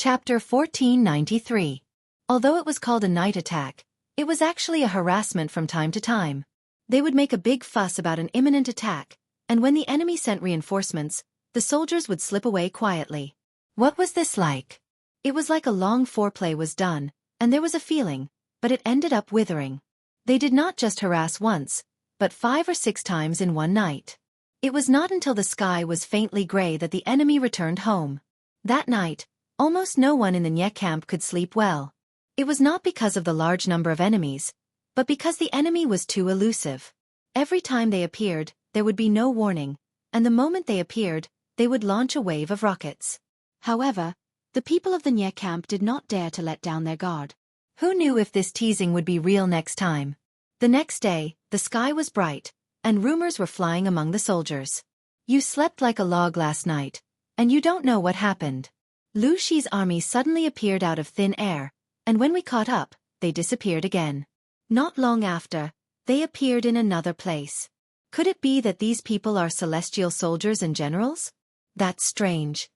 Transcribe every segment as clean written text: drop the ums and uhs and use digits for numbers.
Chapter 1493. Although it was called a night attack, it was actually a harassment from time to time. They would make a big fuss about an imminent attack, and when the enemy sent reinforcements, the soldiers would slip away quietly. What was this like? It was like a long foreplay was done, and there was a feeling, but it ended up withering. They did not just harass once, but 5 or 6 times in one night. It was not until the sky was faintly gray that the enemy returned home. That night, almost no one in the Nye camp could sleep well. It was not because of the large number of enemies, but because the enemy was too elusive. Every time they appeared, there would be no warning, and the moment they appeared, they would launch a wave of rockets. However, the people of the Nye camp did not dare to let down their guard. Who knew if this teasing would be real next time? The next day, the sky was bright, and rumors were flying among the soldiers. You slept like a log last night, and you don't know what happened. Lu Shi's army suddenly appeared out of thin air, and when we caught up, they disappeared again. Not long after, they appeared in another place. Could it be that these people are celestial soldiers and generals? That's strange.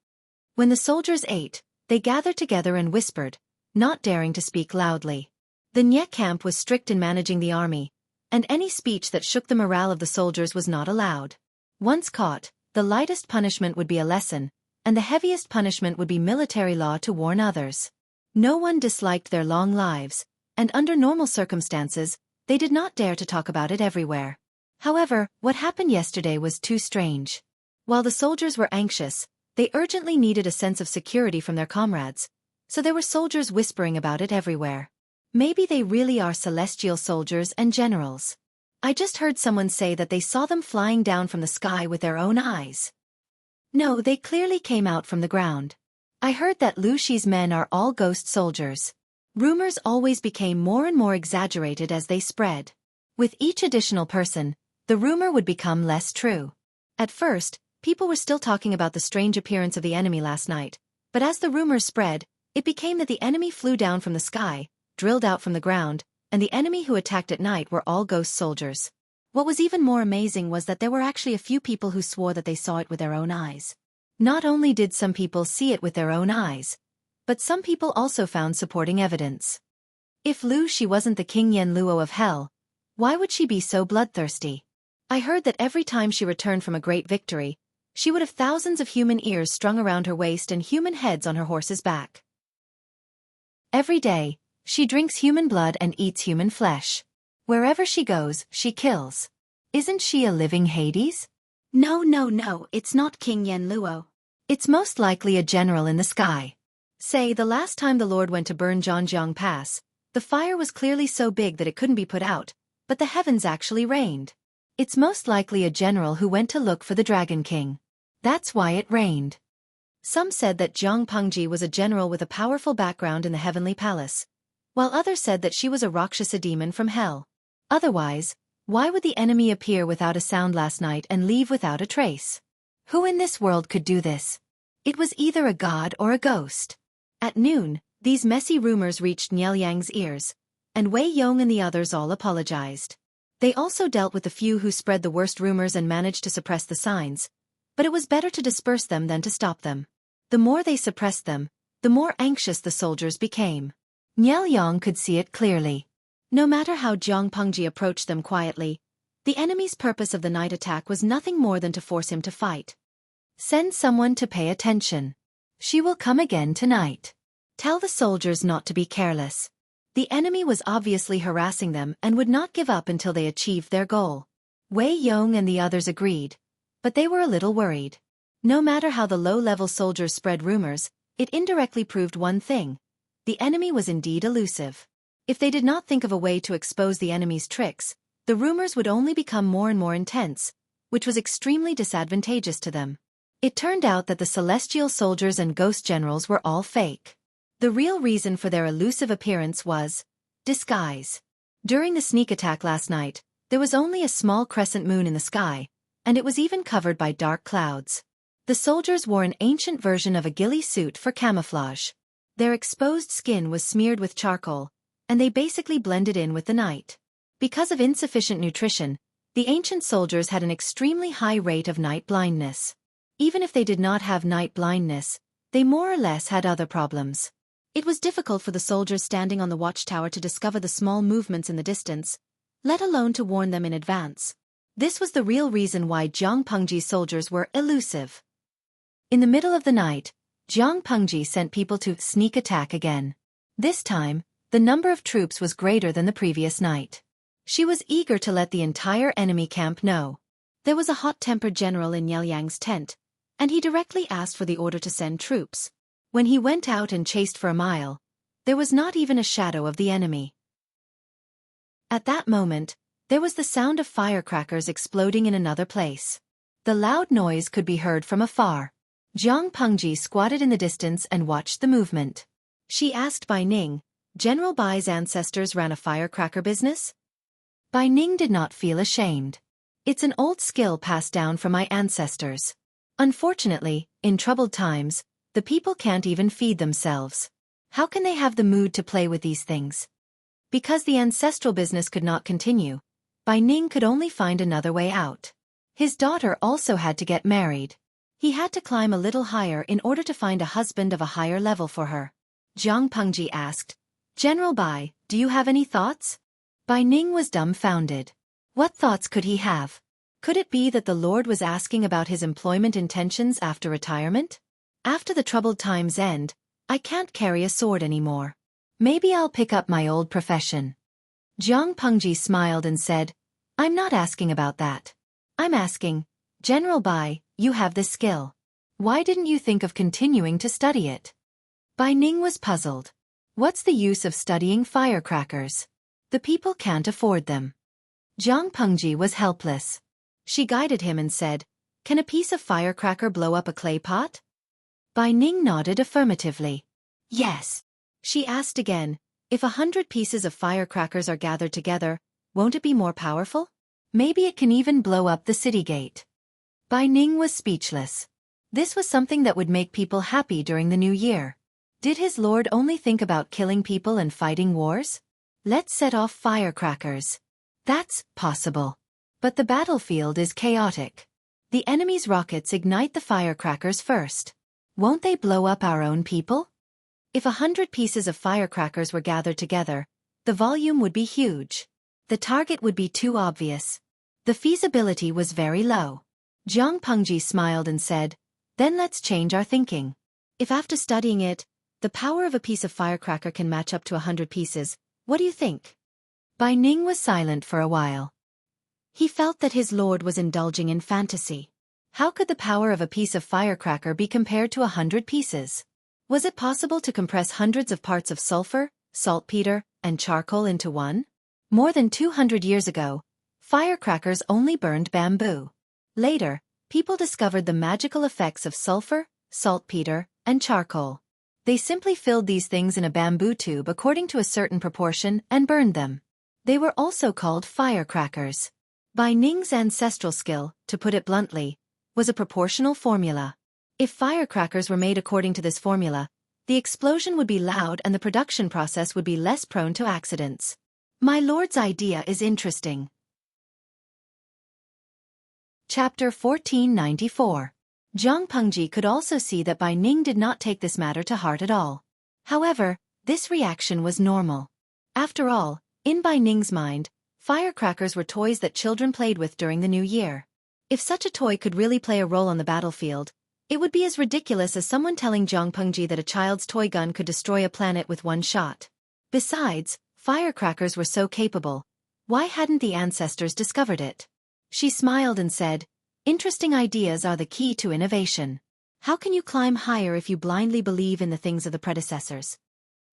When the soldiers ate, they gathered together and whispered, not daring to speak loudly. The Nye camp was strict in managing the army, and any speech that shook the morale of the soldiers was not allowed. Once caught, the lightest punishment would be a lesson, and the heaviest punishment would be military law to warn others. No one disliked their long lives, and under normal circumstances, they did not dare to talk about it everywhere. However, what happened yesterday was too strange. While the soldiers were anxious, they urgently needed a sense of security from their comrades, so there were soldiers whispering about it everywhere. Maybe they really are celestial soldiers and generals. I just heard someone say that they saw them flying down from the sky with their own eyes. No, they clearly came out from the ground. I heard that Lu Shi's men are all ghost soldiers. Rumors always became more and more exaggerated as they spread. With each additional person, the rumor would become less true. At first, people were still talking about the strange appearance of the enemy last night, but as the rumors spread, it became that the enemy flew down from the sky, drilled out from the ground, and the enemy who attacked at night were all ghost soldiers. What was even more amazing was that there were actually a few people who swore that they saw it with their own eyes. Not only did some people see it with their own eyes, but some people also found supporting evidence. If Lu Shi wasn't the King Yen Luo of hell, why would she be so bloodthirsty? I heard that every time she returned from a great victory, she would have thousands of human ears strung around her waist and human heads on her horse's back. Every day, she drinks human blood and eats human flesh. Wherever she goes, she kills. Isn't she a living Hades? No, it's not King Yen Luo. It's most likely a general in the sky. Say, the last time the Lord went to burn Zhangjiang Pass, the fire was clearly so big that it couldn't be put out, but the heavens actually rained. It's most likely a general who went to look for the Dragon King. That's why it rained. Some said that Zhang Pengji was a general with a powerful background in the heavenly palace, while others said that she was a Rakshasa demon from hell. Otherwise, why would the enemy appear without a sound last night and leave without a trace? Who in this world could do this? It was either a god or a ghost. At noon, these messy rumors reached Niel Yang's ears, and Wei Yong and the others all apologized. They also dealt with the few who spread the worst rumors and managed to suppress the signs, but it was better to disperse them than to stop them. The more they suppressed them, the more anxious the soldiers became. Niel Yang could see it clearly. No matter how Zhang Pengji approached them quietly, the enemy's purpose of the night attack was nothing more than to force him to fight. Send someone to pay attention. She will come again tonight. Tell the soldiers not to be careless. The enemy was obviously harassing them and would not give up until they achieved their goal. Wei Yong and the others agreed, but they were a little worried. No matter how the low-level soldiers spread rumors, it indirectly proved one thing: the enemy was indeed elusive. If they did not think of a way to expose the enemy's tricks, the rumors would only become more and more intense, which was extremely disadvantageous to them. It turned out that the celestial soldiers and ghost generals were all fake. The real reason for their elusive appearance was disguise. During the sneak attack last night, there was only a small crescent moon in the sky, and it was even covered by dark clouds. The soldiers wore an ancient version of a ghillie suit for camouflage. Their exposed skin was smeared with charcoal, and they basically blended in with the night. Because of insufficient nutrition, the ancient soldiers had an extremely high rate of night blindness. Even if they did not have night blindness, They more or less had other problems. It was difficult for the soldiers standing on the watchtower to discover the small movements in the distance, let alone to warn them in advance. This was the real reason why Jiang Pengji's soldiers were elusive. In the middle of the night, Jiang Pengji sent people to sneak attack again. This time, the number of troops was greater than the previous night. She was eager to let the entire enemy camp know. There was a hot-tempered general in Lianyang's tent, and he directly asked for the order to send troops. When he went out and chased for a mile, there was not even a shadow of the enemy. At that moment, there was the sound of firecrackers exploding in another place. The loud noise could be heard from afar. Jiang Pengji squatted in the distance and watched the movement. She asked Bai Ning, "General Bai's ancestors ran a firecracker business?" Bai Ning did not feel ashamed. "It's an old skill passed down from my ancestors. Unfortunately, in troubled times, the people can't even feed themselves. How can they have the mood to play with these things?" Because the ancestral business could not continue, Bai Ning could only find another way out. His daughter also had to get married. He had to climb a little higher in order to find a husband of a higher level for her. Jiang Pengji asked, "General Bai, do you have any thoughts?" Bai Ning was dumbfounded. What thoughts could he have? Could it be that the Lord was asking about his employment intentions after retirement? "After the troubled times end, I can't carry a sword anymore. Maybe I'll pick up my old profession." Jiang Pengji smiled and said, "I'm not asking about that. I'm asking, General Bai, you have this skill. Why didn't you think of continuing to study it?" Bai Ning was puzzled. What's the use of studying firecrackers? The people can't afford them. Jiang Pengji was helpless. She guided him and said, "Can a piece of firecracker blow up a clay pot?" Bai Ning nodded affirmatively. "Yes." She asked again, "If 100 pieces of firecrackers are gathered together, won't it be more powerful? Maybe it can even blow up the city gate." Bai Ning was speechless. This was something that would make people happy during the new year. Did his lord only think about killing people and fighting wars? Let's set off firecrackers. That's possible. But the battlefield is chaotic. The enemy's rockets ignite the firecrackers first. Won't they blow up our own people? If 100 pieces of firecrackers were gathered together, the volume would be huge. The target would be too obvious. The feasibility was very low. Jiang Pengji smiled and said, "Then let's change our thinking. If after studying it, the power of a piece of firecracker can match up to 100 pieces, what do you think?" Bai Ning was silent for a while. He felt that his lord was indulging in fantasy. How could the power of a piece of firecracker be compared to 100 pieces? Was it possible to compress hundreds of parts of sulfur, saltpeter, and charcoal into one? More than 200 years ago, firecrackers only burned bamboo. Later, people discovered the magical effects of sulfur, saltpeter, and charcoal. They simply filled these things in a bamboo tube according to a certain proportion and burned them. They were also called firecrackers. Bai Ning's ancestral skill, to put it bluntly, was a proportional formula. If firecrackers were made according to this formula, the explosion would be loud and the production process would be less prone to accidents. My lord's idea is interesting. Chapter 1494. Jiang Pengji could also see that Bai Ning did not take this matter to heart at all. However, this reaction was normal. After all, in Bai Ning's mind, firecrackers were toys that children played with during the new year. If such a toy could really play a role on the battlefield, it would be as ridiculous as someone telling Jiang Pengji that a child's toy gun could destroy a planet with one shot. Besides, firecrackers were so capable. Why hadn't the ancestors discovered it? She smiled and said, "Interesting ideas are the key to innovation. How can you climb higher if you blindly believe in the things of the predecessors?"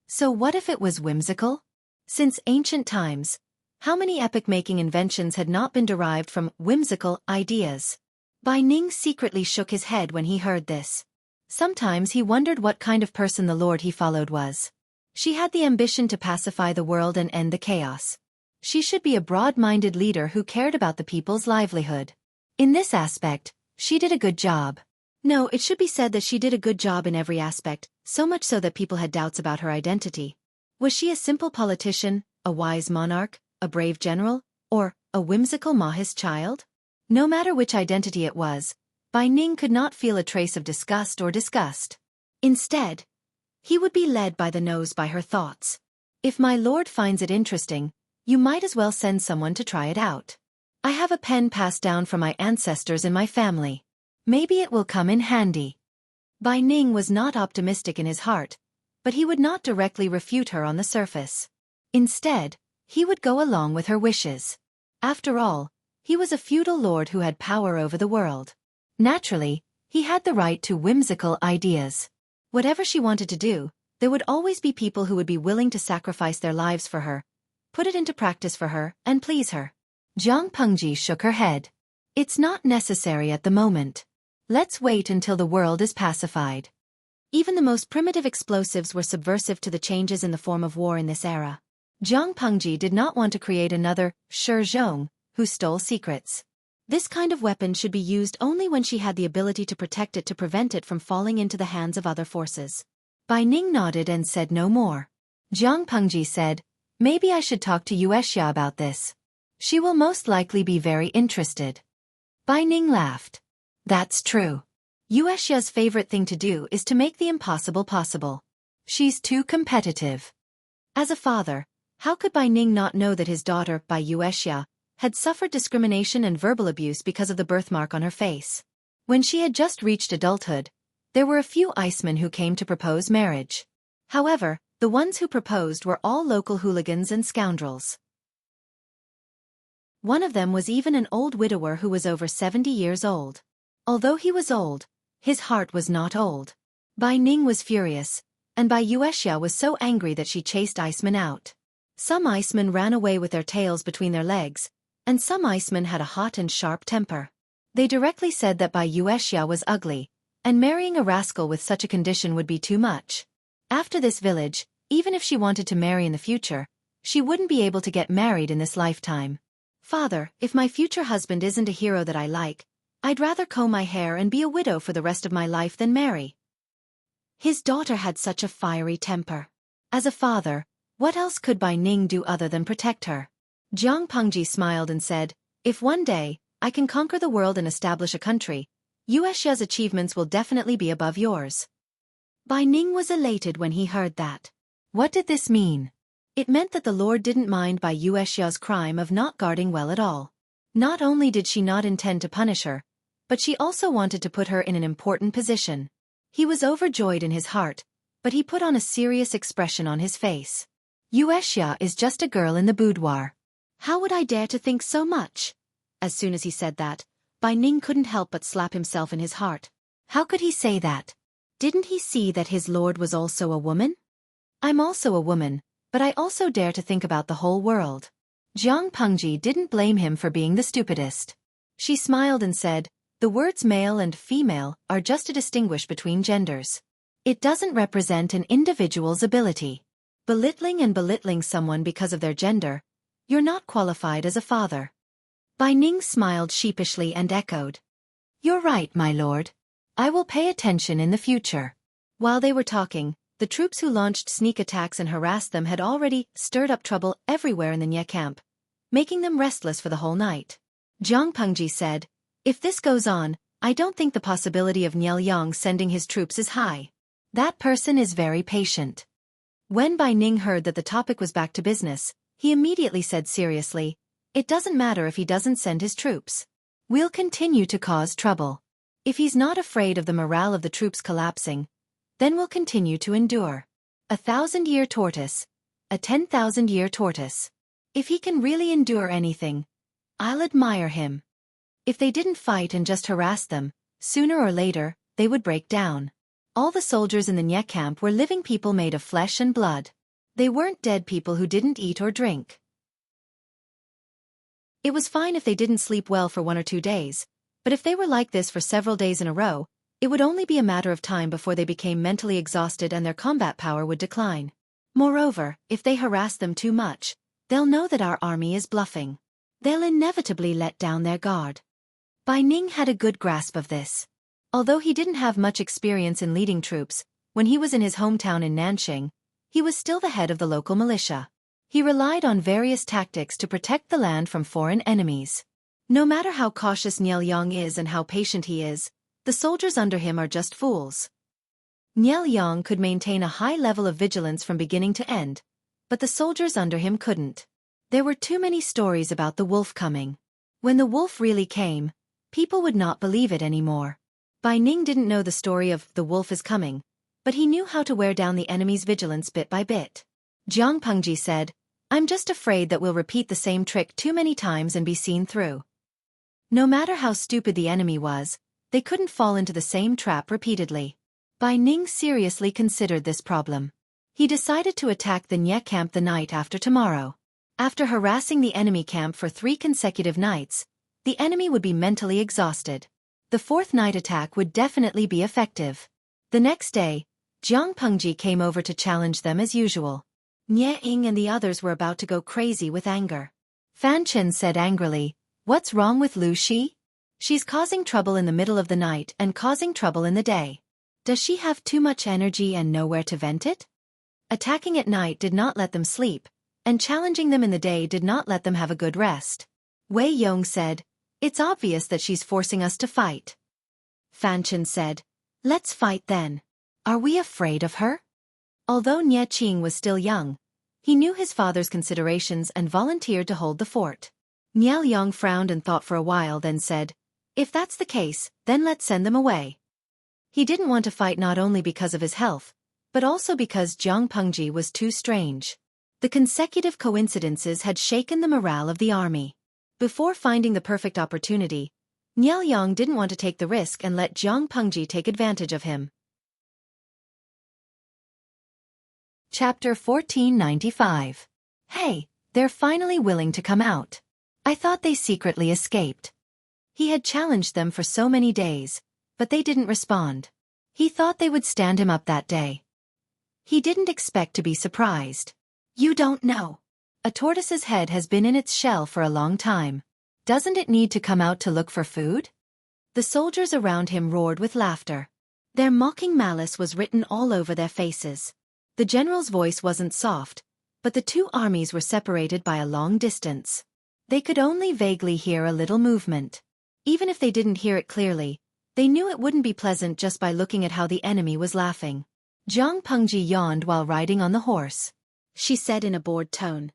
So what if it was whimsical? Since ancient times, how many epic-making inventions had not been derived from whimsical ideas? Bai Ning secretly shook his head when he heard this. Sometimes he wondered what kind of person the lord he followed was. She had the ambition to pacify the world and end the chaos. She should be a broad-minded leader who cared about the people's livelihood. In this aspect, she did a good job. No, it should be said that she did a good job in every aspect, so much so that people had doubts about her identity. Was she a simple politician, a wise monarch, a brave general, or a whimsical Mahi's child? No matter which identity it was, Bai Ning could not feel a trace of disgust or disgust. Instead, he would be led by the nose by her thoughts. If my lord finds it interesting, you might as well send someone to try it out. I have a pen passed down from my ancestors in my family. Maybe it will come in handy. Bai Ning was not optimistic in his heart, but he would not directly refute her on the surface. Instead, he would go along with her wishes. After all, he was a feudal lord who had power over the world. Naturally, he had the right to whimsical ideas. Whatever she wanted to do, there would always be people who would be willing to sacrifice their lives for her, put it into practice for her, and please her. Jiang Pengji shook her head. It's not necessary at the moment. Let's wait until the world is pacified. Even the most primitive explosives were subversive to the changes in the form of war in this era. Jiang Pengji did not want to create another Shi Zhong, who stole secrets. This kind of weapon should be used only when she had the ability to protect it to prevent it from falling into the hands of other forces. Bai Ning nodded and said no more. Jiang Pengji said, maybe I should talk to Xueqi about this. She will most likely be very interested. Bai Ning laughed. That's true. Xueqi's favorite thing to do is to make the impossible possible. She's too competitive. As a father, how could Bai Ning not know that his daughter, Bai Xueqi, had suffered discrimination and verbal abuse because of the birthmark on her face? When she had just reached adulthood, there were a few Icemen who came to propose marriage. However, the ones who proposed were all local hooligans and scoundrels. One of them was even an old widower who was over 70 years old. Although he was old, his heart was not old. Bai Ning was furious, and Bai Xueqi was so angry that she chased Icemen out. Some Icemen ran away with their tails between their legs, and some Icemen had a hot and sharp temper. They directly said that Bai Xueqi was ugly, and marrying a rascal with such a condition would be too much. After this village, even if she wanted to marry in the future, she wouldn't be able to get married in this lifetime. Father, if my future husband isn't a hero that I like, I'd rather comb my hair and be a widow for the rest of my life than marry. His daughter had such a fiery temper. As a father, what else could Bai Ning do other than protect her? Jiang Pengji smiled and said, if one day, I can conquer the world and establish a country, Xueqi's achievements will definitely be above yours. Bai Ning was elated when he heard that. What did this mean? It meant that the Lord didn't mind Bai Xueqi's crime of not guarding well at all. Not only did she not intend to punish her, but she also wanted to put her in an important position. He was overjoyed in his heart, but he put on a serious expression on his face. Xueqi is just a girl in the boudoir. How would I dare to think so much? As soon as he said that, Bai Ning couldn't help but slap himself in his heart. How could he say that? Didn't he see that his lord was also a woman? I'm also a woman, but I also dare to think about the whole world. Jiang Pengji didn't blame him for being the stupidest. She smiled and said, the words male and female are just to distinguish between genders. It doesn't represent an individual's ability. Belittling someone because of their gender, you're not qualified as a father. Bai Ning smiled sheepishly and echoed. You're right, my lord. I will pay attention in the future. While they were talking, the troops who launched sneak attacks and harassed them had already stirred up trouble everywhere in the Nye camp, making them restless for the whole night. Jiang Pengji said, if this goes on, I don't think the possibility of Niel Yang sending his troops is high. That person is very patient. When Bai Ning heard that the topic was back to business, he immediately said seriously, it doesn't matter if he doesn't send his troops. We'll continue to cause trouble. If he's not afraid of the morale of the troops collapsing, then we'll continue to endure. 1,000-year tortoise, a 10,000-year tortoise. If he can really endure anything, I'll admire him. If they didn't fight and just harassed them, sooner or later, they would break down. All the soldiers in the Nye camp were living people made of flesh and blood. They weren't dead people who didn't eat or drink. It was fine if they didn't sleep well for 1 or 2 days, but if they were like this for several days in a row, it would only be a matter of time before they became mentally exhausted and their combat power would decline. Moreover, if they harass them too much, they'll know that our army is bluffing. They'll inevitably let down their guard. Bai Ning had a good grasp of this. Although he didn't have much experience in leading troops, when he was in his hometown in Nanxing, he was still the head of the local militia. He relied on various tactics to protect the land from foreign enemies. No matter how cautious Niel Yang is and how patient he is, the soldiers under him are just fools. Niel Yang could maintain a high level of vigilance from beginning to end, but the soldiers under him couldn't. There were too many stories about the wolf coming. When the wolf really came, people would not believe it anymore. Bai Ning didn't know the story of the wolf is coming, but he knew how to wear down the enemy's vigilance bit by bit. Jiang Pengji said, "I'm just afraid that we'll repeat the same trick too many times and be seen through." No matter how stupid the enemy was, they couldn't fall into the same trap repeatedly. Bai Ning seriously considered this problem. He decided to attack the Nye camp the night after tomorrow. After harassing the enemy camp for 3 consecutive nights, the enemy would be mentally exhausted. The 4th night attack would definitely be effective. The next day, Jiang Pengji came over to challenge them as usual. Nye Ying and the others were about to go crazy with anger. Fan Chen said angrily, "What's wrong with Lu Shi? She's causing trouble in the middle of the night and causing trouble in the day. Does she have too much energy and nowhere to vent it?" Attacking at night did not let them sleep, and challenging them in the day did not let them have a good rest. Wei Yong said, "It's obvious that she's forcing us to fight." Fan Chen said, "Let's fight then. Are we afraid of her?" Although Nye Qing was still young, he knew his father's considerations and volunteered to hold the fort. Niel Yang frowned and thought for a while, then said, "If that's the case, then let's send them away." He didn't want to fight not only because of his health, but also because Jiang Pengji was too strange. The consecutive coincidences had shaken the morale of the army. Before finding the perfect opportunity, Niel Yang didn't want to take the risk and let Jiang Pengji take advantage of him. Chapter 1495. Hey, they're finally willing to come out. I thought they secretly escaped. He had challenged them for so many days, but they didn't respond. He thought they would stand him up that day. He didn't expect to be surprised. You don't know. A tortoise's head has been in its shell for a long time. Doesn't it need to come out to look for food? The soldiers around him roared with laughter. Their mocking malice was written all over their faces. The general's voice wasn't soft, but the 2 armies were separated by a long distance. They could only vaguely hear a little movement. Even if they didn't hear it clearly, they knew it wouldn't be pleasant just by looking at how the enemy was laughing. Jiang Pengji yawned while riding on the horse. She said in a bored tone,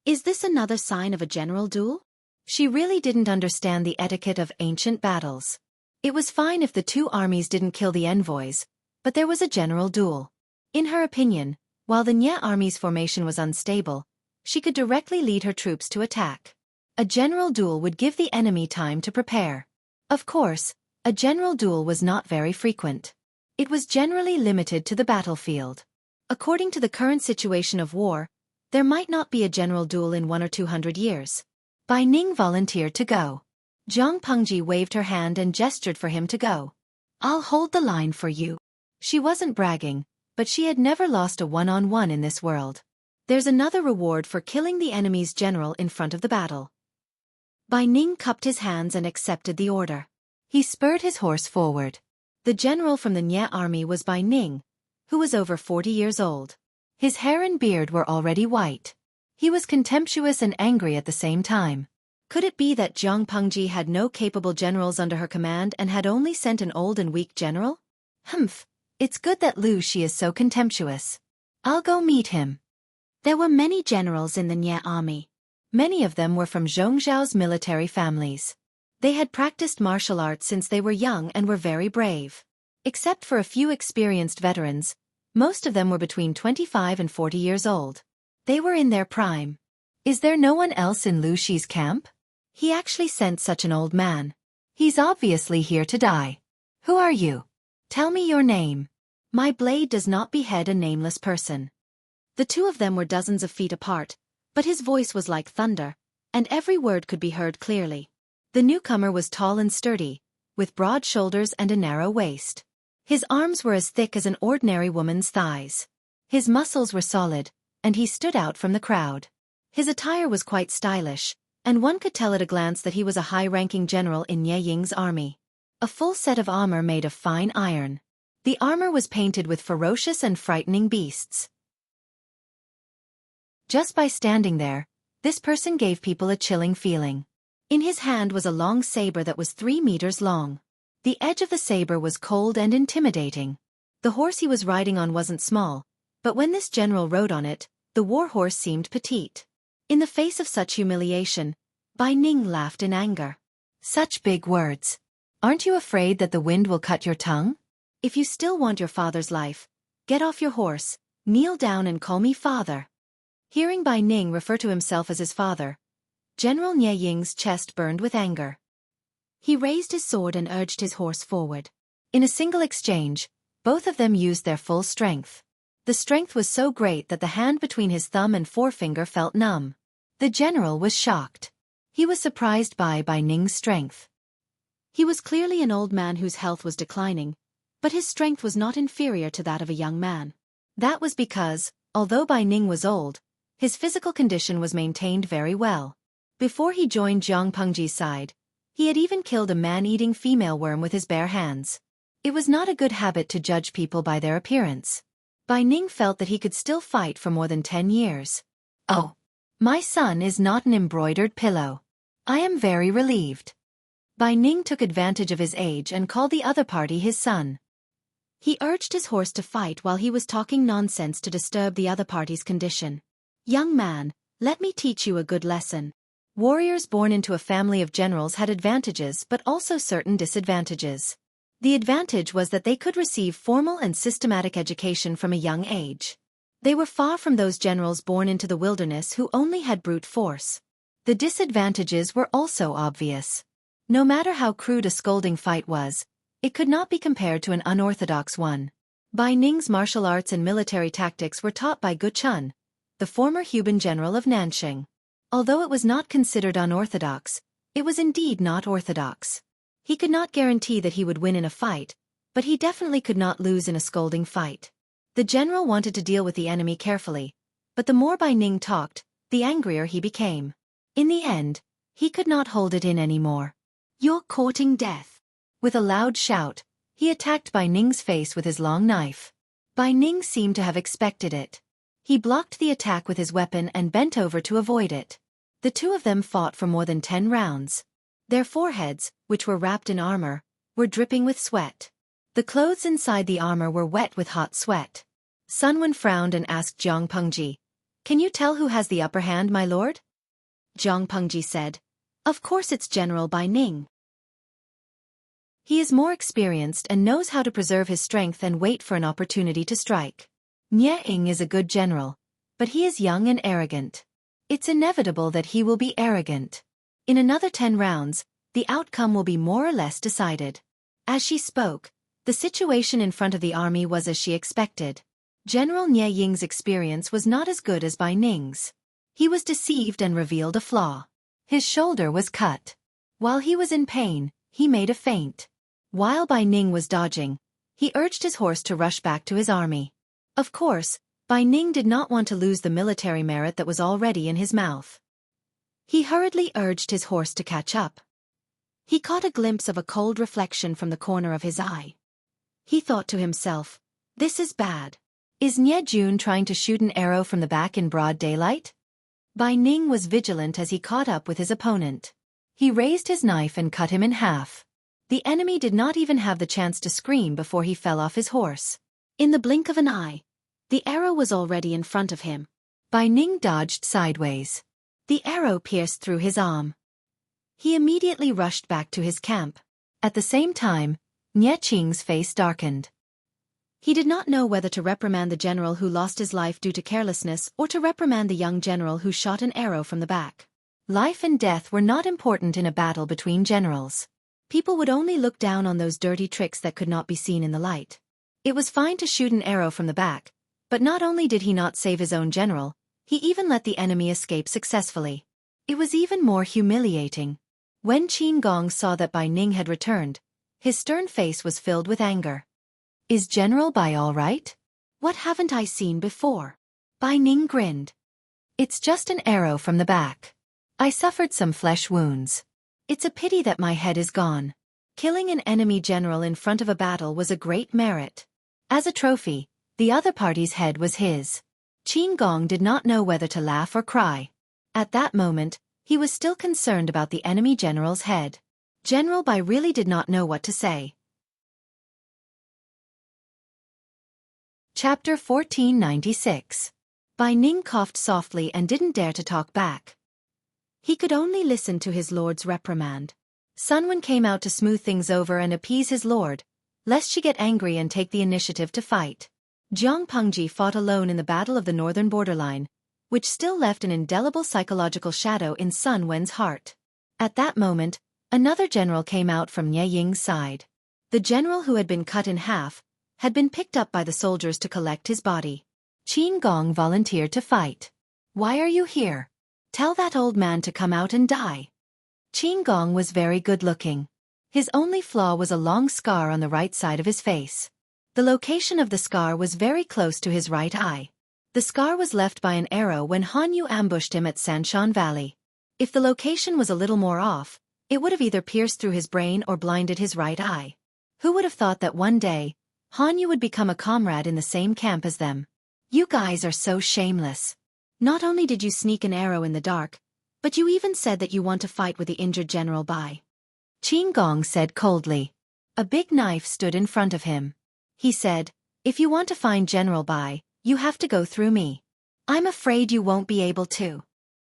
"Is this another sign of a general duel?" She really didn't understand the etiquette of ancient battles. It was fine if the 2 armies didn't kill the envoys, but there was a general duel. In her opinion, while the Nye army's formation was unstable, she could directly lead her troops to attack. A general duel would give the enemy time to prepare. Of course, a general duel was not very frequent. It was generally limited to the battlefield. According to the current situation of war, there might not be a general duel in 100 or 200 years. Bai Ning volunteered to go. Jiang Pengji waved her hand and gestured for him to go. "I'll hold the line for you." She wasn't bragging, but she had never lost a one-on-one in this world. There's another reward for killing the enemy's general in front of the battle. Bai Ning cupped his hands and accepted the order. He spurred his horse forward. The general from the Nye army was Bai Ning, who was over 40 years old. His hair and beard were already white. He was contemptuous and angry at the same time. Could it be that Jiang Pengji had no capable generals under her command and had only sent an old and weak general? Humph, it's good that Lu Shi is so contemptuous. I'll go meet him. There were many generals in the Nye army. Many of them were from Zhongzhao's military families. They had practiced martial arts since they were young and were very brave. Except for a few experienced veterans, most of them were between 25 and 40 years old. They were in their prime. Is there no one else in Lu Shi's camp? He actually sent such an old man. He's obviously here to die. Who are you? Tell me your name. My blade does not behead a nameless person. The 2 of them were dozens of feet apart, but his voice was like thunder, and every word could be heard clearly. The newcomer was tall and sturdy, with broad shoulders and a narrow waist. His arms were as thick as an ordinary woman's thighs. His muscles were solid, and he stood out from the crowd. His attire was quite stylish, and one could tell at a glance that he was a high-ranking general in Nye Ying's army. A full set of armor made of fine iron. The armor was painted with ferocious and frightening beasts. Just by standing there, this person gave people a chilling feeling. In his hand was a long saber that was 3 meters long. The edge of the saber was cold and intimidating. The horse he was riding on wasn't small, but when this general rode on it, the war horse seemed petite. In the face of such humiliation, Bai Ning laughed in anger. Such big words. Aren't you afraid that the wind will cut your tongue? If you still want your father's life, get off your horse, kneel down and call me father. Hearing Bai Ning refer to himself as his father, General Nie Ying's chest burned with anger. He raised his sword and urged his horse forward. In a single exchange, both of them used their full strength. The strength was so great that the hand between his thumb and forefinger felt numb. The general was shocked. He was surprised by Bai Ning's strength. He was clearly an old man whose health was declining, but his strength was not inferior to that of a young man. That was because, although Bai Ning was old, his physical condition was maintained very well. Before he joined Jiang Pengji's side, he had even killed a man-eating female worm with his bare hands. It was not a good habit to judge people by their appearance. Bai Ning felt that he could still fight for more than 10 years. Oh, my son is not an embroidered pillow. I am very relieved. Bai Ning took advantage of his age and called the other party his son. He urged his horse to fight while he was talking nonsense to disturb the other party's condition. Young man, let me teach you a good lesson. Warriors born into a family of generals had advantages but also certain disadvantages. The advantage was that they could receive formal and systematic education from a young age. They were far from those generals born into the wilderness who only had brute force. The disadvantages were also obvious. No matter how crude a scolding fight was, it could not be compared to an unorthodox one. Bai Ning's martial arts and military tactics were taught by Gu Chun, the former Huban general of Nanxing. Although it was not considered unorthodox, it was indeed not orthodox. He could not guarantee that he would win in a fight, but he definitely could not lose in a scolding fight. The general wanted to deal with the enemy carefully, but the more Bai Ning talked, the angrier he became. In the end, he could not hold it in anymore. You're courting death. With a loud shout, he attacked Bai Ning's face with his long knife. Bai Ning seemed to have expected it. He blocked the attack with his weapon and bent over to avoid it. The two of them fought for more than 10 rounds. Their foreheads, which were wrapped in armor, were dripping with sweat. The clothes inside the armor were wet with hot sweat. Sun Wen frowned and asked Jiang Pengji, "Can you tell who has the upper hand, my lord?" Jiang Pengji said, "Of course it's General Bai Ning. He is more experienced and knows how to preserve his strength and wait for an opportunity to strike. Nie Ying is a good general, but he is young and arrogant. It's inevitable that he will be arrogant. In another 10 rounds, the outcome will be more or less decided." As she spoke, the situation in front of the army was as she expected. General Nie Ying's experience was not as good as Bai Ning's. He was deceived and revealed a flaw. His shoulder was cut. While he was in pain, he made a feint. While Bai Ning was dodging, he urged his horse to rush back to his army. Of course, Bai Ning did not want to lose the military merit that was already in his mouth. He hurriedly urged his horse to catch up. He caught a glimpse of a cold reflection from the corner of his eye. He thought to himself, "This is bad. Is Nie Jun trying to shoot an arrow from the back in broad daylight?" Bai Ning was vigilant as he caught up with his opponent. He raised his knife and cut him in half. The enemy did not even have the chance to scream before he fell off his horse. In the blink of an eye, the arrow was already in front of him. Bai Ning dodged sideways. The arrow pierced through his arm. He immediately rushed back to his camp. At the same time, Nie Qing's face darkened. He did not know whether to reprimand the general who lost his life due to carelessness or to reprimand the young general who shot an arrow from the back. Life and death were not important in a battle between generals. People would only look down on those dirty tricks that could not be seen in the light. It was fine to shoot an arrow from the back, but not only did he not save his own general, he even let the enemy escape successfully. It was even more humiliating. When Qin Gong saw that Bai Ning had returned, his stern face was filled with anger. "Is General Bai all right? What haven't I seen before?" Bai Ning grinned. "It's just an arrow from the back. I suffered some flesh wounds. It's a pity that my head is gone." Killing an enemy general in front of a battle was a great merit. As a trophy, the other party's head was his. Qin Gong did not know whether to laugh or cry. At that moment, he was still concerned about the enemy general's head. General Bai really did not know what to say. Chapter 1496. Bai Ning coughed softly and didn't dare to talk back. He could only listen to his lord's reprimand. Sun Wen came out to smooth things over and appease his lord, lest she get angry and take the initiative to fight. Jiang Pengji fought alone in the battle of the northern borderline, which still left an indelible psychological shadow in Sun Wen's heart. At that moment, another general came out from Nie Ying's side. The general who had been cut in half had been picked up by the soldiers to collect his body. Qin Gong volunteered to fight. "Why are you here? Tell that old man to come out and die." Qin Gong was very good-looking. His only flaw was a long scar on the right side of his face. The location of the scar was very close to his right eye. The scar was left by an arrow when Han Yu ambushed him at Sanshan Valley. If the location was a little more off, it would have either pierced through his brain or blinded his right eye. Who would have thought that one day, Han Yu would become a comrade in the same camp as them? "You guys are so shameless. Not only did you sneak an arrow in the dark, but you even said that you want to fight with the injured General Bai." Qin Gong said coldly. A big knife stood in front of him. He said, "If you want to find General Bai, you have to go through me. I'm afraid you won't be able to."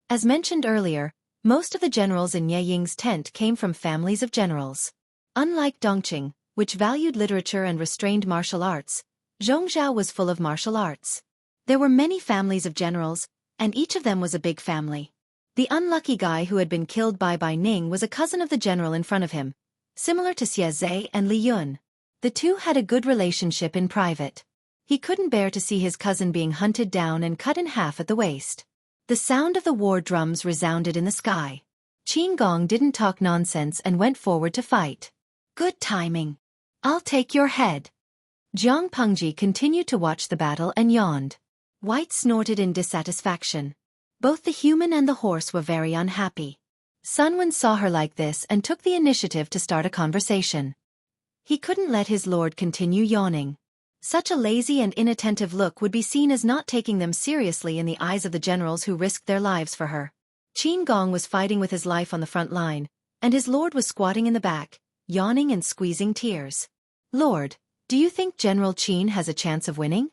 As mentioned earlier, most of the generals in Nie Ying's tent came from families of generals. Unlike Dongqing, which valued literature and restrained martial arts, Zhongzhou was full of martial arts. There were many families of generals, and each of them was a big family. The unlucky guy who had been killed by Bai Ning was a cousin of the general in front of him, similar to Xie Zhe and Li Yun. The two had a good relationship in private. He couldn't bear to see his cousin being hunted down and cut in half at the waist. The sound of the war drums resounded in the sky. Qin Gong didn't talk nonsense and went forward to fight. "Good timing. I'll take your head." Jiang Pengji continued to watch the battle and yawned. White snorted in dissatisfaction. Both the human and the horse were very unhappy. Sun Wen saw her like this and took the initiative to start a conversation. He couldn't let his lord continue yawning. Such a lazy and inattentive look would be seen as not taking them seriously in the eyes of the generals who risked their lives for her. Qin Gong was fighting with his life on the front line, and his lord was squatting in the back, yawning and squeezing tears. "Lord, do you think General Qin has a chance of winning?"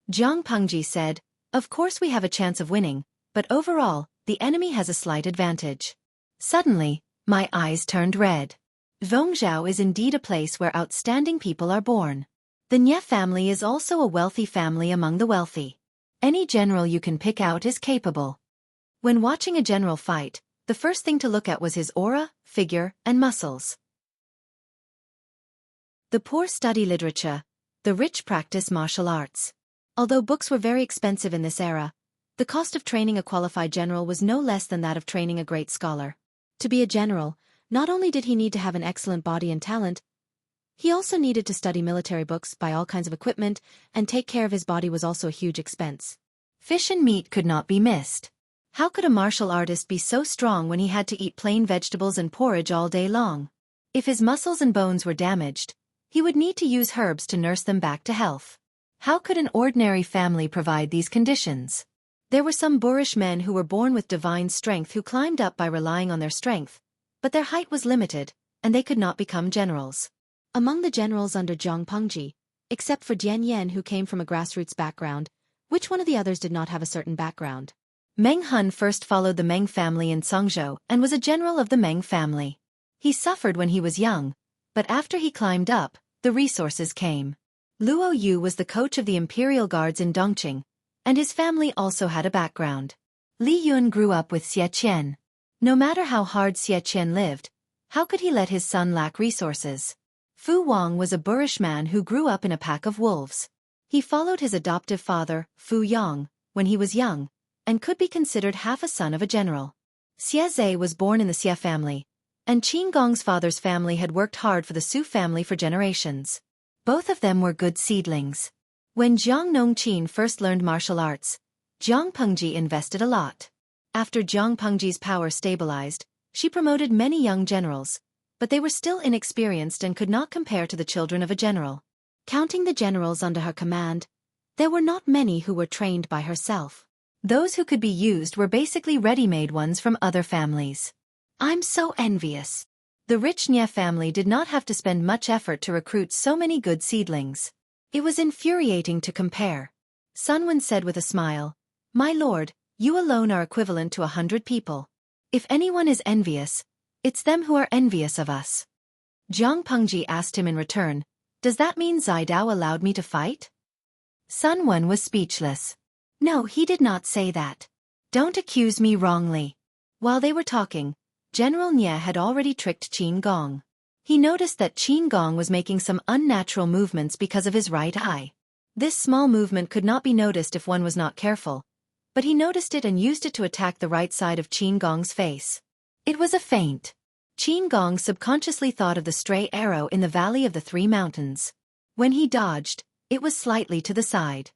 Jiang Pengji said, "Of course we have a chance of winning, but overall, the enemy has a slight advantage." Suddenly, my eyes turned red. Zhongzhou is indeed a place where outstanding people are born. The Nie family is also a wealthy family among the wealthy. Any general you can pick out is capable. When watching a general fight, the first thing to look at was his aura, figure, and muscles. The poor study literature, the rich practice martial arts. Although books were very expensive in this era, the cost of training a qualified general was no less than that of training a great scholar. To be a general, not only did he need to have an excellent body and talent, he also needed to study military books, buy all kinds of equipment, and take care of his body was also a huge expense. Fish and meat could not be missed. How could a martial artist be so strong when he had to eat plain vegetables and porridge all day long? If his muscles and bones were damaged, he would need to use herbs to nurse them back to health. How could an ordinary family provide these conditions? There were some boorish men who were born with divine strength who climbed up by relying on their strength, but their height was limited, and they could not become generals. Among the generals under Jiang Pengji, except for Dian Yan who came from a grassroots background, which one of the others did not have a certain background? Meng Hun first followed the Meng family in Songzhou and was a general of the Meng family. He suffered when he was young, but after he climbed up, the resources came. Luo Yu was the coach of the Imperial Guards in Dongqing, and his family also had a background. Li Yun grew up with Xie Qian. No matter how hard Xie Qian lived, how could he let his son lack resources? Fu Wang was a boorish man who grew up in a pack of wolves. He followed his adoptive father, Fu Yang, when he was young, and could be considered half a son of a general. Xie Zhe was born in the Xie family, and Qin Gong's father's family had worked hard for the Su family for generations. Both of them were good seedlings. When Jiang Nongqin first learned martial arts, Jiang Pengji invested a lot. After Jiang Pengji's power stabilized, she promoted many young generals, but they were still inexperienced and could not compare to the children of a general. Counting the generals under her command, there were not many who were trained by herself. Those who could be used were basically ready-made ones from other families. I'm so envious. The rich Nie family did not have to spend much effort to recruit so many good seedlings. It was infuriating to compare. Sun Wen said with a smile, "My lord, you alone are equivalent to 100 people. If anyone is envious, it's them who are envious of us." Jiang Pengji asked him in return, "Does that mean Zidao allowed me to fight?" Sun Wen was speechless. "No, he did not say that. Don't accuse me wrongly." While they were talking, General Nye had already tricked Qin Gong. He noticed that Qin Gong was making some unnatural movements because of his right eye. This small movement could not be noticed if one was not careful, but he noticed it and used it to attack the right side of Qin Gong's face. It was a feint. Qin Gong subconsciously thought of the stray arrow in the Valley of the Three Mountains. When he dodged, it was slightly to the side.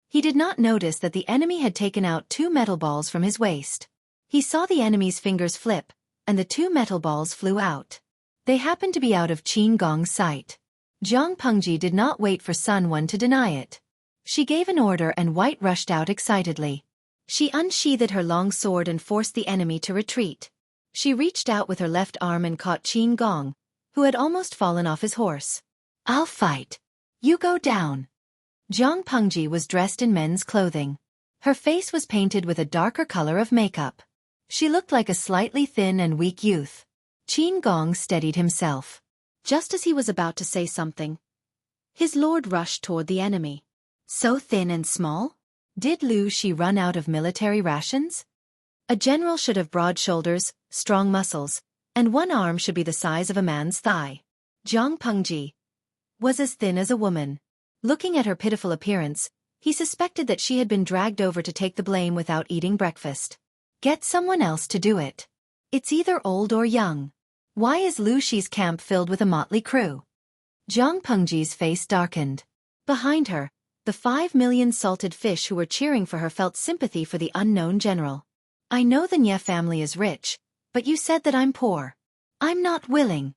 He did not notice that the enemy had taken out 2 metal balls from his waist. He saw the enemy's fingers flip, and the 2 metal balls flew out. They happened to be out of Qin Gong's sight. Jiang Pengji did not wait for Sun Wen to deny it. She gave an order and White rushed out excitedly. She unsheathed her long sword and forced the enemy to retreat. She reached out with her left arm and caught Qin Gong, who had almost fallen off his horse. "I'll fight. You go down." Jiang Pengji was dressed in men's clothing. Her face was painted with a darker color of makeup. She looked like a slightly thin and weak youth. Qin Gong steadied himself. Just as he was about to say something, his lord rushed toward the enemy. So thin and small? Did Lu Shi run out of military rations? A general should have broad shoulders, strong muscles, and one arm should be the size of a man's thigh. Jiang Pengji was as thin as a woman. Looking at her pitiful appearance, he suspected that she had been dragged over to take the blame without eating breakfast. Get someone else to do it. It's either old or young. Why is Lu Shi's camp filled with a motley crew? Jiang Pengji's face darkened. Behind her, the 5 million salted fish who were cheering for her felt sympathy for the unknown general. "I know the Nye family is rich, but you said that I'm poor. I'm not willing."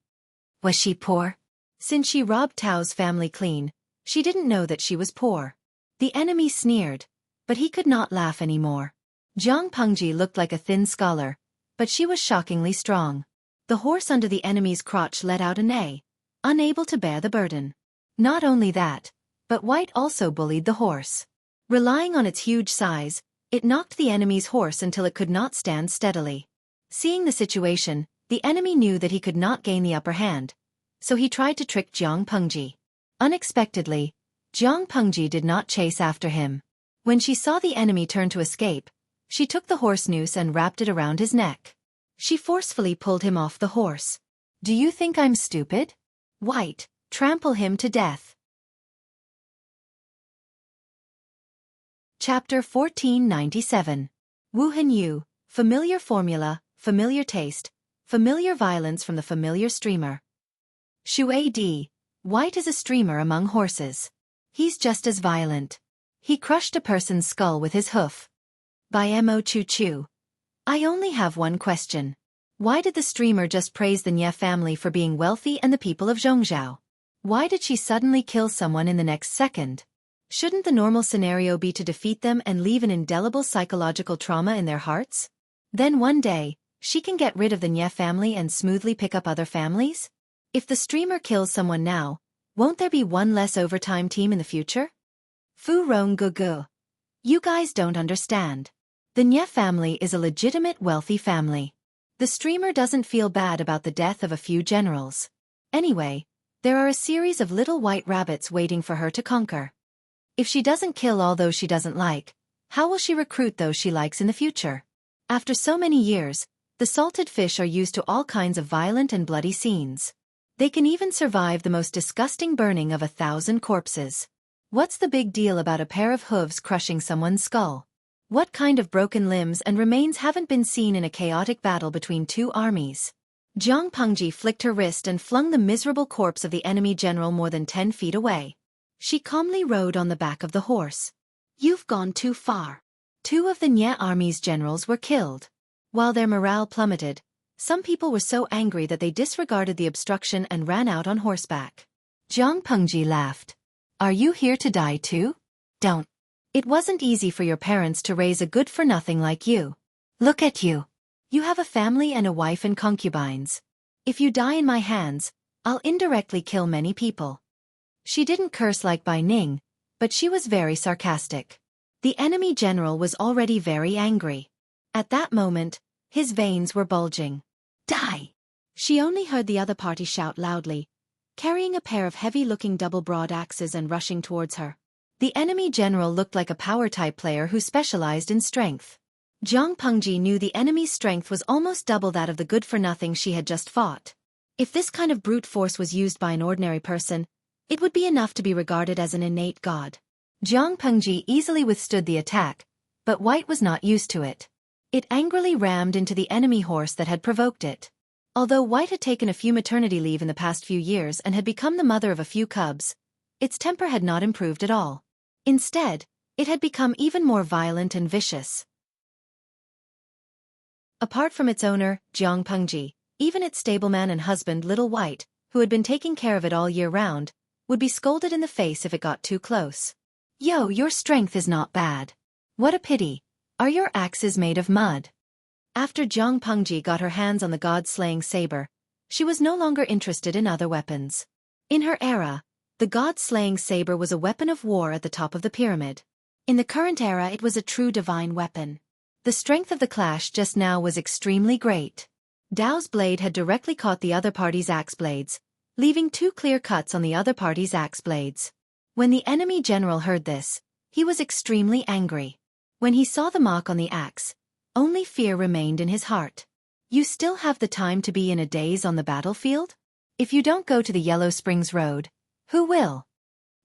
Was she poor? Since she robbed Tao's family clean, she didn't know that she was poor. The enemy sneered, but he could not laugh anymore. Jiang Pengji looked like a thin scholar, but she was shockingly strong. The horse under the enemy's crotch let out a neigh, unable to bear the burden. Not only that, but White also bullied the horse. Relying on its huge size, it knocked the enemy's horse until it could not stand steadily. Seeing the situation, the enemy knew that he could not gain the upper hand, so he tried to trick Jiang Pengji. Unexpectedly, Jiang Pengji did not chase after him. When she saw the enemy turn to escape, she took the horse noose and wrapped it around his neck. She forcefully pulled him off the horse. "Do you think I'm stupid? White, trample him to death." Chapter 1497. Wu Hen Yu, familiar formula, familiar taste, familiar violence from the familiar streamer. Xueqi, White is a streamer among horses. He's just as violent. He crushed a person's skull with his hoof. By Mo Chu Chu. I only have one question. Why did the streamer just praise the Nye family for being wealthy and the people of Zhongzhou? Why did she suddenly kill someone in the next second? Shouldn't the normal scenario be to defeat them and leave an indelible psychological trauma in their hearts? Then one day, she can get rid of the Nye family and smoothly pick up other families? If the streamer kills someone now, won't there be one less overtime team in the future? Fu Rong Gugu. You guys don't understand. The Nye family is a legitimate wealthy family. The streamer doesn't feel bad about the death of a few generals. Anyway, there are a series of little white rabbits waiting for her to conquer. If she doesn't kill all those she doesn't like, how will she recruit those she likes in the future? After so many years, the salted fish are used to all kinds of violent and bloody scenes. They can even survive the most disgusting burning of 1,000 corpses. What's the big deal about a pair of hooves crushing someone's skull? What kind of broken limbs and remains haven't been seen in a chaotic battle between 2 armies? Jiang Pengji flicked her wrist and flung the miserable corpse of the enemy general more than 10 feet away. She calmly rode on the back of the horse. You've gone too far. 2 of the Nye army's generals were killed. While their morale plummeted, some people were so angry that they disregarded the obstruction and ran out on horseback. Jiang Pengji laughed. Are you here to die too? Don't. It wasn't easy for your parents to raise a good-for-nothing like you. Look at you. You have a family and a wife and concubines. If you die in my hands, I'll indirectly kill many people. She didn't curse like Bai Ning, but she was very sarcastic. The enemy general was already very angry. At that moment, his veins were bulging. Die! She only heard the other party shout loudly, carrying a pair of heavy-looking double broad axes and rushing towards her. The enemy general looked like a power-type player who specialized in strength. Jiang Pengji knew the enemy's strength was almost double that of the good-for-nothing she had just fought. If this kind of brute force was used by an ordinary person, it would be enough to be regarded as an innate god. Jiang Pengji easily withstood the attack, but White was not used to it. It angrily rammed into the enemy horse that had provoked it. Although White had taken a few maternity leave in the past few years and had become the mother of a few cubs, its temper had not improved at all. Instead, it had become even more violent and vicious. Apart from its owner, Jiang Pengji, even its stableman and husband Little White, who had been taking care of it all year round, would be scolded in the face if it got too close. Yo, your strength is not bad. What a pity. Are your axes made of mud? After Jiang Pengji got her hands on the god-slaying saber, she was no longer interested in other weapons. In her era, the god-slaying saber was a weapon of war at the top of the pyramid. In the current era it was a true divine weapon. The strength of the clash just now was extremely great. Dao's blade had directly caught the other party's axe blades, leaving 2 clear cuts on the other party's axe blades. When the enemy general heard this, he was extremely angry. When he saw the mark on the axe, only fear remained in his heart. You still have the time to be in a daze on the battlefield? If you don't go to the Yellow Springs Road, who will?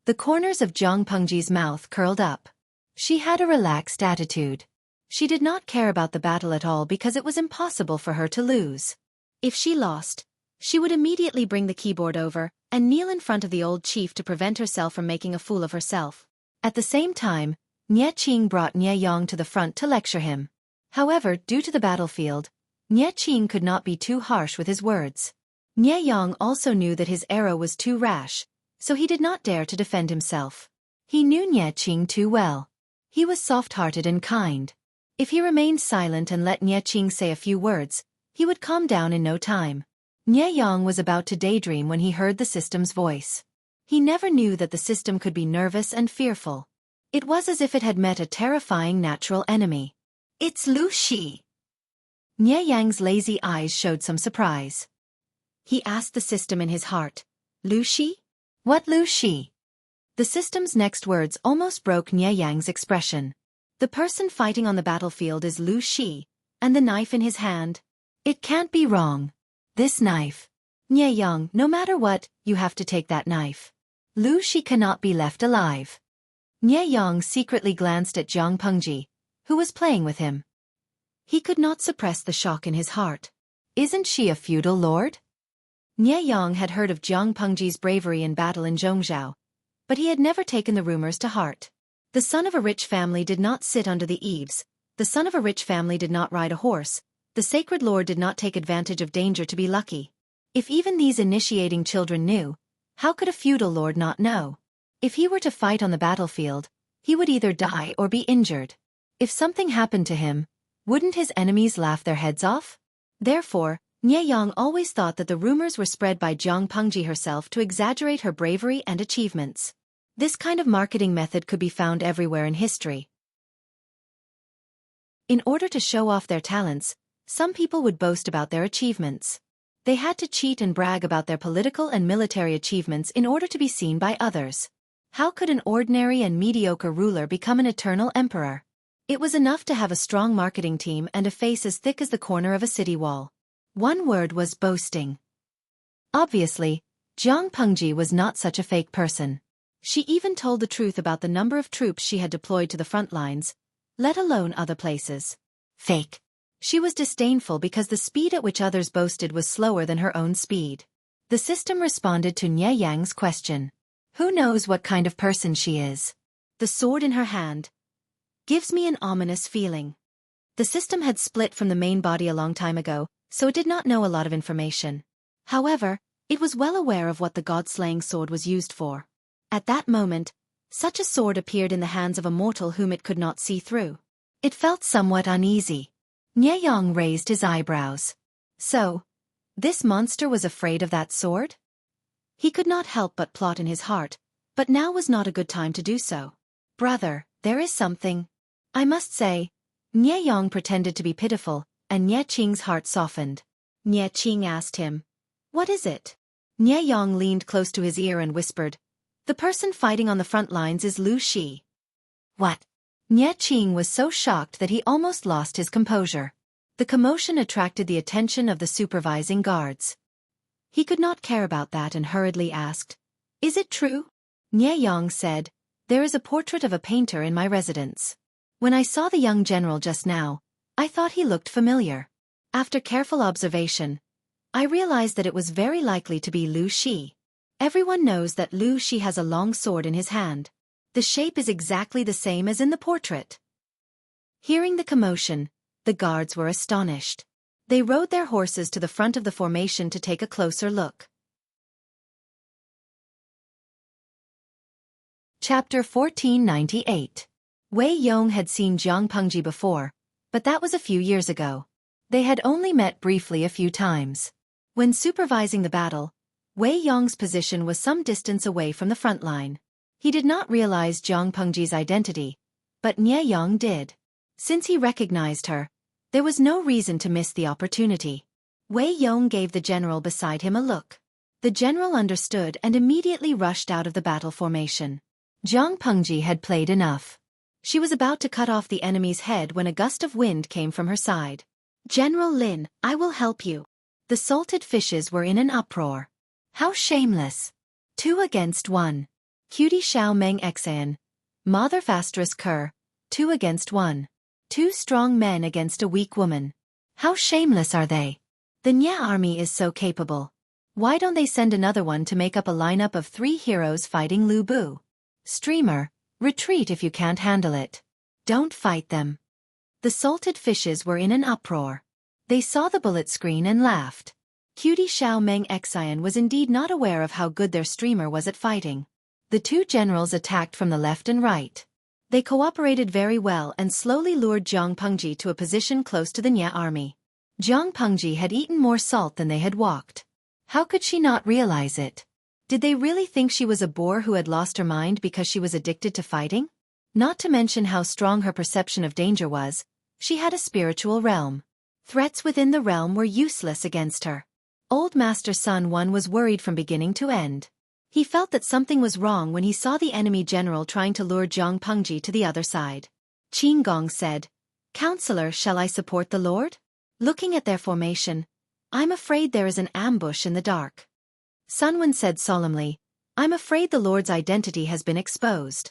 The corners of Jiang Pengji's mouth curled up. She had a relaxed attitude. She did not care about the battle at all because it was impossible for her to lose. If she lost, she would immediately bring the keyboard over and kneel in front of the old chief to prevent herself from making a fool of herself. At the same time, Nie Qing brought Nie Yang to the front to lecture him. However, due to the battlefield, Nie Qing could not be too harsh with his words. Nie Yang also knew that his arrow was too rash, so he did not dare to defend himself. He knew Nie Qing too well. He was soft-hearted and kind. If he remained silent and let Nie Qing say a few words, he would calm down in no time. Nie Yang was about to daydream when he heard the system's voice. He never knew that the system could be nervous and fearful. It was as if it had met a terrifying natural enemy. It's Lu Shi. Nie Yang's lazy eyes showed some surprise. He asked the system in his heart, Lu Shi? What Lu Shi? The system's next words almost broke Nie Yang's expression. The person fighting on the battlefield is Lu Shi, and the knife in his hand. It can't be wrong. This knife. Nie Yang, no matter what, you have to take that knife. Lu Shi cannot be left alive. Nie Yang secretly glanced at Jiang Pengji, who was playing with him. He could not suppress the shock in his heart. Isn't she a feudal lord? Nie Yang had heard of Jiang Pengji's bravery in battle in Zhongzhou, but he had never taken the rumors to heart. The son of a rich family did not sit under the eaves, the son of a rich family did not ride a horse, the sacred lord did not take advantage of danger to be lucky. If even these initiating children knew, how could a feudal lord not know? If he were to fight on the battlefield, he would either die or be injured. If something happened to him, wouldn't his enemies laugh their heads off? Therefore, Nie Yang always thought that the rumors were spread by Jiang Pengji herself to exaggerate her bravery and achievements. This kind of marketing method could be found everywhere in history. In order to show off their talents, some people would boast about their achievements. They had to cheat and brag about their political and military achievements in order to be seen by others. How could an ordinary and mediocre ruler become an eternal emperor? It was enough to have a strong marketing team and a face as thick as the corner of a city wall. One word was boasting. Obviously, Jiang Pengji was not such a fake person. She even told the truth about the number of troops she had deployed to the front lines, let alone other places. Fake. She was disdainful because the speed at which others boasted was slower than her own speed. The system responded to Nie Yang's question. Who knows what kind of person she is? The sword in her hand gives me an ominous feeling. The system had split from the main body a long time ago, so it did not know a lot of information. However, it was well aware of what the god-slaying sword was used for. At that moment, such a sword appeared in the hands of a mortal whom it could not see through. It felt somewhat uneasy. Nie Yang raised his eyebrows. So, this monster was afraid of that sword? He could not help but plot in his heart, But now was not a good time to do so. Brother, there is something. I must say. Nie Yong pretended to be pitiful, and Nie Qing's heart softened. Nie Qing asked him, "What is it?" Nie Yong leaned close to his ear and whispered, "The person fighting on the front lines is Lu Shi." What? Nie Qing was so shocked that he almost lost his composure. The commotion attracted the attention of the supervising guards. He could not care about that and hurriedly asked, "Is it true?" Nie Yong said, "There is a portrait of a painter in my residence. When I saw the young general just now, I thought he looked familiar. After careful observation, I realized that it was very likely to be Lu Shi. Everyone knows that Lu Shi has a long sword in his hand. The shape is exactly the same as in the portrait." Hearing the commotion, the guards were astonished. They rode their horses to the front of the formation to take a closer look. Chapter 1498. Wei Yong had seen Jiang Pengji before, but that was a few years ago. They had only met briefly a few times. When supervising the battle, Wei Yong's position was some distance away from the front line. He did not realize Jiang Pengji's identity, but Nie Yong did. Since he recognized her, there was no reason to miss the opportunity. Wei Yong gave the general beside him a look. The general understood and immediately rushed out of the battle formation. Jiang Pengji had played enough. She was about to cut off the enemy's head when a gust of wind came from her side. "General Lin, I will help you." The salted fishes were in an uproar. How shameless! 2 against 1. Cutie Xiao Meng Xan. Mother Fastris Kerr. 2 against 1. 2 strong men against a weak woman. How shameless are they? The Nye army is so capable. Why don't they send another one to make up a lineup of 3 heroes fighting Lu Bu? Streamer, retreat if you can't handle it. Don't fight them. The salted fishes were in an uproar. They saw the bullet screen and laughed. Cutie Xiao Meng Xian was indeed not aware of how good their streamer was at fighting. The 2 generals attacked from the left and right. They cooperated very well and slowly lured Jiang Pengji to a position close to the Nye army. Jiang Pengji had eaten more salt than they had walked. How could she not realize it? Did they really think she was a boor who had lost her mind because she was addicted to fighting? Not to mention how strong her perception of danger was, she had a spiritual realm. Threats within the realm were useless against her. Old Master Sun One was worried from beginning to end. He felt that something was wrong when he saw the enemy general trying to lure Jiang Pengji to the other side. Qin Gong said, "Counselor, shall I support the Lord?" Looking at their formation, "I'm afraid there is an ambush in the dark." Sunwon said solemnly, "I'm afraid the Lord's identity has been exposed."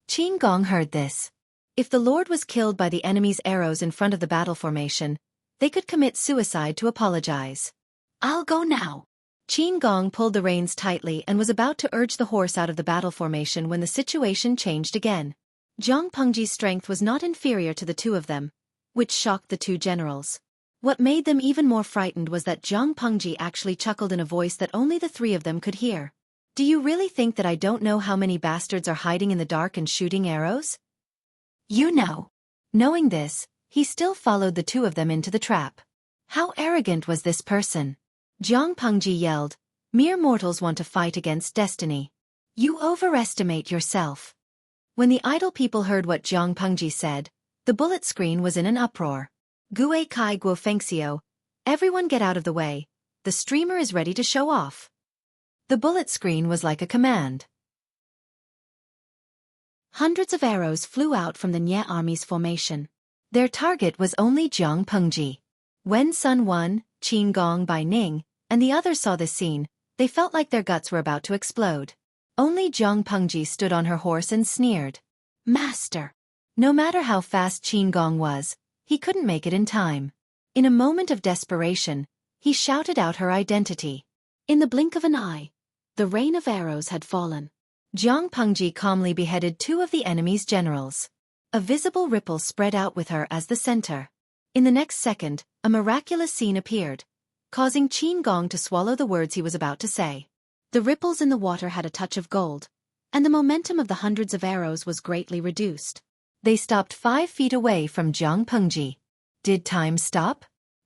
Qin Gong heard this. If the Lord was killed by the enemy's arrows in front of the battle formation, they could commit suicide to apologize. "I'll go now." Qin Gong pulled the reins tightly and was about to urge the horse out of the battle formation when the situation changed again. Jiang Pengji's strength was not inferior to the 2 of them, which shocked the 2 generals. What made them even more frightened was that Jiang Pengji actually chuckled in a voice that only the 3 of them could hear. "Do you really think that I don't know how many bastards are hiding in the dark and shooting arrows?" You know. Knowing this, he still followed the 2 of them into the trap. How arrogant was this person? Jiang Pengji yelled, "Mere mortals want to fight against destiny. You overestimate yourself." When the idle people heard what Jiang Pengji said, the bullet screen was in an uproar. "Gue Kai Guo Fengxiu, everyone get out of the way, the streamer is ready to show off." The bullet screen was like a command. Hundreds of arrows flew out from the Nye army's formation. Their target was only Jiang Pengji. When Sun One, Qin Gong Bai Ning, and the others saw this scene, they felt like their guts were about to explode. Only Jiang Pengji stood on her horse and sneered. "Master!" No matter how fast Qin Gong was, he couldn't make it in time. In a moment of desperation, he shouted out her identity. In the blink of an eye, the rain of arrows had fallen. Jiang Pengji calmly beheaded 2 of the enemy's generals. A visible ripple spread out with her as the center. In the next second, a miraculous scene appeared, causing Qin Gong to swallow the words he was about to say. The ripples in the water had a touch of gold, and the momentum of the hundreds of arrows was greatly reduced. They stopped 5 feet away from Jiang Pengji. Did time stop?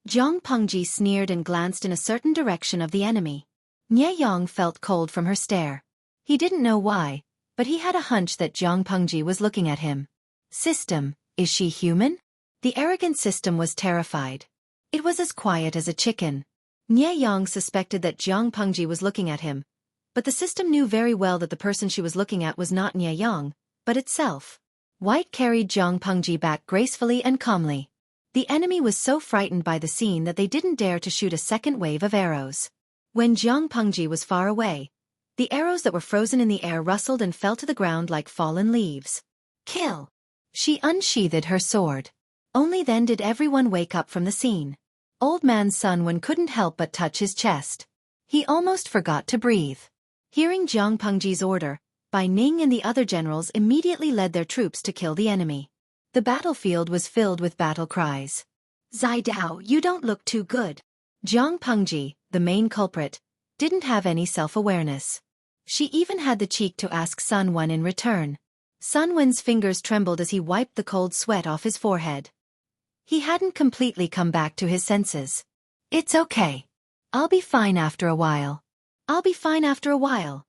Jiang Pengji sneered and glanced in a certain direction of the enemy. Nie Yong felt cold from her stare. He didn't know why, but he had a hunch that Jiang Pengji was looking at him. System, is she human? The arrogant system was terrified. It was as quiet as a chicken. Nie Yang suspected that Jiang Pengji was looking at him, but the system knew very well that the person she was looking at was not Nie Yang, but itself. White carried Jiang Pengji back gracefully and calmly. The enemy was so frightened by the scene that they didn't dare to shoot a second wave of arrows. When Jiang Pengji was far away, the arrows that were frozen in the air rustled and fell to the ground like fallen leaves. Kill! She unsheathed her sword. Only then did everyone wake up from the scene. Old man Sun Wen couldn't help but touch his chest. He almost forgot to breathe. Hearing Jiang Pengji's order, Bai Ning and the other generals immediately led their troops to kill the enemy. The battlefield was filled with battle cries. Zai Dao, you don't look too good. Jiang Pengji, the main culprit, didn't have any self-awareness. She even had the cheek to ask Sun Wen in return. Sun Wen's fingers trembled as he wiped the cold sweat off his forehead. He hadn't completely come back to his senses. It's okay. I'll be fine after a while. I'll be fine after a while.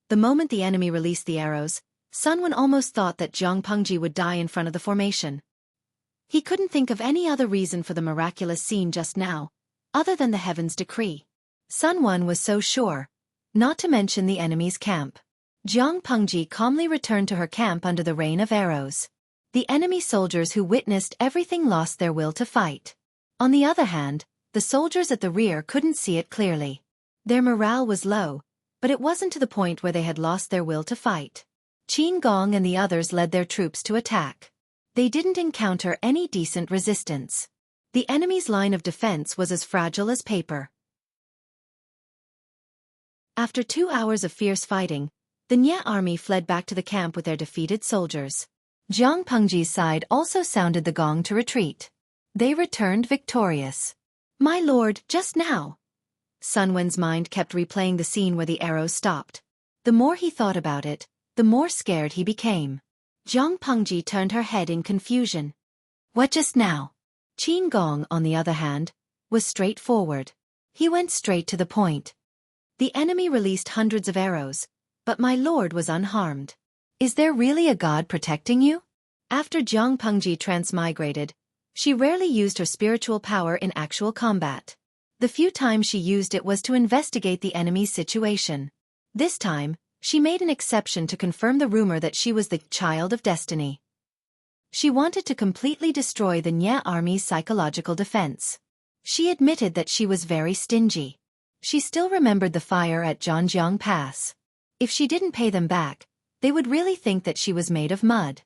The moment the enemy released the arrows, Sun Wen almost thought that Jiang Pengji would die in front of the formation. He couldn't think of any other reason for the miraculous scene just now, other than the heaven's decree. Sun Wen was so sure, not to mention the enemy's camp. Jiang Pengji calmly returned to her camp under the rain of arrows. The enemy soldiers who witnessed everything lost their will to fight. On the other hand, the soldiers at the rear couldn't see it clearly. Their morale was low, but it wasn't to the point where they had lost their will to fight. Qin Gong and the others led their troops to attack. They didn't encounter any decent resistance. The enemy's line of defense was as fragile as paper. After 2 hours of fierce fighting, the Nie army fled back to the camp with their defeated soldiers. Jiang Pengji's side also sounded the gong to retreat. They returned victorious. My lord, just now. Sun Wen's mind kept replaying the scene where the arrows stopped. The more he thought about it, the more scared he became. Jiang Pengji turned her head in confusion. What just now? Qin Gong, on the other hand, was straightforward. He went straight to the point. The enemy released hundreds of arrows, but my lord was unharmed. Is there really a god protecting you? After Jiang Pengji transmigrated, she rarely used her spiritual power in actual combat. The few times she used it was to investigate the enemy's situation. This time, she made an exception to confirm the rumor that she was the child of destiny. She wanted to completely destroy the Nie army's psychological defense. She admitted that she was very stingy. She still remembered the fire at Zhanjiang Pass. If she didn't pay them back, they would really think that she was made of mud.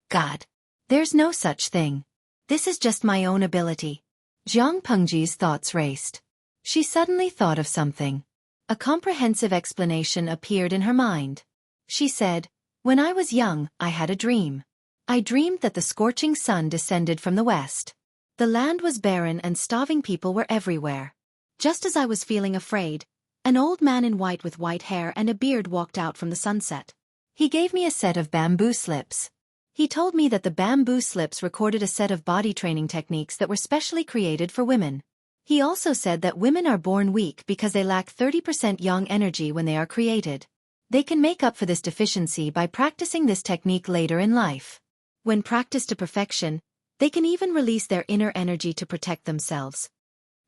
God. There's no such thing. This is just my own ability. Jiang Pengji's thoughts raced. She suddenly thought of something. A comprehensive explanation appeared in her mind. She said, when I was young, I had a dream. I dreamed that the scorching sun descended from the west. The land was barren and starving people were everywhere. Just as I was feeling afraid, an old man in white with white hair and a beard walked out from the sunset. He gave me a set of bamboo slips. He told me that the bamboo slips recorded a set of body training techniques that were specially created for women. He also said that women are born weak because they lack 30% yang energy when they are created. They can make up for this deficiency by practicing this technique later in life. When practiced to perfection, they can even release their inner energy to protect themselves.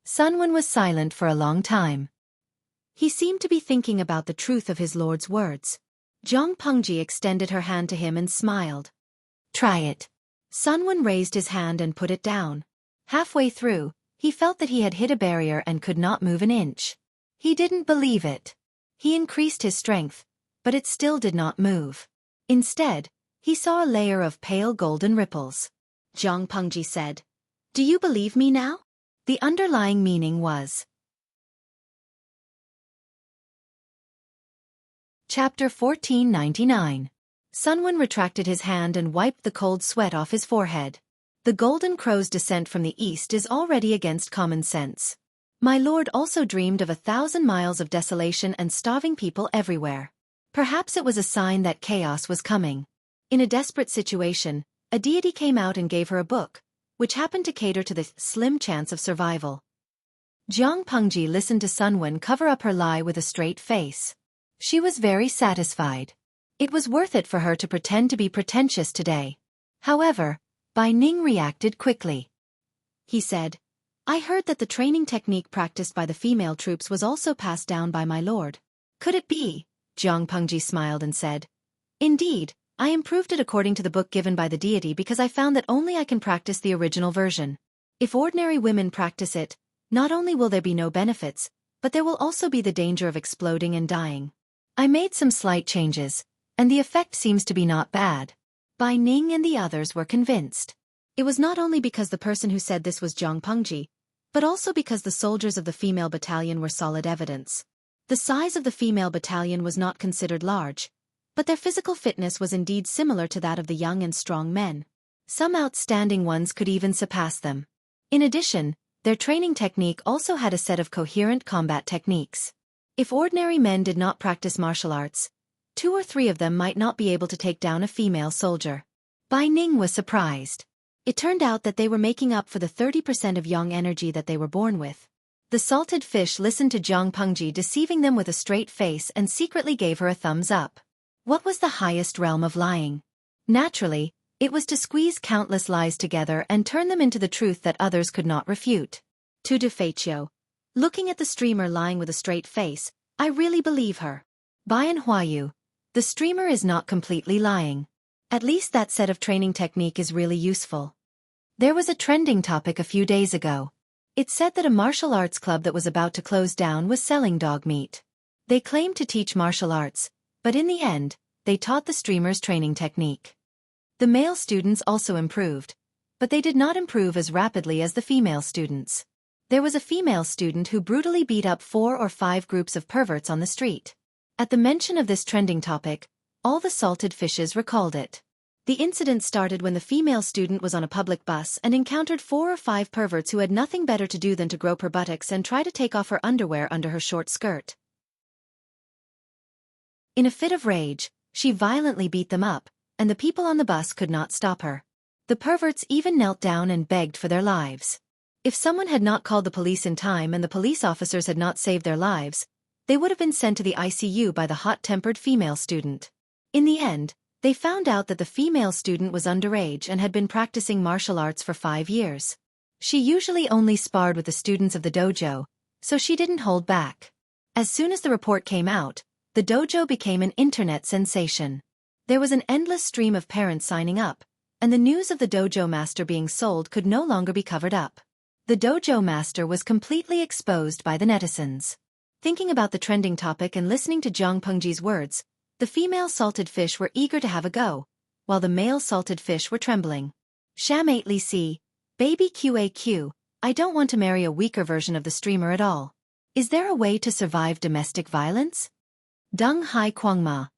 Sun Wen was silent for a long time. He seemed to be thinking about the truth of his lord's words. Jiang Pengji extended her hand to him and smiled. Try it. Sun Wen raised his hand and put it down. Halfway through, he felt that he had hit a barrier and could not move an inch. He didn't believe it. He increased his strength, but it still did not move. Instead, he saw a layer of pale golden ripples. Jiang Pengji said, "Do you believe me now?" The underlying meaning was. Chapter 1499. Sun Wen retracted his hand and wiped the cold sweat off his forehead. The Golden Crow's descent from the east is already against common sense. My lord also dreamed of 1,000 miles of desolation and starving people everywhere. Perhaps it was a sign that chaos was coming. In a desperate situation, a deity came out and gave her a book, which happened to cater to the slim chance of survival. Jiang Pengji listened to Sun Wen cover up her lie with a straight face. She was very satisfied. It was worth it for her to pretend to be pretentious today. However, Bai Ning reacted quickly. He said, "I heard that the training technique practiced by the female troops was also passed down by my lord." "Could it be?" Jiang Pengji smiled and said, "Indeed, I improved it according to the book given by the deity because I found that only I can practice the original version. If ordinary women practice it, not only will there be no benefits, but there will also be the danger of exploding and dying. I made some slight changes, and the effect seems to be not bad." Bai Ning and the others were convinced. It was not only because the person who said this was Jiang Pengji, but also because the soldiers of the female battalion were solid evidence. The size of the female battalion was not considered large, but their physical fitness was indeed similar to that of the young and strong men. Some outstanding ones could even surpass them. In addition, their training technique also had a set of coherent combat techniques. If ordinary men did not practice martial arts, 2 or 3 of them might not be able to take down a female soldier. Bai Ning was surprised. It turned out that they were making up for the 30% of young energy that they were born with. The salted fish listened to Jiang Pengji deceiving them with a straight face and secretly gave her a thumbs up. What was the highest realm of lying? Naturally, it was to squeeze countless lies together and turn them into the truth that others could not refute. To Defecio. Looking at the streamer lying with a straight face, I really believe her. Bayan Huayu. The streamer is not completely lying. At least that set of training technique is really useful. There was a trending topic a few days ago. It said that a martial arts club that was about to close down was selling dog meat. They claimed to teach martial arts, but in the end, they taught the streamer's training technique. The male students also improved, but they did not improve as rapidly as the female students. There was a female student who brutally beat up 4 or 5 groups of perverts on the street. At the mention of this trending topic, all the salted fishes recalled it. The incident started when the female student was on a public bus and encountered 4 or 5 perverts who had nothing better to do than to grope her buttocks and try to take off her underwear under her short skirt. In a fit of rage, she violently beat them up, and the people on the bus could not stop her. The perverts even knelt down and begged for their lives. If someone had not called the police in time and the police officers had not saved their lives, they would have been sent to the ICU by the hot-tempered female student. In the end, they found out that the female student was underage and had been practicing martial arts for 5 years. She usually only sparred with the students of the dojo, so she didn't hold back. As soon as the report came out, the dojo became an internet sensation. There was an endless stream of parents signing up, and the news of the dojo master being sold could no longer be covered up. The dojo master was completely exposed by the netizens. Thinking about the trending topic and listening to Jiang Pengji's words, the female salted fish were eager to have a go, while the male salted fish were trembling. Sham 8 Li Si, baby QAQ, I don't want to marry a weaker version of the streamer at all. Is there a way to survive domestic violence? Deng Hai Kwangma.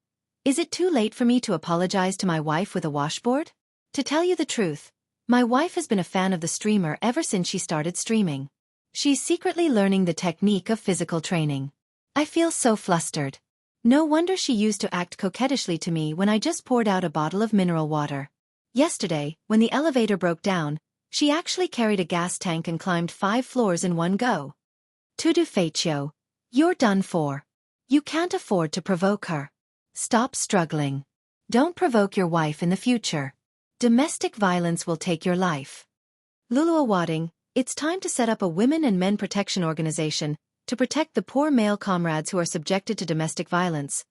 Is it too late for me to apologize to my wife with a washboard? To tell you the truth, my wife has been a fan of the streamer ever since she started streaming. She's secretly learning the technique of physical training. I feel so flustered. No wonder she used to act coquettishly to me when I just poured out a bottle of mineral water. Yesterday, when the elevator broke down, she actually carried a gas tank and climbed 5 floors in one go. Tudu Feitio. You're done for. You can't afford to provoke her. Stop struggling. Don't provoke your wife in the future. Domestic violence will take your life. Lulua Wading, it's time to set up a women and men protection organization to protect the poor male comrades who are subjected to domestic violence.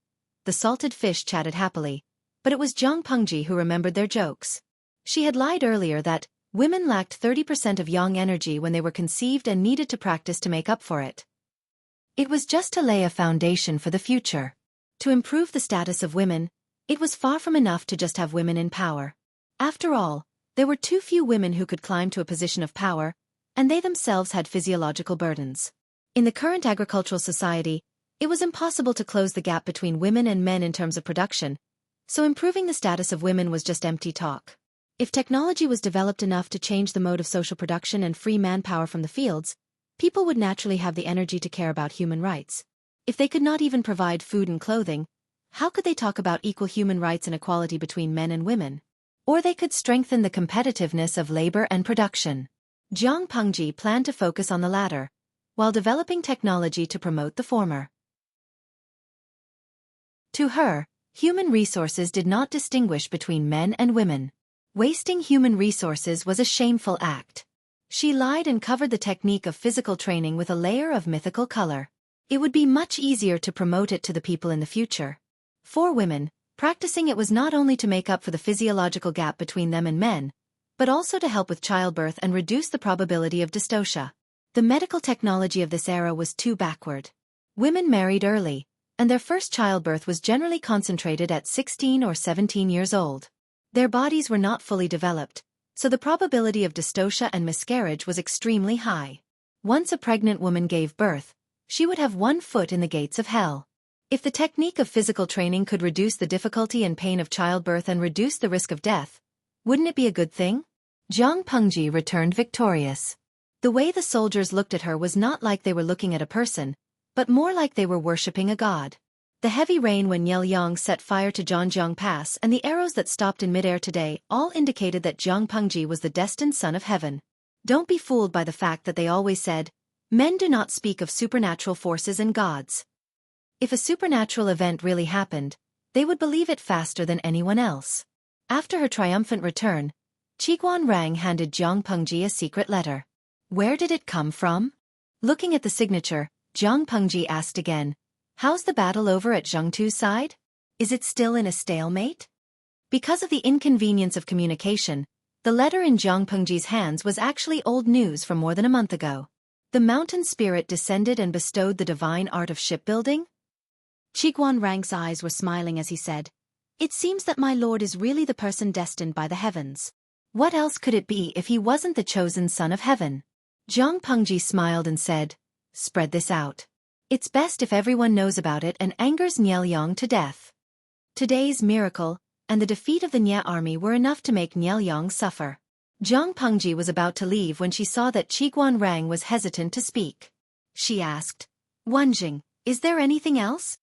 The salted fish chatted happily, but it was Jiang Pengji who remembered their jokes. She had lied earlier that women lacked 30% of yang energy when they were conceived and needed to practice to make up for it. It was just to lay a foundation for the future. To improve the status of women, it was far from enough to just have women in power. After all, there were too few women who could climb to a position of power, and they themselves had physiological burdens. In the current agricultural society, it was impossible to close the gap between women and men in terms of production, so improving the status of women was just empty talk. If technology was developed enough to change the mode of social production and free manpower from the fields, people would naturally have the energy to care about human rights. If they could not even provide food and clothing, how could they talk about equal human rights and equality between men and women? Or they could strengthen the competitiveness of labor and production. Jiang Pengji planned to focus on the latter, while developing technology to promote the former. To her, human resources did not distinguish between men and women. Wasting human resources was a shameful act. She lied and covered the technique of physical training with a layer of mythical color. It would be much easier to promote it to the people in the future. For women, practicing it was not only to make up for the physiological gap between them and men, but also to help with childbirth and reduce the probability of dystocia. The medical technology of this era was too backward. Women married early, and their first childbirth was generally concentrated at 16 or 17 years old. Their bodies were not fully developed, so the probability of dystocia and miscarriage was extremely high. Once a pregnant woman gave birth, she would have one foot in the gates of hell. If the technique of physical training could reduce the difficulty and pain of childbirth and reduce the risk of death, wouldn't it be a good thing? Jiang Pengji returned victorious. The way the soldiers looked at her was not like they were looking at a person, but more like they were worshipping a god. The heavy rain when Niel Yang set fire to Zhangjiang Pass and the arrows that stopped in midair today all indicated that Jiang Pengji was the destined son of heaven. Don't be fooled by the fact that they always said, men do not speak of supernatural forces and gods. If a supernatural event really happened, they would believe it faster than anyone else. After her triumphant return, Qiguan Rang handed Jiang Pengji a secret letter. Where did it come from? Looking at the signature, Jiang Pengji asked again, how's the battle over at Zhengtu's side? Is it still in a stalemate? Because of the inconvenience of communication, the letter in Jiang Pengji's hands was actually old news from more than a month ago. The mountain spirit descended and bestowed the divine art of shipbuilding? Qiguan Rang's eyes were smiling as he said, it seems that my lord is really the person destined by the heavens. What else could it be if he wasn't the chosen son of heaven? Jiang Pengji smiled and said, spread this out. It's best if everyone knows about it and angers Niel Yang to death. Today's miracle, and the defeat of the Nie army were enough to make Niel Yang suffer. Jiang Pengji was about to leave when she saw that Qiguan Rang was hesitant to speak. She asked, Wenjing, is there anything else?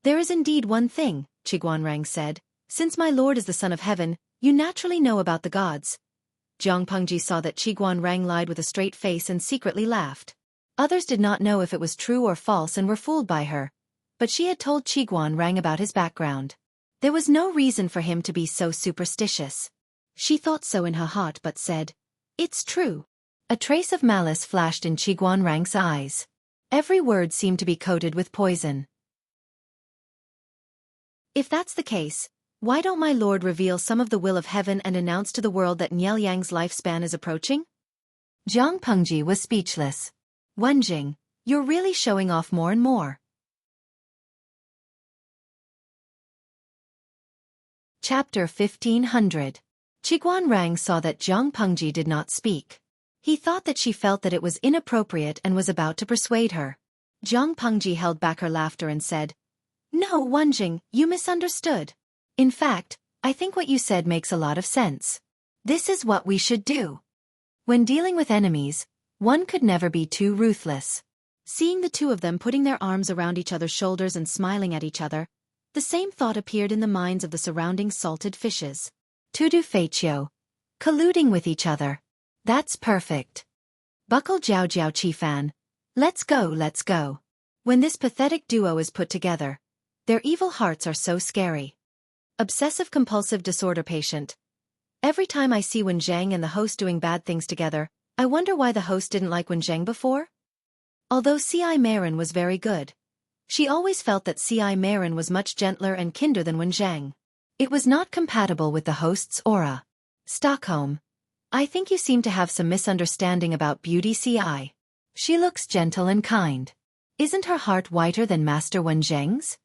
There is indeed one thing, Qiguan Rang said. Since my lord is the son of heaven, you naturally know about the gods. Jiang Pengji saw that Qiguan Rang lied with a straight face and secretly laughed. Others did not know if it was true or false and were fooled by her, but she had told Qiguan Rang about his background. There was no reason for him to be so superstitious. She thought so in her heart but said, it's true. A trace of malice flashed in Qiguan Rang's eyes. Every word seemed to be coated with poison. If that's the case, why don't my lord reveal some of the will of heaven and announce to the world that Niel Yang's lifespan is approaching? Jiang Pengji was speechless. Wenjing, you're really showing off more and more. Chapter 1500. Qiguan Rang saw that Jiang Pengji did not speak. He thought that she felt that it was inappropriate and was about to persuade her. Jiang Pengji held back her laughter and said, no, Wenjing, you misunderstood. In fact, I think what you said makes a lot of sense. This is what we should do. When dealing with enemies, one could never be too ruthless. Seeing the two of them putting their arms around each other's shoulders and smiling at each other, the same thought appeared in the minds of the surrounding salted fishes. Tudu Feiqiu. Colluding with each other. That's perfect. Buckle Jiao Jiao Qifan. Let's go, let's go. When this pathetic duo is put together, their evil hearts are so scary. Obsessive-compulsive disorder patient. Every time I see Wenjing and the host doing bad things together, I wonder why the host didn't like Wenjing before? Although C.I. Marin was very good, she always felt that C.I. Marin was much gentler and kinder than Wenjing. It was not compatible with the host's aura. Stockholm. I think you seem to have some misunderstanding about Beauty C.I. She looks gentle and kind. Isn't her heart whiter than Master Wenjing's?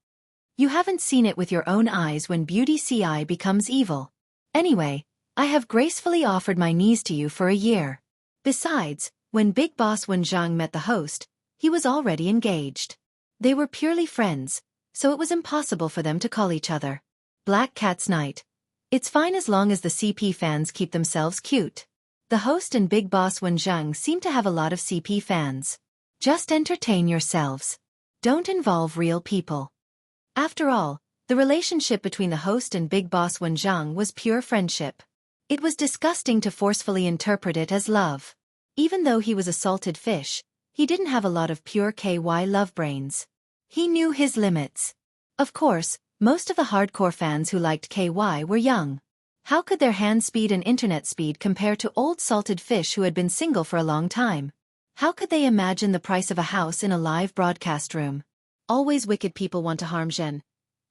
You haven't seen it with your own eyes when Beauty C.I. becomes evil. Anyway, I have gracefully offered my knees to you for a year. Besides, when Big Boss Wenjing met the host, he was already engaged. They were purely friends, so it was impossible for them to call each other Black Cat's Night. It's fine as long as the CP fans keep themselves cute. The host and Big Boss Wenjing seem to have a lot of CP fans. Just entertain yourselves. Don't involve real people. After all, the relationship between the host and Big Boss Wenjing was pure friendship. It was disgusting to forcefully interpret it as love. Even though he was a salted fish, he didn't have a lot of pure KY love brains. He knew his limits. Of course, Most of the hardcore fans who liked KY were young. How could their hand speed and internet speed compare to old salted fish who had been single for a long time? How could they imagine the price of a house in a live broadcast room? Always wicked people want to harm Zhen.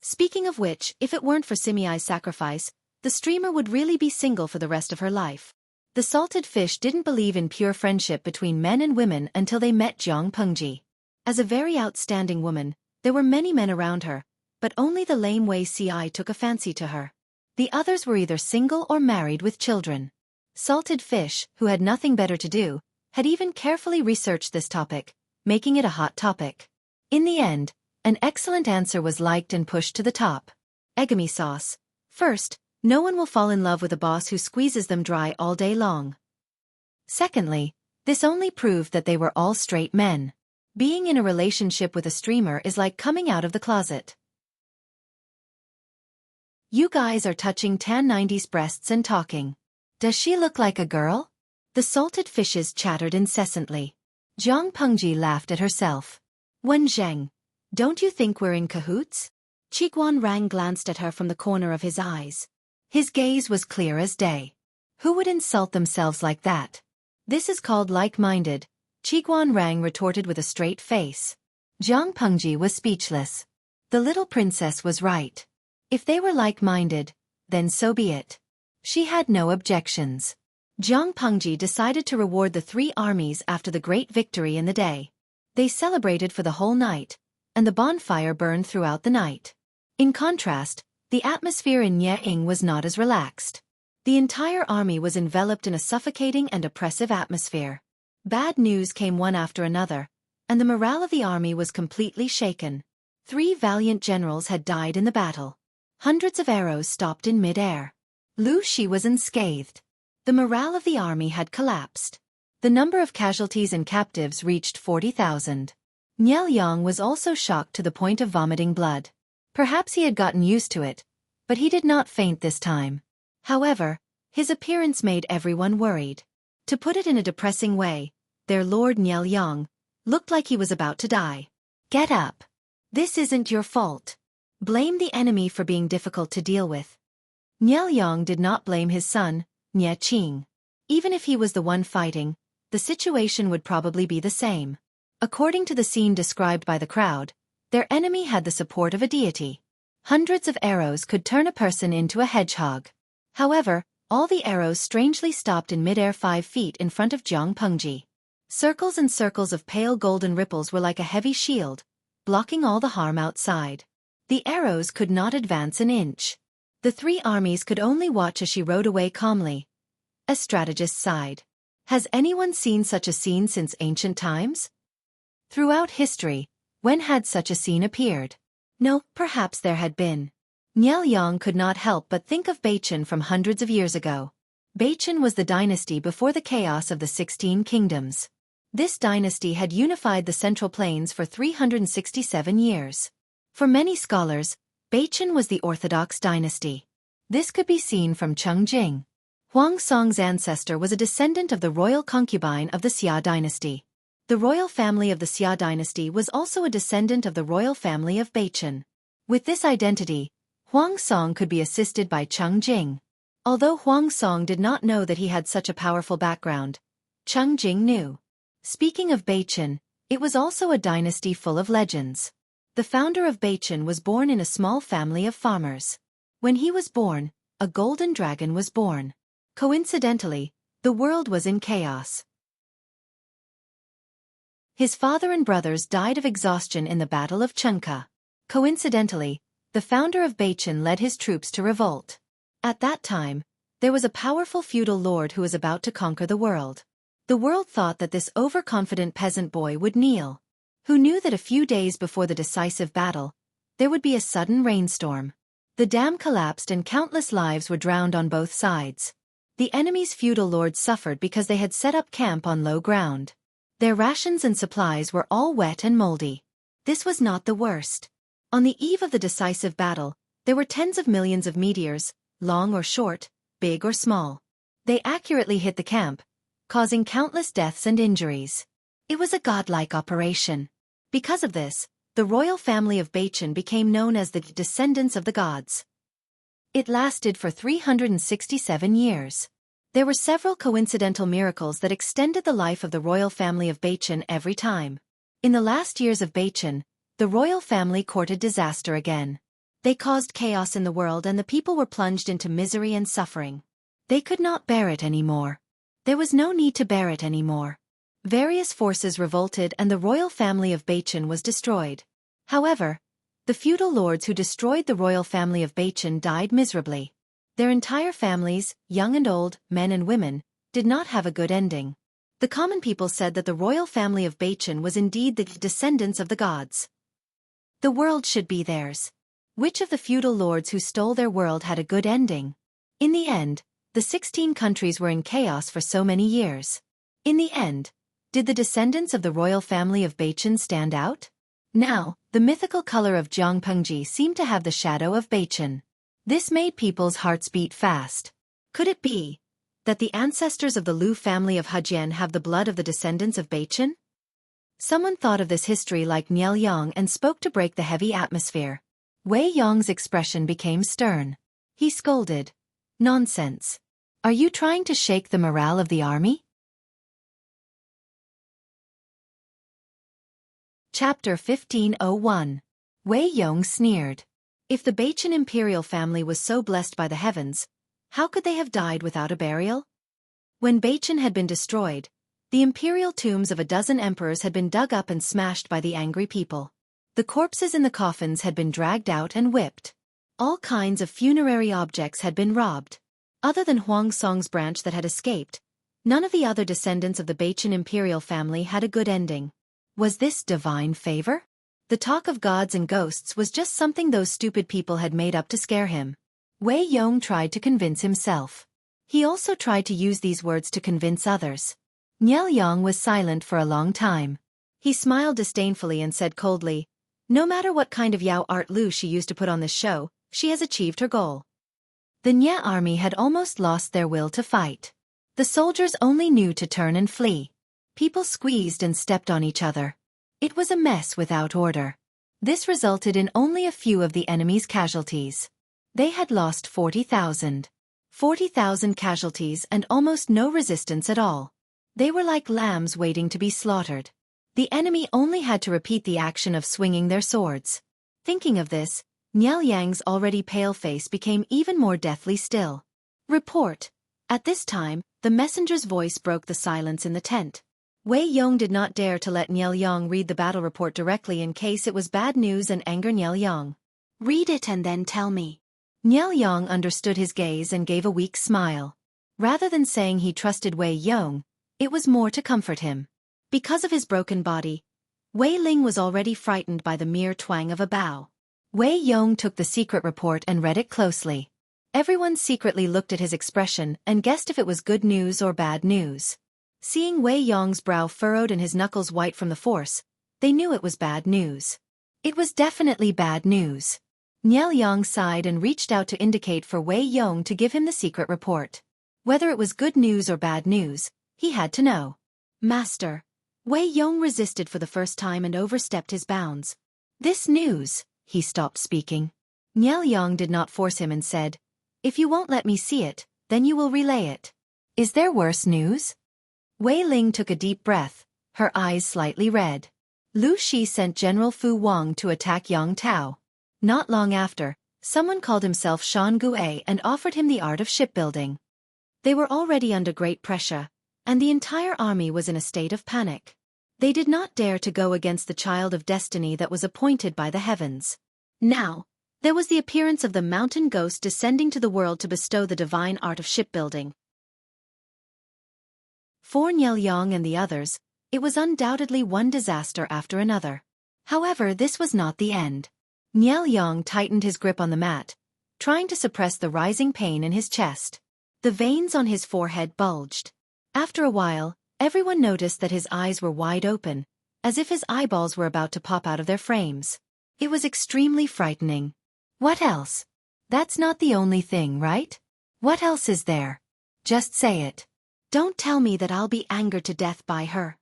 Speaking of which, if it weren't for Simiai's sacrifice, the streamer would really be single for the rest of her life. The salted fish didn't believe in pure friendship between men and women until they met Jiang Pengji. As a very outstanding woman, there were many men around her, but only the lame Wei Ci took a fancy to her. The others were either single or married with children. Salted fish, who had nothing better to do, had even carefully researched this topic, making it a hot topic. In the end, an excellent answer was liked and pushed to the top. Egami sauce. First, no one will fall in love with a boss who squeezes them dry all day long. Secondly, this only proved that they were all straight men. Being in a relationship with a streamer is like coming out of the closet. You guys are touching Tan 90's breasts and talking. Does she look like a girl? The salted fishes chattered incessantly. Jiang Pengji laughed at herself. Wen Zheng, don't you think we're in cahoots? Qiguan Rang glanced at her from the corner of his eyes. His gaze was clear as day. Who would insult themselves like that? This is called like-minded, Qiguan Rang retorted with a straight face. Jiang Pengji was speechless. The little princess was right. If they were like-minded, then so be it. She had no objections. Jiang Pengji decided to reward the three armies after the great victory in the day. They celebrated for the whole night, and the bonfire burned throughout the night. In contrast, the atmosphere in Ying was not as relaxed. The entire army was enveloped in a suffocating and oppressive atmosphere. Bad news came one after another, and the morale of the army was completely shaken. 3 valiant generals had died in the battle. Hundreds of arrows stopped in mid-air. Lu Shi was unscathed. The morale of the army had collapsed. The number of casualties and captives reached 40,000. Niel Yang was also shocked to the point of vomiting blood. Perhaps he had gotten used to it, but he did not faint this time. However, his appearance made everyone worried. To put it in a depressing way, their lord Niel Yang looked like he was about to die. Get up. This isn't your fault. Blame the enemy for being difficult to deal with. Niel Yang did not blame his son, Nie Qing. Even if he was the one fighting, the situation would probably be the same. According to the scene described by the crowd, their enemy had the support of a deity. Hundreds of arrows could turn a person into a hedgehog. However, all the arrows strangely stopped in mid-air 5 feet in front of Jiang Pengji. Circles and circles of pale golden ripples were like a heavy shield, blocking all the harm outside. The arrows could not advance an inch. The 3 armies could only watch as she rode away calmly. A strategist sighed. Has anyone seen such a scene since ancient times? Throughout history, when had such a scene appeared? No, perhaps there had been. Niel Yang could not help but think of Beichen from hundreds of years ago. Beichen was the dynasty before the chaos of the 16 kingdoms. This dynasty had unified the Central Plains for 367 years. For many scholars, Beichen was the Orthodox dynasty. This could be seen from Chengjing. Huang Song's ancestor was a descendant of the royal concubine of the Xia dynasty. The royal family of the Xia dynasty was also a descendant of the royal family of Beichen. With this identity, Huang Song could be assisted by Chengjing. Although Huang Song did not know that he had such a powerful background, Chengjing knew. Speaking of Beichen, it was also a dynasty full of legends. The founder of Beichen was born in a small family of farmers. When he was born, a golden dragon was born. Coincidentally, the world was in chaos. His father and brothers died of exhaustion in the Battle of Chunka. Coincidentally, the founder of Beichen led his troops to revolt. At that time, there was a powerful feudal lord who was about to conquer the world. The world thought that this overconfident peasant boy would kneel. Who knew that a few days before the decisive battle, there would be a sudden rainstorm. The dam collapsed and countless lives were drowned on both sides. The enemy's feudal lords suffered because they had set up camp on low ground. Their rations and supplies were all wet and moldy. This was not the worst. On the eve of the decisive battle, there were tens of millions of meteors, long or short, big or small. They accurately hit the camp, causing countless deaths and injuries. It was a godlike operation. Because of this, the royal family of Bachin became known as the descendants of the gods. It lasted for 367 years. There were several coincidental miracles that extended the life of the royal family of Bachin every time. In the last years of Bachin, the royal family courted disaster again. They caused chaos in the world and the people were plunged into misery and suffering. They could not bear it anymore. There was no need to bear it anymore. Various forces revolted and the royal family of Bachin was destroyed. However, the feudal lords who destroyed the royal family of Bachin died miserably. Their entire families, young and old, men and women, did not have a good ending. The common people said that the royal family of Bachin was indeed the descendants of the gods. The world should be theirs. Which of the feudal lords who stole their world had a good ending? In the end, the 16 countries were in chaos for so many years. In the end, did the descendants of the royal family of Bachin stand out? Now, the mythical color of Jiangpengji seemed to have the shadow of Bachin. This made people's hearts beat fast. Could it be that the ancestors of the Liu family of Hejian have the blood of the descendants of Bachin? Someone thought of this history like Niel Yang and spoke to break the heavy atmosphere. Wei Yong's expression became stern. He scolded. Nonsense. Are you trying to shake the morale of the army? Chapter 1501. Wei Yong sneered. If the Bachin imperial family was so blessed by the heavens, how could they have died without a burial? When Bachin had been destroyed, the imperial tombs of a dozen emperors had been dug up and smashed by the angry people. The corpses in the coffins had been dragged out and whipped. All kinds of funerary objects had been robbed. Other than Huang Song's branch that had escaped, none of the other descendants of the Bachin imperial family had a good ending. Was this divine favor? The talk of gods and ghosts was just something those stupid people had made up to scare him. Wei Yong tried to convince himself. He also tried to use these words to convince others. Niel Yang was silent for a long time. He smiled disdainfully and said coldly, "No matter what kind of Yao art Lu she used to put on this show, she has achieved her goal." The Nye army had almost lost their will to fight. The soldiers only knew to turn and flee. People squeezed and stepped on each other. It was a mess without order. This resulted in only a few of the enemy's casualties. They had lost 40,000. 40,000 casualties and almost no resistance at all. They were like lambs waiting to be slaughtered. The enemy only had to repeat the action of swinging their swords. Thinking of this, Niel Yang's already pale face became even more deathly still. Report. At this time, the messenger's voice broke the silence in the tent. Wei Yong did not dare to let Niel Yang read the battle report directly in case it was bad news and anger Niel Yang. "Read it and then tell me." Niel Yang understood his gaze and gave a weak smile. Rather than saying he trusted Wei Yong, it was more to comfort him. Because of his broken body, Wei Ling was already frightened by the mere twang of a bow. Wei Yong took the secret report and read it closely. Everyone secretly looked at his expression and guessed if it was good news or bad news. Seeing Wei Yong's brow furrowed and his knuckles white from the force, they knew it was bad news. It was definitely bad news. Niel Yang sighed and reached out to indicate for Wei Yong to give him the secret report. Whether it was good news or bad news, he had to know. "Master." Wei Yong resisted for the first time and overstepped his bounds. "This news." He stopped speaking. Niel Yang did not force him and said, "If you won't let me see it, then you will relay it." "Is there worse news?" Wei Ling took a deep breath, her eyes slightly red. Lu Shi sent General Fu Wang to attack Yang Tao. Not long after, someone called himself Shan Gue and offered him the art of shipbuilding. They were already under great pressure, and the entire army was in a state of panic. They did not dare to go against the child of destiny that was appointed by the heavens. Now, there was the appearance of the mountain ghost descending to the world to bestow the divine art of shipbuilding. For Niel Yang and the others, it was undoubtedly one disaster after another. However, this was not the end. Niel Yang tightened his grip on the mat, trying to suppress the rising pain in his chest. The veins on his forehead bulged. After a while, everyone noticed that his eyes were wide open, as if his eyeballs were about to pop out of their frames. It was extremely frightening. What else? That's not the only thing, right? What else is there? Just say it. Don't tell me that I'll be angered to death by her.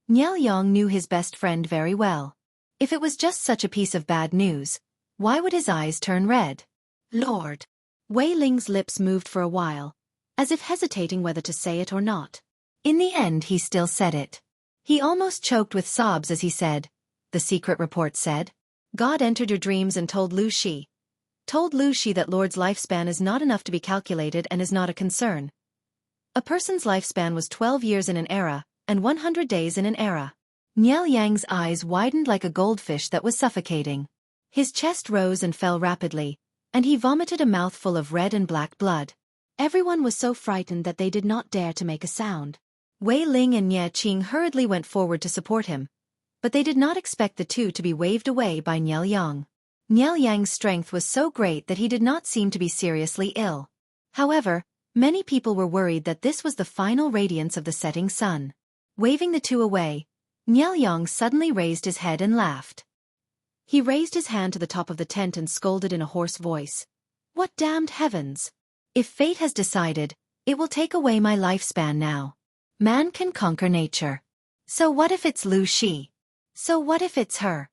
Niel Yang knew his best friend very well. If it was just such a piece of bad news, why would his eyes turn red? Lord. Wei Ling's lips moved for a while, as if hesitating whether to say it or not. In the end he still said it. He almost choked with sobs as he said, "The secret report said. God entered your dreams and told Lu Shi. Told Lu Shi that Lord's lifespan is not enough to be calculated and is not a concern. A person's lifespan was 12 years in an era, and 100 days in an era." Niel Yang's eyes widened like a goldfish that was suffocating. His chest rose and fell rapidly, and he vomited a mouthful of red and black blood. Everyone was so frightened that they did not dare to make a sound. Wei Ling and Nye Qing hurriedly went forward to support him, but they did not expect the two to be waved away by Niel Yang. Niel Yang's strength was so great that he did not seem to be seriously ill. However, many people were worried that this was the final radiance of the setting sun. Waving the two away, Niel Yang suddenly raised his head and laughed. He raised his hand to the top of the tent and scolded in a hoarse voice. "What damned heavens! If fate has decided, it will take away my lifespan now. Man can conquer nature. So what if it's Lu Shi? So what if it's her?"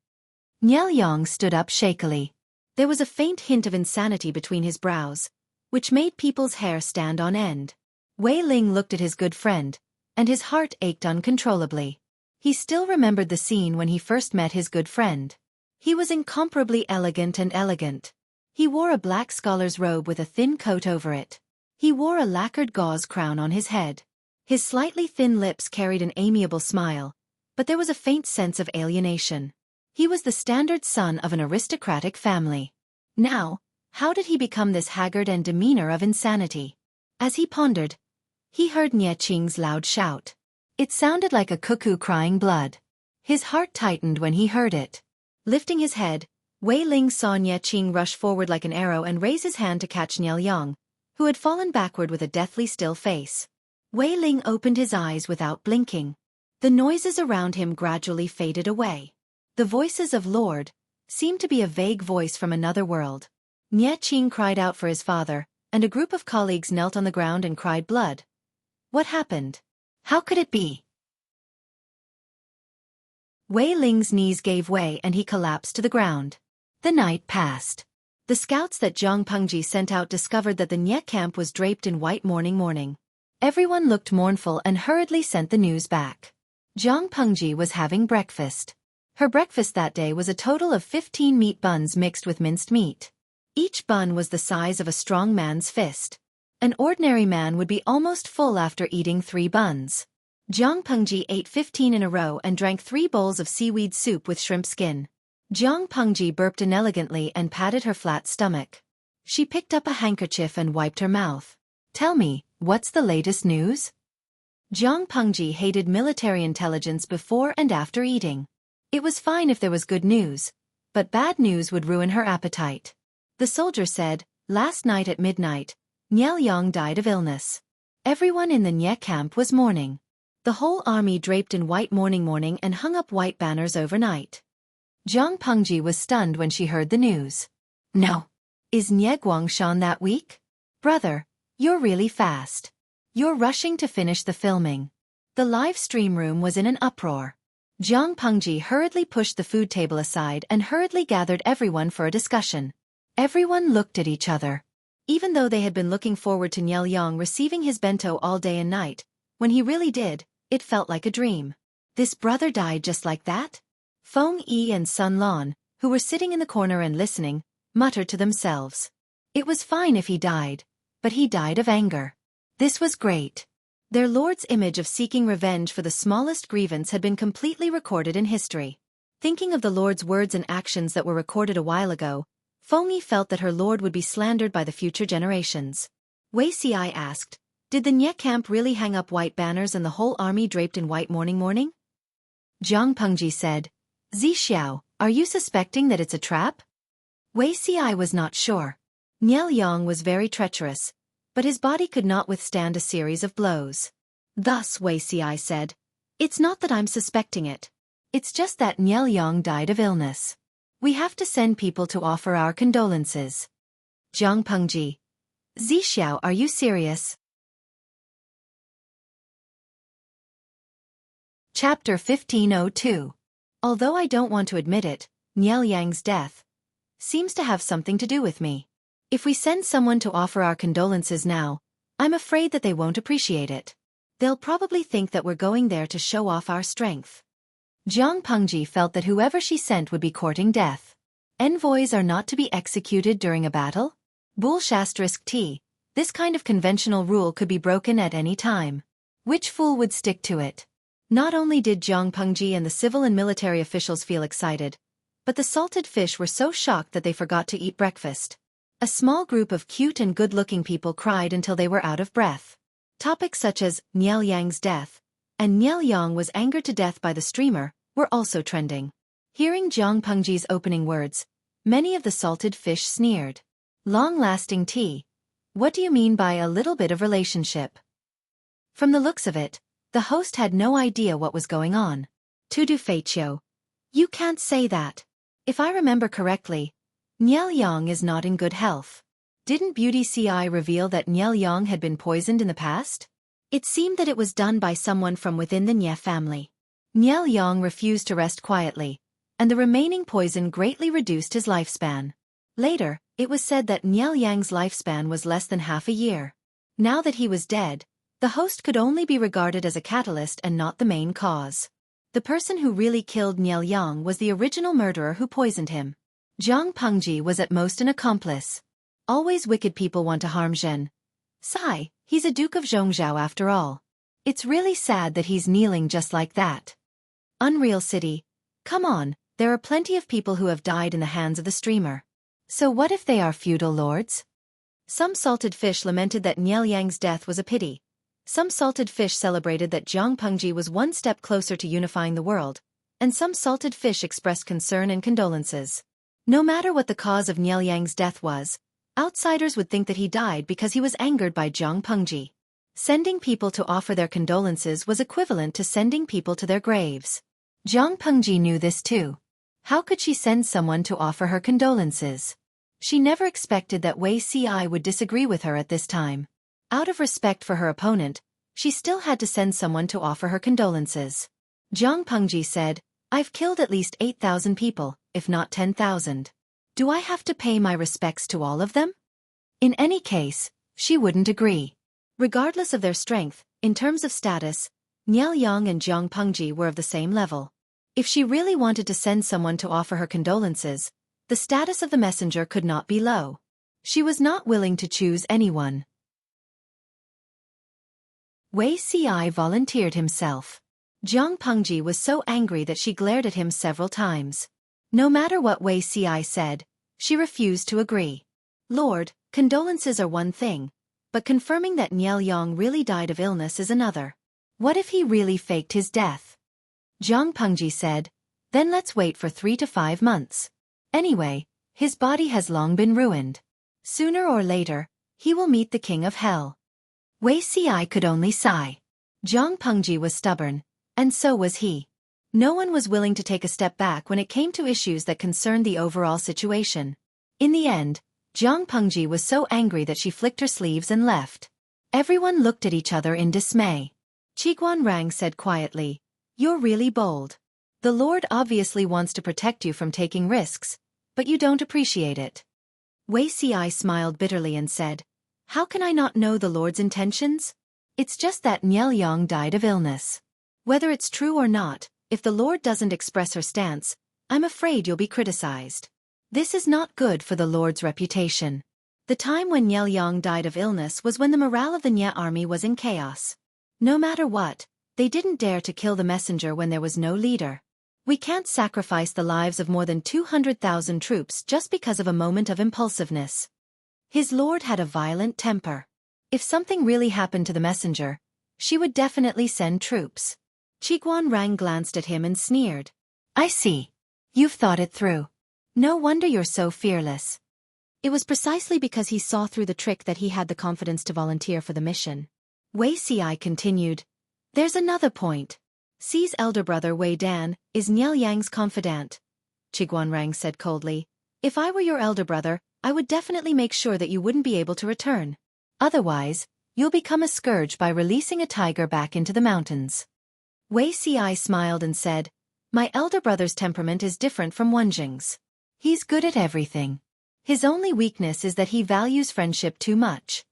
Niel Yang stood up shakily. There was a faint hint of insanity between his brows, which made people's hair stand on end. Wei Ling looked at his good friend, and his heart ached uncontrollably. He still remembered the scene when he first met his good friend. He was incomparably elegant. He wore a black scholar's robe with a thin coat over it. He wore a lacquered gauze crown on his head. His slightly thin lips carried an amiable smile, but there was a faint sense of alienation. He was the standard son of an aristocratic family. Now, how did he become this haggard and demeanor of insanity? As he pondered, he heard Nye Qing's loud shout. It sounded like a cuckoo crying blood. His heart tightened when he heard it. Lifting his head, Wei Ling saw Nye Qing rush forward like an arrow and raise his hand to catch Niel Yang, who had fallen backward with a deathly still face. Wei Ling opened his eyes without blinking. The noises around him gradually faded away. The voices of Lord seemed to be a vague voice from another world. Nye Qing cried out for his father, and a group of colleagues knelt on the ground and cried blood. What happened? How could it be? Wei Ling's knees gave way and he collapsed to the ground. The night passed. The scouts that Zhang Pengji sent out discovered that the Nye camp was draped in white mourning. Everyone looked mournful and hurriedly sent the news back. Zhang Pengji was having breakfast. Her breakfast that day was a total of 15 meat buns mixed with minced meat. Each bun was the size of a strong man's fist. An ordinary man would be almost full after eating 3 buns. Zhang Pengji ate 15 in a row and drank 3 bowls of seaweed soup with shrimp skin. Zhang Pengji burped inelegantly and patted her flat stomach. She picked up a handkerchief and wiped her mouth. "Tell me, what's the latest news?" Zhang Pengji hated military intelligence before and after eating. It was fine if there was good news, but bad news would ruin her appetite. The soldier said, "Last night at midnight, Niel Yang died of illness." Everyone in the Nye camp was mourning. The whole army draped in white mourning and hung up white banners overnight. Zhang Pengji was stunned when she heard the news. "No. Is Nye Guangshan that weak? Brother, you're really fast. You're rushing to finish the filming." The live stream room was in an uproar. Zhang Pengji hurriedly pushed the food table aside and hurriedly gathered everyone for a discussion. Everyone looked at each other. Even though they had been looking forward to Niel Yang receiving his bento all day and night, when he really did, it felt like a dream. This brother died just like that? Feng Yi and Sun Lan, who were sitting in the corner and listening, muttered to themselves. It was fine if he died, but he died of anger. This was great. Their lord's image of seeking revenge for the smallest grievance had been completely recorded in history. Thinking of the lord's words and actions that were recorded a while ago, Feng Yi felt that her lord would be slandered by the future generations. Wei Xi asked, "Did the Nye camp really hang up white banners and the whole army draped in white mourning?" Zhang Pengji said, "Zixiao, are you suspecting that it's a trap?" Wei Xi was not sure. Niel Yang was very treacherous, but his body could not withstand a series of blows. Thus Wei Xi said, "It's not that I'm suspecting it. It's just that Niel Yang died of illness. We have to send people to offer our condolences." Zhang Pengji, "Zixiao, are you serious?" Chapter 1502. Although I don't want to admit it, Niel Yang's death seems to have something to do with me. If we send someone to offer our condolences now, I'm afraid that they won't appreciate it. They'll probably think that we're going there to show off our strength. Jiang Pengji felt that whoever she sent would be courting death. Envoys are not to be executed during a battle? Bull*T. This kind of conventional rule could be broken at any time. Which fool would stick to it? Not only did Jiang Pengji and the civil and military officials feel excited, but the salted fish were so shocked that they forgot to eat breakfast. A small group of cute and good-looking people cried until they were out of breath. Topics such as Niel Yang's death and Niel Yang was angered to death by the streamer were also trending. Hearing Jiang Pengji's opening words, many of the salted fish sneered. Long-lasting tea. What do you mean by a little bit of relationship? From the looks of it, the host had no idea what was going on. Tudu Feiqiu. You can't say that. If I remember correctly, Niel Yang is not in good health. Didn't Beauty Ci reveal that Niel Yang had been poisoned in the past? It seemed that it was done by someone from within the Nie family. Niel Yang refused to rest quietly, and the remaining poison greatly reduced his lifespan. Later, it was said that Niel Yang's lifespan was less than half a year. Now that he was dead, the host could only be regarded as a catalyst and not the main cause. The person who really killed Niel Yang was the original murderer who poisoned him. Jiang Pengji was at most an accomplice. Always wicked people want to harm Zhen Sai. He's a Duke of Zhongzhou after all. It's really sad that he's kneeling just like that. Unreal City. Come on, there are plenty of people who have died in the hands of the streamer. So what if they are feudal lords? Some salted fish lamented that Niel Yang's death was a pity. Some salted fish celebrated that Jiang Pengji was one step closer to unifying the world, and some salted fish expressed concern and condolences. No matter what the cause of Niel Yang's death was, outsiders would think that he died because he was angered by Jiang Pengji. Sending people to offer their condolences was equivalent to sending people to their graves. Jiang Pengji knew this too. How could she send someone to offer her condolences? She never expected that Wei Ci would disagree with her at this time. Out of respect for her opponent, she still had to send someone to offer her condolences. Jiang Pengji said, I've killed at least 8,000 people, if not 10,000. Do I have to pay my respects to all of them? In any case, she wouldn't agree. Regardless of their strength, in terms of status, Niel Yang and Jiang Pengji were of the same level. If she really wanted to send someone to offer her condolences, the status of the messenger could not be low. She was not willing to choose anyone. Wei Ci volunteered himself. Jiang Pengji was so angry that she glared at him several times. No matter what Wei Ci said, she refused to agree. Lord, condolences are one thing, but confirming that Niel Yang really died of illness is another. What if he really faked his death? Jiang Pengji said, then let's wait for 3 to 5 months. Anyway, his body has long been ruined. Sooner or later, he will meet the king of hell. Wei Ci could only sigh. Jiang Pengji was stubborn, and so was he. No one was willing to take a step back when it came to issues that concerned the overall situation. In the end, Jiang Pengji was so angry that she flicked her sleeves and left. Everyone looked at each other in dismay. Qiguan Rang said quietly, You're really bold. The Lord obviously wants to protect you from taking risks, but you don't appreciate it. Wei Ci smiled bitterly and said, How can I not know the Lord's intentions? It's just that Niel Yang died of illness. Whether it's true or not, if the Lord doesn't express her stance, I'm afraid you'll be criticized. This is not good for the Lord's reputation. The time when Niel Yang died of illness was when the morale of the Nie army was in chaos. No matter what, they didn't dare to kill the messenger when there was no leader. We can't sacrifice the lives of more than 200,000 troops just because of a moment of impulsiveness. His lord had a violent temper. If something really happened to the messenger, she would definitely send troops. Qiguan Rang glanced at him and sneered. I see. You've thought it through. No wonder you're so fearless. It was precisely because he saw through the trick that he had the confidence to volunteer for the mission. Wei Ci continued. There's another point. Xi's elder brother Wei Dan is Niel Yang's confidant. Qiguan Rang said coldly. If I were your elder brother, I would definitely make sure that you wouldn't be able to return. Otherwise, you'll become a scourge by releasing a tiger back into the mountains. Wei Ci smiled and said, My elder brother's temperament is different from Wenjing's. He's good at everything. His only weakness is that he values friendship too much.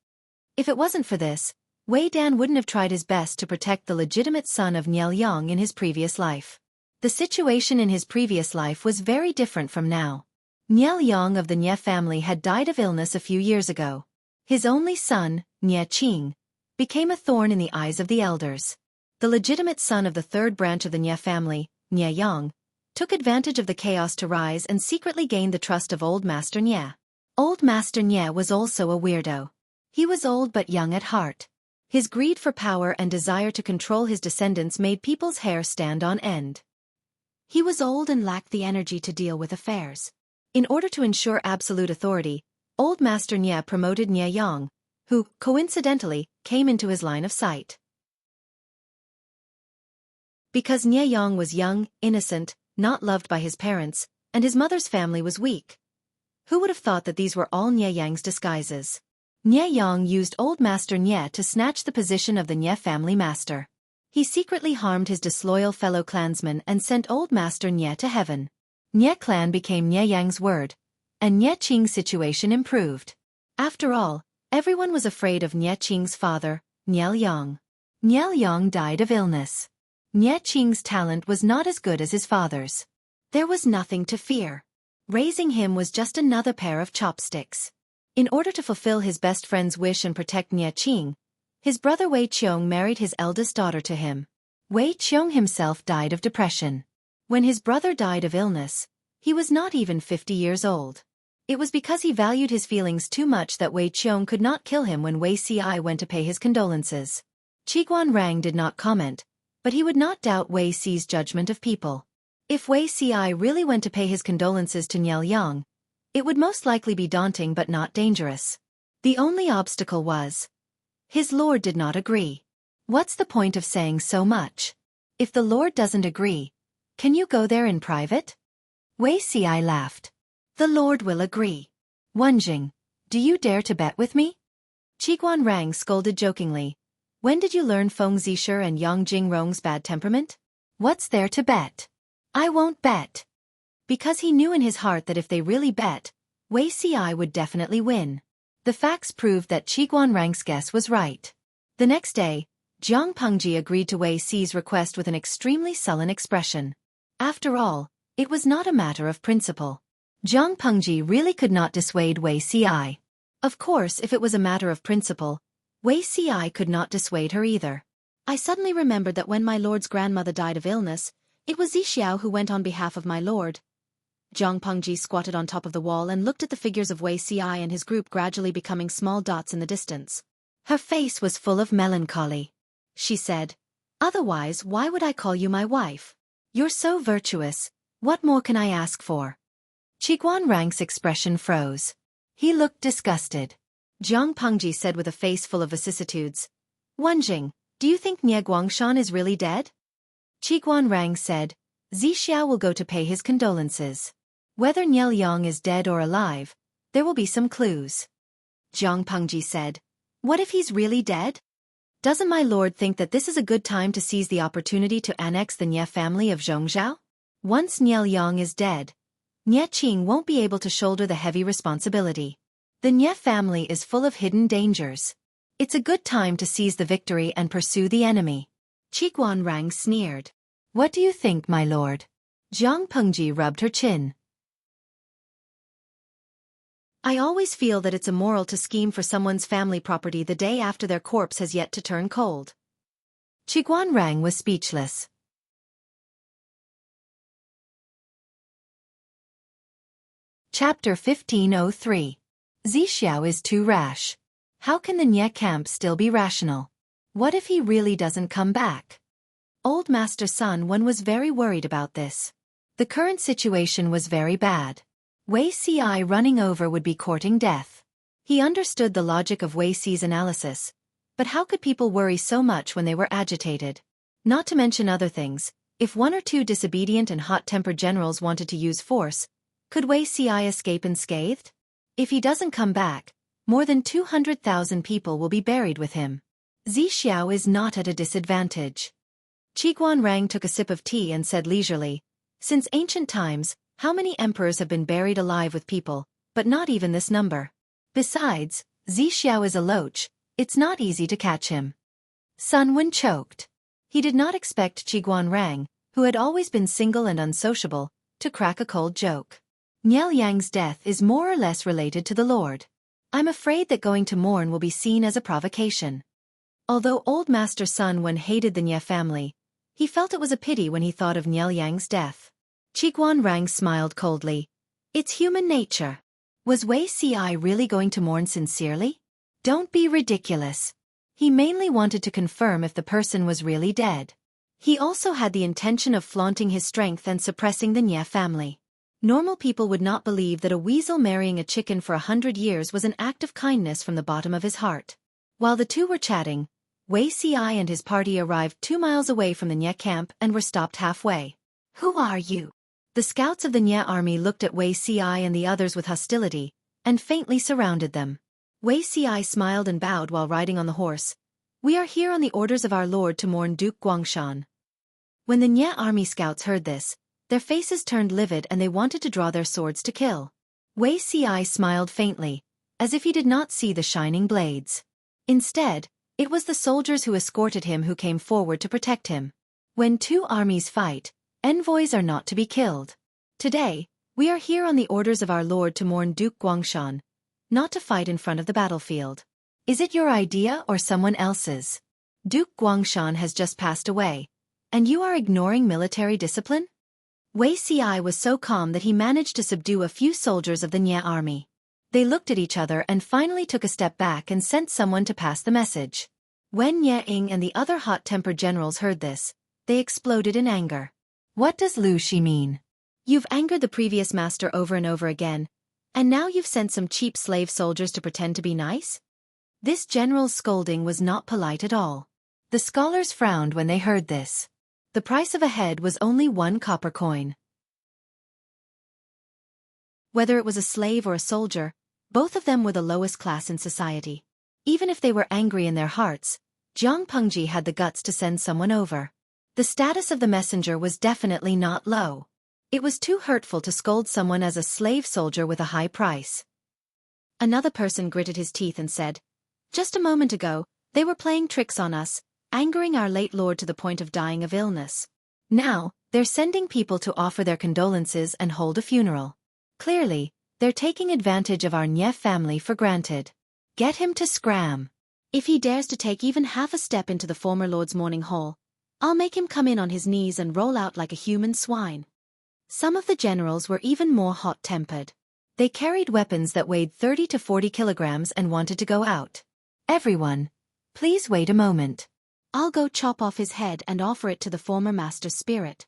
If it wasn't for this, Wei Dan wouldn't have tried his best to protect the legitimate son of Niel Yang in his previous life. The situation in his previous life was very different from now. Niel Yang of the Nie family had died of illness a few years ago. His only son, Nie Qing, became a thorn in the eyes of the elders. The legitimate son of the third branch of the Nie family, Nie Yang, took advantage of the chaos to rise and secretly gained the trust of Old Master Nie. Old Master Nie was also a weirdo. He was old but young at heart. His greed for power and desire to control his descendants made people's hair stand on end. He was old and lacked the energy to deal with affairs. In order to ensure absolute authority, Old Master Nie promoted Nie Yang, who, coincidentally, came into his line of sight. Because Nie Yang was young, innocent, not loved by his parents, and his mother's family was weak. Who would have thought that these were all Nie Yang's disguises? Nie Yang used Old Master Nie to snatch the position of the Nie family master. He secretly harmed his disloyal fellow clansmen and sent Old Master Nie to heaven. Nie clan became Nie Yang's word, and Nie Qing's situation improved. After all, everyone was afraid of Nie Qing's father, Niel Yang. Niel Yang died of illness. Nie Qing's talent was not as good as his father's. There was nothing to fear. Raising him was just another pair of chopsticks. In order to fulfill his best friend's wish and protect Nie Qing, his brother Wei Qiong married his eldest daughter to him. Wei Qiong himself died of depression. When his brother died of illness, he was not even 50 years old. It was because he valued his feelings too much that Wei Qiong could not kill him when Wei Ci went to pay his condolences. Qiguan Rang did not comment, but he would not doubt Wei Ci's judgment of people. If Wei Ci really went to pay his condolences to Niel Yang, it would most likely be daunting but not dangerous. The only obstacle was his lord did not agree. What's the point of saying so much? If the lord doesn't agree, can you go there in private? Wei Ci laughed. The lord will agree. Wenjing, do you dare to bet with me? Qiguan Rang scolded jokingly. When did you learn Feng Zisher and Yang Jingrong's bad temperament? What's there to bet? I won't bet. Because he knew in his heart that if they really bet, Wei Ci would definitely win. The facts proved that Qiguan Rang's guess was right. The next day, Jiang Pengji agreed to Wei Ci's request with an extremely sullen expression. After all, it was not a matter of principle. Jiang Pengji really could not dissuade Wei Ci. Of course, if it was a matter of principle, Wei Ci could not dissuade her either. I suddenly remembered that when my lord's grandmother died of illness, it was Zixiao who went on behalf of my lord. Jiang Pengji squatted on top of the wall and looked at the figures of Wei Ci and his group gradually becoming small dots in the distance. Her face was full of melancholy. She said, "Otherwise, why would I call you my wife? You're so virtuous, what more can I ask for?" Qiguan Rang's expression froze. He looked disgusted. Jiang Pengji said with a face full of vicissitudes, "Wenjing, do you think Nie Guangshan is really dead?" Qiguan Rang said, "Zixiao will go to pay his condolences. Whether Niel Yang is dead or alive, there will be some clues." Jiang Pengji said, "What if he's really dead? Doesn't my lord think that this is a good time to seize the opportunity to annex the Nie family of Zhongzhao? Once Niel Yang is dead, Nie Qing won't be able to shoulder the heavy responsibility. The Nie family is full of hidden dangers. It's a good time to seize the victory and pursue the enemy." Qiguan Rang sneered. "What do you think, my lord?" Jiang Pengji rubbed her chin. "I always feel that it's immoral to scheme for someone's family property the day after their corpse has yet to turn cold." Qiguan Rang was speechless. Chapter 1503. Zixiao is too rash. How can the Nie camp still be rational? What if he really doesn't come back? Old Master Sun Wen was very worried about this. The current situation was very bad. Wei Ci running over would be courting death. He understood the logic of Wei Ci's analysis, but how could people worry so much when they were agitated? Not to mention other things, if one or two disobedient and hot-tempered generals wanted to use force, could Wei Ci escape unscathed? If he doesn't come back, more than 200,000 people will be buried with him. Zixiao is not at a disadvantage. Qiguan Rang took a sip of tea and said leisurely, Since ancient times, how many emperors have been buried alive with people, but not even this number. Besides, Zixiao is a loach, it's not easy to catch him. Sun Wen choked. He did not expect Qiguan Rang, who had always been single and unsociable, to crack a cold joke. Niel Yang's death is more or less related to the Lord. I'm afraid that going to mourn will be seen as a provocation. Although old Master Sun Wen hated the Nie family, he felt it was a pity when he thought of Niel Yang's death. Qiguan Rang smiled coldly. It's human nature. Was Wei Ci really going to mourn sincerely? Don't be ridiculous. He mainly wanted to confirm if the person was really dead. He also had the intention of flaunting his strength and suppressing the Nie family. Normal people would not believe that a weasel marrying a chicken for 100 years was an act of kindness from the bottom of his heart. While the two were chatting, Wei Ci and his party arrived 2 miles away from the Nie camp and were stopped halfway. Who are you? The scouts of the Nie army looked at Wei Ci and the others with hostility, and faintly surrounded them. Wei Ci smiled and bowed while riding on the horse. We are here on the orders of our lord to mourn Duke Guangshan. When the Nie army scouts heard this, their faces turned livid and they wanted to draw their swords to kill. Wei Ci smiled faintly, as if he did not see the shining blades. Instead, it was the soldiers who escorted him who came forward to protect him. When two armies fight, envoys are not to be killed. Today, we are here on the orders of our lord to mourn Duke Guangshan, not to fight in front of the battlefield. Is it your idea or someone else's? Duke Guangshan has just passed away, and you are ignoring military discipline? Wei Ci was so calm that he managed to subdue a few soldiers of the Nie army. They looked at each other and finally took a step back and sent someone to pass the message. When Nie Ying and the other hot-tempered generals heard this, they exploded in anger. What does Lu Shi mean? You've angered the previous master over and over again, and now you've sent some cheap slave soldiers to pretend to be nice? This general's scolding was not polite at all. The scholars frowned when they heard this. The price of a head was only 1 copper coin. Whether it was a slave or a soldier, both of them were the lowest class in society. Even if they were angry in their hearts, Jiang Pengji had the guts to send someone over. The status of the messenger was definitely not low. It was too hurtful to scold someone as a slave soldier with a high price. Another person gritted his teeth and said, "Just a moment ago, they were playing tricks on us, angering our late lord to the point of dying of illness. Now, they're sending people to offer their condolences and hold a funeral. Clearly, they're taking advantage of our Nie family for granted. Get him to scram. If he dares to take even half a step into the former lord's mourning hall, I'll make him come in on his knees and roll out like a human swine." Some of the generals were even more hot-tempered. They carried weapons that weighed 30 to 40 kilograms and wanted to go out. "Everyone, please wait a moment. I'll go chop off his head and offer it to the former master's spirit."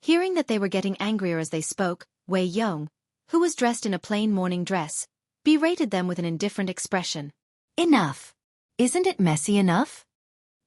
Hearing that they were getting angrier as they spoke, Wei Yong, who was dressed in a plain mourning dress, berated them with an indifferent expression. "Enough! Isn't it messy enough?"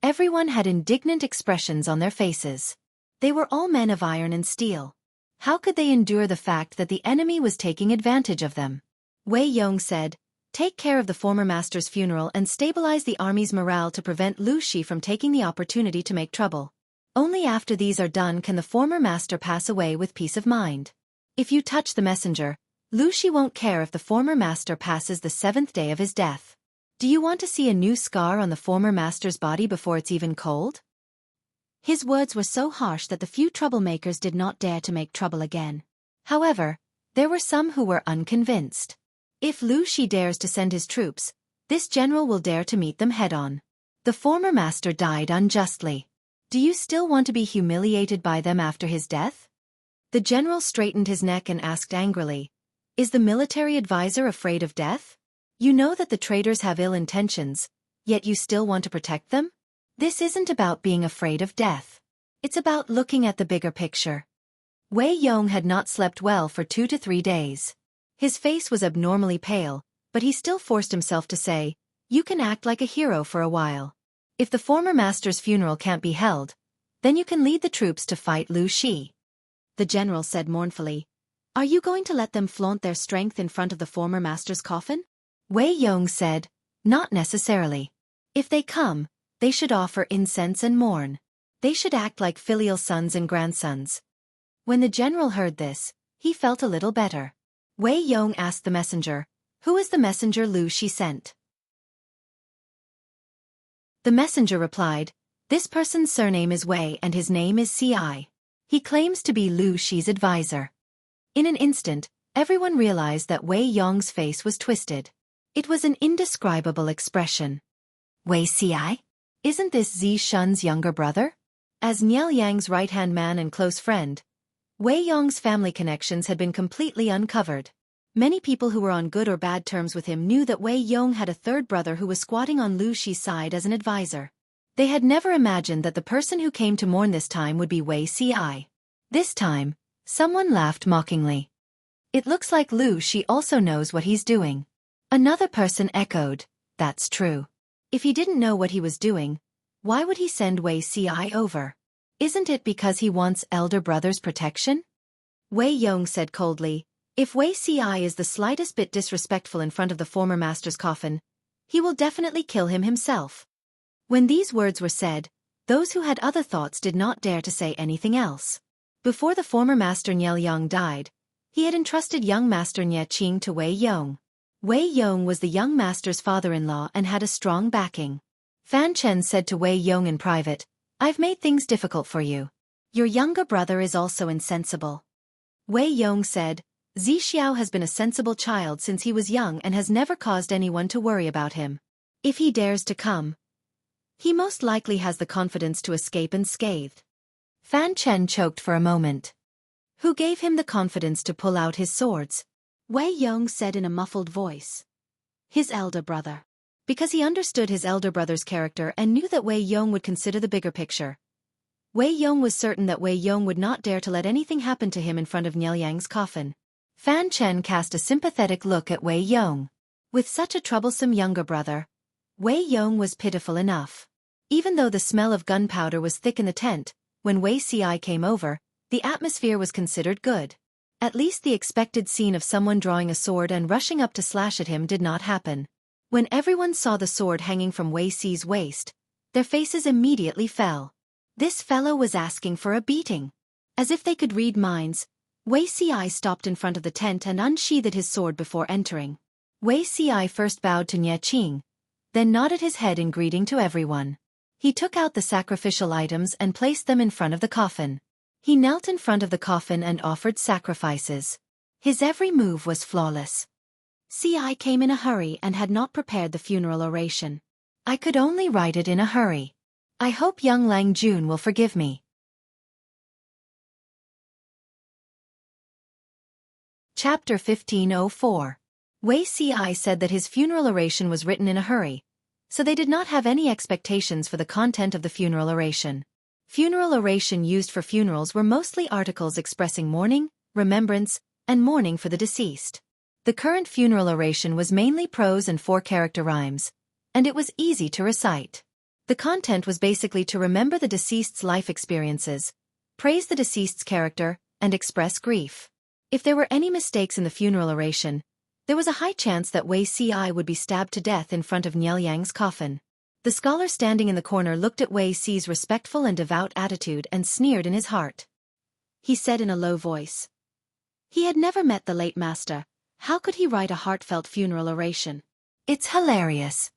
Everyone had indignant expressions on their faces. They were all men of iron and steel. How could they endure the fact that the enemy was taking advantage of them? Wei Yong said, "Take care of the former master's funeral and stabilize the army's morale to prevent Lu Shi from taking the opportunity to make trouble. Only after these are done can the former master pass away with peace of mind. If you touch the messenger, Lu Shi won't care if the former master passes the 7th day of his death. Do you want to see a new scar on the former master's body before it's even cold?" His words were so harsh that the few troublemakers did not dare to make trouble again. However, there were some who were unconvinced. If Lu Shi dares to send his troops, this general will dare to meet them head-on. The former master died unjustly. Do you still want to be humiliated by them after his death? The general straightened his neck and asked angrily, "Is the military advisor afraid of death? You know that the traitors have ill intentions, yet you still want to protect them? This isn't about being afraid of death. It's about looking at the bigger picture." Wei Yong had not slept well for 2 to 3 days. His face was abnormally pale, but he still forced himself to say, "You can act like a hero for a while. If the former master's funeral can't be held, then you can lead the troops to fight Lu Shi." The general said mournfully, "Are you going to let them flaunt their strength in front of the former master's coffin?" Wei Yong said, "Not necessarily. If they come, they should offer incense and mourn. They should act like filial sons and grandsons." When the general heard this, he felt a little better. Wei Yong asked the messenger, "Who is the messenger Lu Shi sent?" The messenger replied, "This person's surname is Wei and his name is Ci. He claims to be Lu Shi's advisor." In an instant, everyone realized that Wei Yong's face was twisted. It was an indescribable expression. Wei Ci? Isn't this Zi Shun's younger brother? As Niel Yang's right-hand man and close friend, Wei Yong's family connections had been completely uncovered. Many people who were on good or bad terms with him knew that Wei Yong had a third brother who was squatting on Lu Shi's side as an advisor. They had never imagined that the person who came to mourn this time would be Wei Ci. This time, someone laughed mockingly. "It looks like Lu Shi also knows what he's doing." Another person echoed, "That's true. If he didn't know what he was doing, why would he send Wei Ci over? Isn't it because he wants elder brother's protection?" Wei Yong said coldly, "If Wei Ci is the slightest bit disrespectful in front of the former master's coffin, he will definitely kill him himself." When these words were said, those who had other thoughts did not dare to say anything else. Before the former master Niel Yang died, he had entrusted young master Nye Qing to Wei Yong. Wei Yong was the young master's father-in-law and had a strong backing. Fan Chen said to Wei Yong in private, "I've made things difficult for you. Your younger brother is also insensible." Wei Yong said, "Zi Xiao has been a sensible child since he was young and has never caused anyone to worry about him. If he dares to come, he most likely has the confidence to escape unscathed." Fan Chen choked for a moment. "Who gave him the confidence to pull out his swords?" Wei Yong said in a muffled voice. "His elder brother." Because he understood his elder brother's character and knew that Wei Yong would consider the bigger picture. Wei Yong was certain that Wei Yong would not dare to let anything happen to him in front of Niel Yang's coffin. Fan Chen cast a sympathetic look at Wei Yong. With such a troublesome younger brother, Wei Yong was pitiful enough. Even though the smell of gunpowder was thick in the tent, when Wei Ci came over, the atmosphere was considered good. At least the expected scene of someone drawing a sword and rushing up to slash at him did not happen. When everyone saw the sword hanging from Wei Ci's waist, their faces immediately fell. This fellow was asking for a beating. As if they could read minds, Wei Ci stopped in front of the tent and unsheathed his sword before entering. Wei Ci first bowed to Nye Qing, then nodded his head in greeting to everyone. He took out the sacrificial items and placed them in front of the coffin. He knelt in front of the coffin and offered sacrifices. His every move was flawless. Ci came in a hurry and had not prepared the funeral oration. "I could only write it in a hurry. I hope young Lang Jun will forgive me." Chapter 1504. Wei Ci said that his funeral oration was written in a hurry, so they did not have any expectations for the content of the funeral oration. Funeral oration used for funerals were mostly articles expressing mourning, remembrance, and mourning for the deceased. The current funeral oration was mainly prose and four-character rhymes, and it was easy to recite. The content was basically to remember the deceased's life experiences, praise the deceased's character, and express grief. If there were any mistakes in the funeral oration, there was a high chance that Wei Ci would be stabbed to death in front of Niel Yang's coffin. The scholar standing in the corner looked at Wei Ci's respectful and devout attitude and sneered in his heart. He said in a low voice. He had never met the late master. How could he write a heartfelt funeral oration? It's hilarious.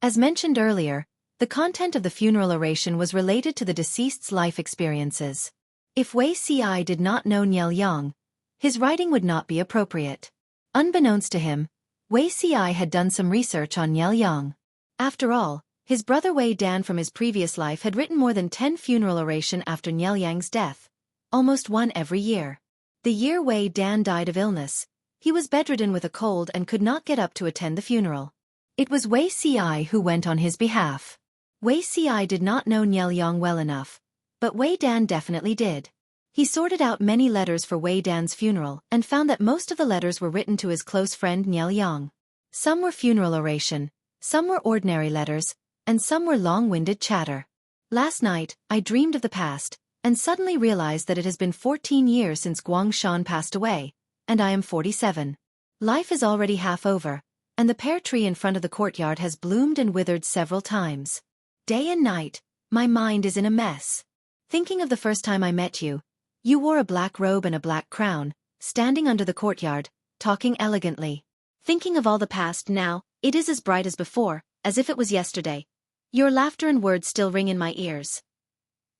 As mentioned earlier, the content of the funeral oration was related to the deceased's life experiences. If Wei Ci did not know Niel Yang, his writing would not be appropriate. Unbeknownst to him, Wei Ci had done some research on Niel Yang. After all, his brother Wei Dan from his previous life had written more than 10 funeral oration after Niel Yang's death, almost one every year. The year Wei Dan died of illness, he was bedridden with a cold and could not get up to attend the funeral. It was Wei Ci who went on his behalf. Wei Ci did not know Niel Yang well enough, but Wei Dan definitely did. He sorted out many letters for Wei Dan's funeral and found that most of the letters were written to his close friend Niel Yang. Some were funeral oration, some were ordinary letters, and some were long-winded chatter. Last night, I dreamed of the past, and suddenly realized that it has been 14 years since Guangshan passed away, and I am 47. Life is already half over, and the pear tree in front of the courtyard has bloomed and withered several times. Day and night, my mind is in a mess. Thinking of the first time I met you, You wore a black robe and a black crown, standing under the courtyard, talking elegantly. Thinking of all the past now, it is as bright as before, as if it was yesterday. Your laughter and words still ring in my ears.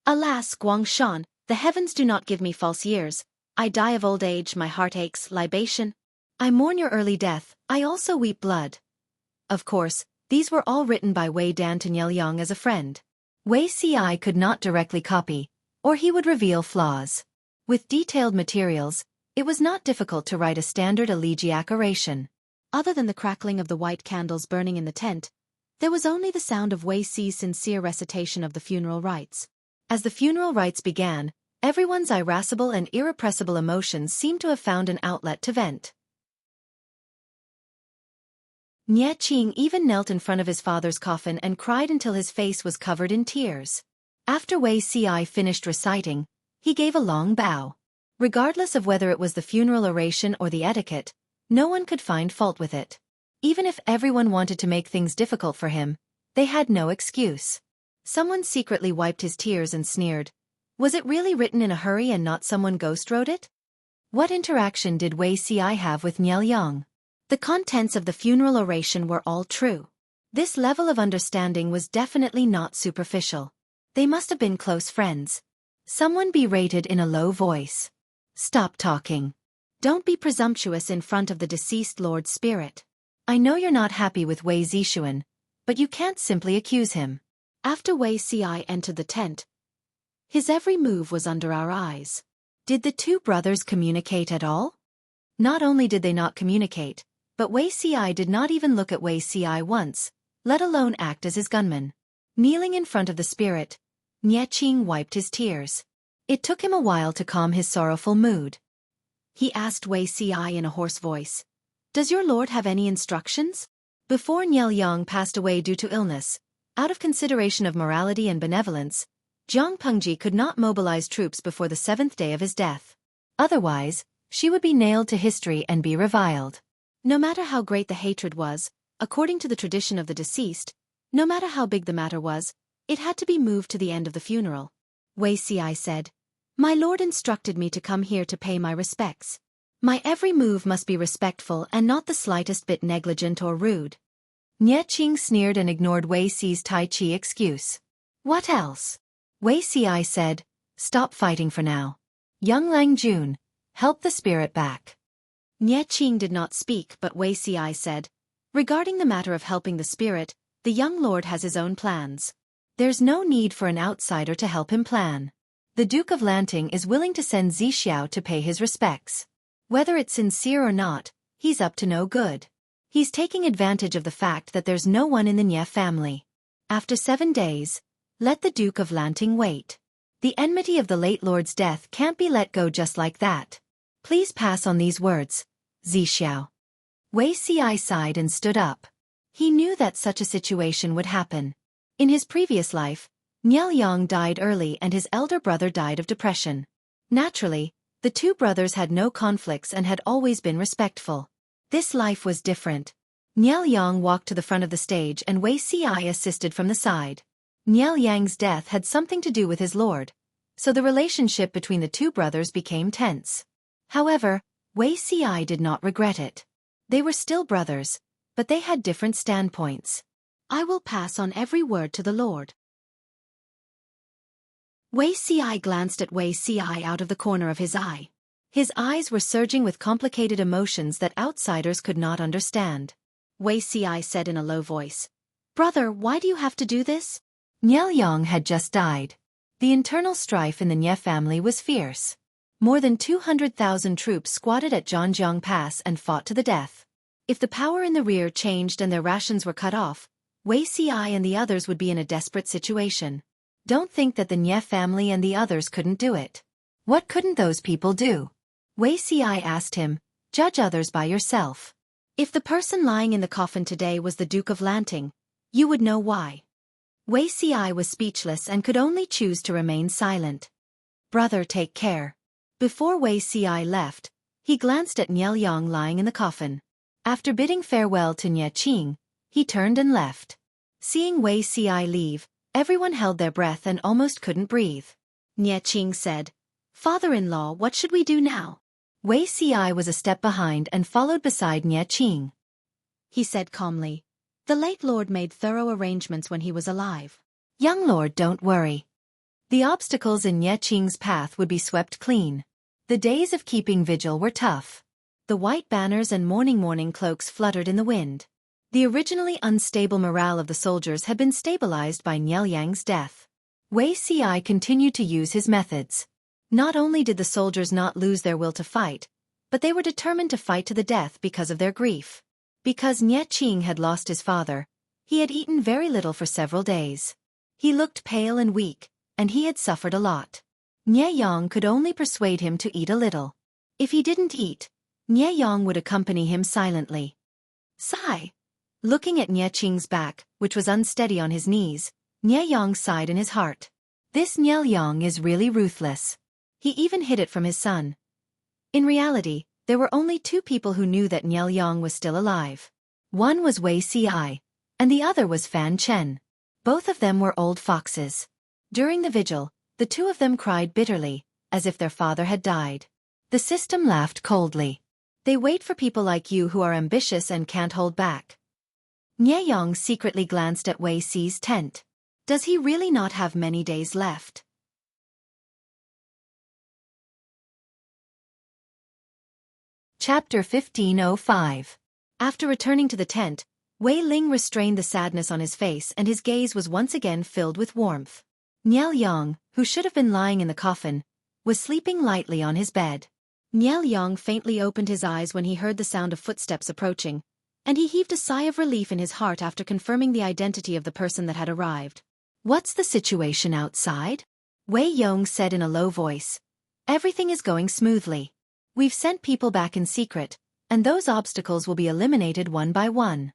Alas, Guangshan, the heavens do not give me false years. I die of old age, my heart aches, libation. I mourn your early death, I also weep blood. Of course, these were all written by Wei Dan to Nielyang as a friend. Wei Ci could not directly copy, or he would reveal flaws. With detailed materials, it was not difficult to write a standard elegiac oration. Other than the crackling of the white candles burning in the tent, there was only the sound of Wei Ci's sincere recitation of the funeral rites. As the funeral rites began, everyone's irascible and irrepressible emotions seemed to have found an outlet to vent. Nie Qing even knelt in front of his father's coffin and cried until his face was covered in tears. After Wei Ci finished reciting, he gave a long bow. Regardless of whether it was the funeral oration or the etiquette, no one could find fault with it. Even if everyone wanted to make things difficult for him, they had no excuse. Someone secretly wiped his tears and sneered. Was it really written in a hurry and not someone ghost wrote it? What interaction did Wei Ci have with Nielyang? The contents of the funeral oration were all true. This level of understanding was definitely not superficial. They must have been close friends. Someone berated in a low voice. Stop talking. Don't be presumptuous in front of the deceased Lord's spirit. I know you're not happy with Wei Zixuan, but you can't simply accuse him. After Wei Ci entered the tent, his every move was under our eyes. Did the two brothers communicate at all? Not only did they not communicate, but Wei Ci did not even look at Wei Ci once, let alone act as his gunman. Kneeling in front of the spirit, Nie Qing wiped his tears. It took him a while to calm his sorrowful mood. He asked Wei Ci in a hoarse voice, "Does your lord have any instructions?" Before Nielyang passed away due to illness, out of consideration of morality and benevolence, Jiang Pengji could not mobilize troops before the 7th day of his death. Otherwise, she would be nailed to history and be reviled. No matter how great the hatred was, according to the tradition of the deceased, no matter how big the matter was, it had to be moved to the end of the funeral. Wei Ci said, "My lord instructed me to come here to pay my respects. My every move must be respectful and not the slightest bit negligent or rude." Nie Qing sneered and ignored Wei Ci's Tai Chi excuse. "What else?" Wei Ci said, "Stop fighting for now. Young Lang Jun, help the spirit back." Nie Qing did not speak, but Wei Ci said, "Regarding the matter of helping the spirit, the young lord has his own plans. There's no need for an outsider to help him plan. The Duke of Lanting is willing to send Zixiao to pay his respects. Whether it's sincere or not, he's up to no good. He's taking advantage of the fact that there's no one in the Nie family. After 7 days, let the Duke of Lanting wait. The enmity of the late lord's death can't be let go just like that. Please pass on these words, Zixiao." Wei Ci sighed and stood up. He knew that such a situation would happen. In his previous life, Nielyang died early and his elder brother died of depression. Naturally, the two brothers had no conflicts and had always been respectful. This life was different. Nielyang walked to the front of the stage and Wei Ci assisted from the side. Nielyang's death had something to do with his lord, so the relationship between the two brothers became tense. However, Wei Ci did not regret it. They were still brothers, but they had different standpoints. "I will pass on every word to the Lord." Wei Ci glanced at Wei Ci out of the corner of his eye. His eyes were surging with complicated emotions that outsiders could not understand. Wei Ci said in a low voice, "Brother, why do you have to do this?" Nielyang had just died. The internal strife in the Nie family was fierce. More than 200,000 troops squatted at Zhanjiang Pass and fought to the death. If the power in the rear changed and their rations were cut off, Wei Ci and the others would be in a desperate situation. Don't think that the Nie family and the others couldn't do it. What couldn't those people do? Wei Ci asked him, "Judge others by yourself. If the person lying in the coffin today was the Duke of Lanting, you would know why." Wei Ci was speechless and could only choose to remain silent. "Brother, take care." Before Wei Ci left, he glanced at Nielyang lying in the coffin. After bidding farewell to Nie Qing, he turned and left. Seeing Wei Ci leave, everyone held their breath and almost couldn't breathe. Nie Qing said, Father-in-law, what should we do now? Wei Ci was a step behind and followed beside Nye Qing. He said calmly, "The late lord made thorough arrangements when he was alive. Young lord, don't worry. The obstacles in Nye Qing's path would be swept clean." The days of keeping vigil were tough. The white banners and mourning cloaks fluttered in the wind. The originally unstable morale of the soldiers had been stabilized by Niel Yang's death. Wei Ci continued to use his methods. Not only did the soldiers not lose their will to fight, but they were determined to fight to the death because of their grief. Because Nye Qing had lost his father, he had eaten very little for several days. He looked pale and weak, and he had suffered a lot. Nye Yang could only persuade him to eat a little. If he didn't eat, Nye Yang would accompany him silently. Sigh. Looking at Nye Qing's back, which was unsteady on his knees, Nye Yang sighed in his heart. This Nye Yang is really ruthless. He even hid it from his son. In reality, there were only two people who knew that Nye Yang was still alive. One was Wei Ci, and the other was Fan Chen. Both of them were old foxes. During the vigil, the two of them cried bitterly, as if their father had died. The system laughed coldly. They wait for people like you who are ambitious and can't hold back. Nye Yang secretly glanced at Wei Ci's tent. Does he really not have many days left? Chapter 1505. After returning to the tent, Wei Ling restrained the sadness on his face and his gaze was once again filled with warmth. Nye Yang, who should have been lying in the coffin, was sleeping lightly on his bed. Nye Yang faintly opened his eyes when he heard the sound of footsteps approaching, and he heaved a sigh of relief in his heart after confirming the identity of the person that had arrived. What's the situation outside? Wei Yong said in a low voice. Everything is going smoothly. We've sent people back in secret, and those obstacles will be eliminated one by one.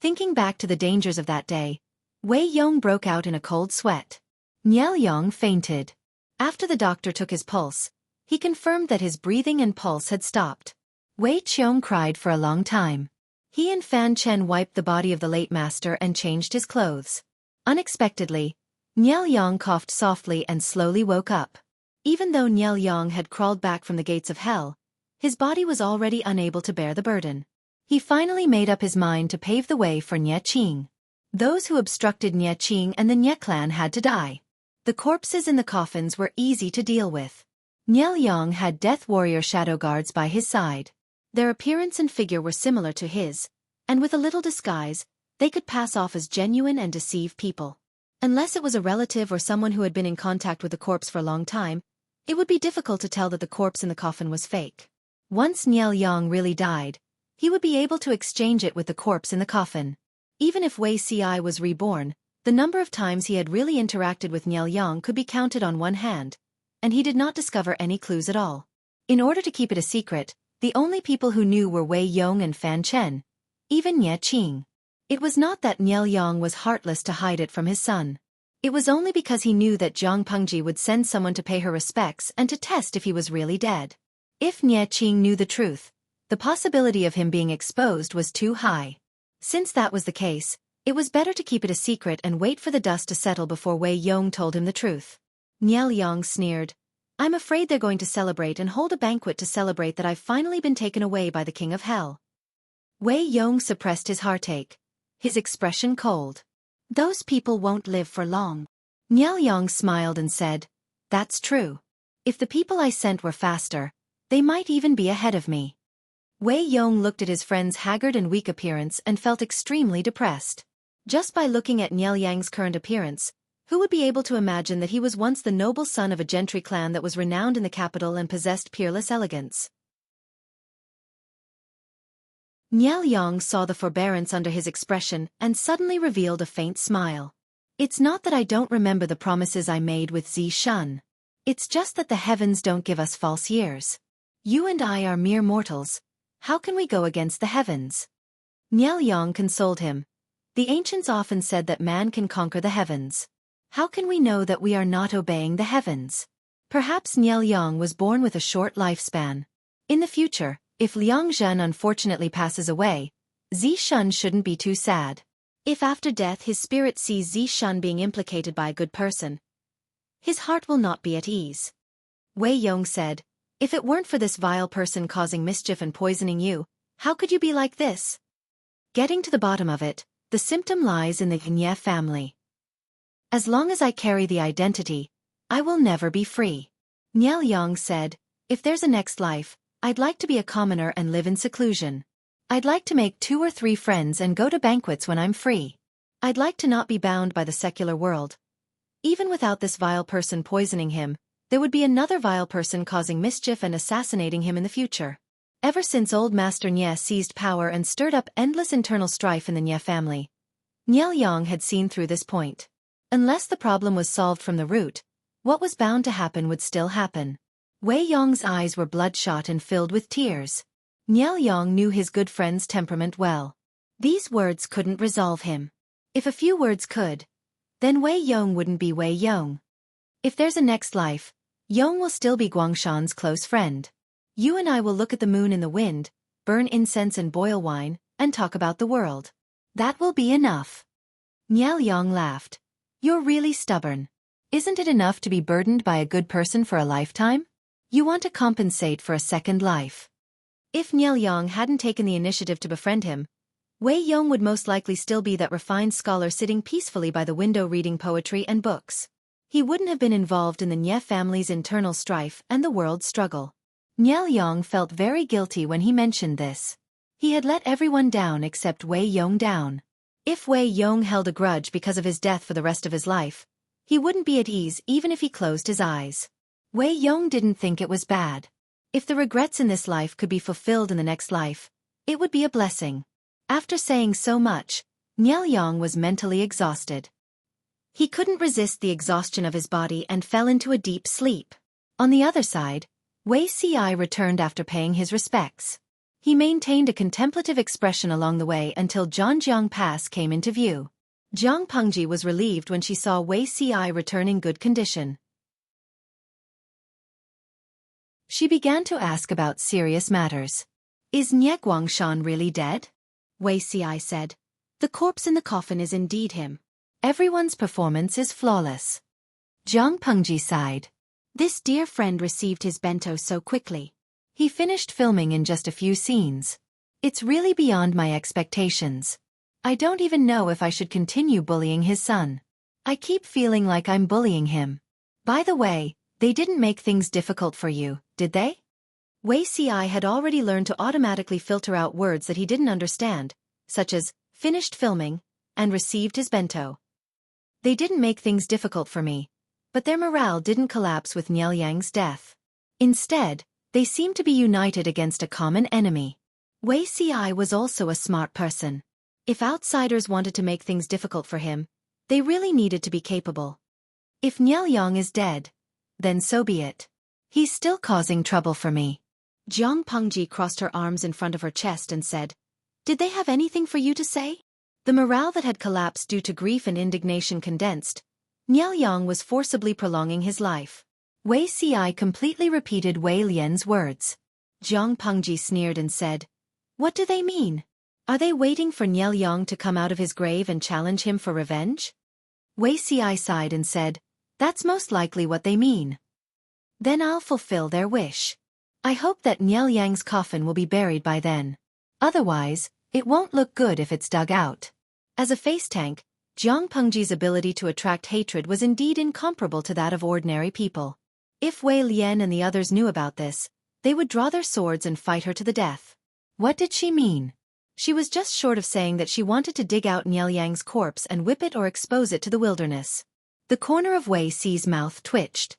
Thinking back to the dangers of that day, Wei Yong broke out in a cold sweat. Nye Yang fainted. After the doctor took his pulse, he confirmed that his breathing and pulse had stopped. Wei Qiong cried for a long time. He and Fan Chen wiped the body of the late master and changed his clothes. Unexpectedly, Nye Yang coughed softly and slowly woke up. Even though Nye Yang had crawled back from the gates of hell, his body was already unable to bear the burden. He finally made up his mind to pave the way for Nye Qing. Those who obstructed Nye Qing and the Nye clan had to die. The corpses in the coffins were easy to deal with. Nye Yang had death warrior shadow guards by his side. Their appearance and figure were similar to his, and with a little disguise, they could pass off as genuine and deceive people. Unless it was a relative or someone who had been in contact with the corpse for a long time, it would be difficult to tell that the corpse in the coffin was fake. Once Nye Yang really died, he would be able to exchange it with the corpse in the coffin. Even if Wei Ci was reborn, the number of times he had really interacted with Nye Yang could be counted on one hand, and he did not discover any clues at all. In order to keep it a secret, the only people who knew were Wei Yong and Fan Chen, even Nye Qing. It was not that Nye Yang was heartless to hide it from his son. It was only because he knew that Zhang Pengji would send someone to pay her respects and to test if he was really dead. If Nye Qing knew the truth, the possibility of him being exposed was too high. Since that was the case, it was better to keep it a secret and wait for the dust to settle before Wei Yong told him the truth. Nye Yang sneered. I'm afraid they're going to celebrate and hold a banquet to celebrate that I've finally been taken away by the King of Hell. Wei Yong suppressed his heartache, his expression cold. Those people won't live for long. Nye Yang smiled and said, That's true. If the people I sent were faster, they might even be ahead of me. Wei Yong looked at his friend's haggard and weak appearance and felt extremely depressed. Just by looking at Nye Yang's current appearance, who would be able to imagine that he was once the noble son of a gentry clan that was renowned in the capital and possessed peerless elegance? Nye Yang saw the forbearance under his expression and suddenly revealed a faint smile. It's not that I don't remember the promises I made with Zi Shun. It's just that the heavens don't give us false years. You and I are mere mortals. How can we go against the heavens? Nye Yang consoled him. The ancients often said that man can conquer the heavens. How can we know that we are not obeying the heavens? Perhaps Nye Yang was born with a short lifespan. In the future, if Liang Zhen unfortunately passes away, Zi Shun shouldn't be too sad. If after death his spirit sees Zi Shun being implicated by a good person, his heart will not be at ease. Wei Yong said, "If it weren't for this vile person causing mischief and poisoning you, how could you be like this?" Getting to the bottom of it, the symptom lies in the Nye family. As long as I carry the identity, I will never be free. Niel Yang said, "If there's a next life, I'd like to be a commoner and live in seclusion. I'd like to make 2 or 3 friends and go to banquets when I'm free. I'd like to not be bound by the secular world. Even without this vile person poisoning him, there would be another vile person causing mischief and assassinating him in the future." Ever since old Master Nye seized power and stirred up endless internal strife in the Nye family, Niel Yang had seen through this point. Unless the problem was solved from the root, what was bound to happen would still happen. Wei Yong's eyes were bloodshot and filled with tears. Niel Yang knew his good friend's temperament well. These words couldn't resolve him. If a few words could, then Wei Yong wouldn't be Wei Yong. If there's a next life, Yong will still be Guangshan's close friend. You and I will look at the moon in the wind, burn incense and boil wine, and talk about the world. That will be enough. Niel Yang laughed. "You're really stubborn. Isn't it enough to be burdened by a good person for a lifetime? You want to compensate for a second life." If Niel Yang hadn't taken the initiative to befriend him, Wei Yong would most likely still be that refined scholar sitting peacefully by the window reading poetry and books. He wouldn't have been involved in the Nye family's internal strife and the world's struggle. Niel Yang felt very guilty when he mentioned this. He had let everyone down except Wei Yong down. If Wei Yong held a grudge because of his death for the rest of his life, he wouldn't be at ease even if he closed his eyes. Wei Yong didn't think it was bad. If the regrets in this life could be fulfilled in the next life, it would be a blessing. After saying so much, Niel Yang was mentally exhausted. He couldn't resist the exhaustion of his body and fell into a deep sleep. On the other side, Wei Ci returned after paying his respects. He maintained a contemplative expression along the way until Zhangjiang Pass came into view. Jiang Pengji was relieved when she saw Wei Ci return in good condition. She began to ask about serious matters. "Is Nye Guangshan really dead?" Wei Ci said. "The corpse in the coffin is indeed him. Everyone's performance is flawless." Jiang Pengji sighed. "This dear friend received his bento so quickly. He finished filming in just a few scenes. It's really beyond my expectations. I don't even know if I should continue bullying his son. I keep feeling like I'm bullying him. By the way, they didn't make things difficult for you, did they?" Wei Ci had already learned to automatically filter out words that he didn't understand, such as finished filming and received his bento. "They didn't make things difficult for me, but their morale didn't collapse with Niel Yang's death. Instead, they seemed to be united against a common enemy." Wei Ci was also a smart person. If outsiders wanted to make things difficult for him, they really needed to be capable. If Niel Yang is dead, then so be it. He's still causing trouble for me. Jiang Pengji crossed her arms in front of her chest and said, "Did they have anything for you to say?" The morale that had collapsed due to grief and indignation condensed. Niel Yang was forcibly prolonging his life. Wei Ci completely repeated Wei Lian's words. Jiang Pengji sneered and said, "What do they mean? Are they waiting for Niel Yang to come out of his grave and challenge him for revenge?" Wei Ci sighed and said, "That's most likely what they mean. Then I'll fulfill their wish. I hope that Niel Yang's coffin will be buried by then. Otherwise, it won't look good if it's dug out." As a face tank, Jiang Pengji's ability to attract hatred was indeed incomparable to that of ordinary people. If Wei Lian and the others knew about this, they would draw their swords and fight her to the death. What did she mean? She was just short of saying that she wanted to dig out Niel Yang's corpse and whip it or expose it to the wilderness. The corner of Wei Ci's mouth twitched.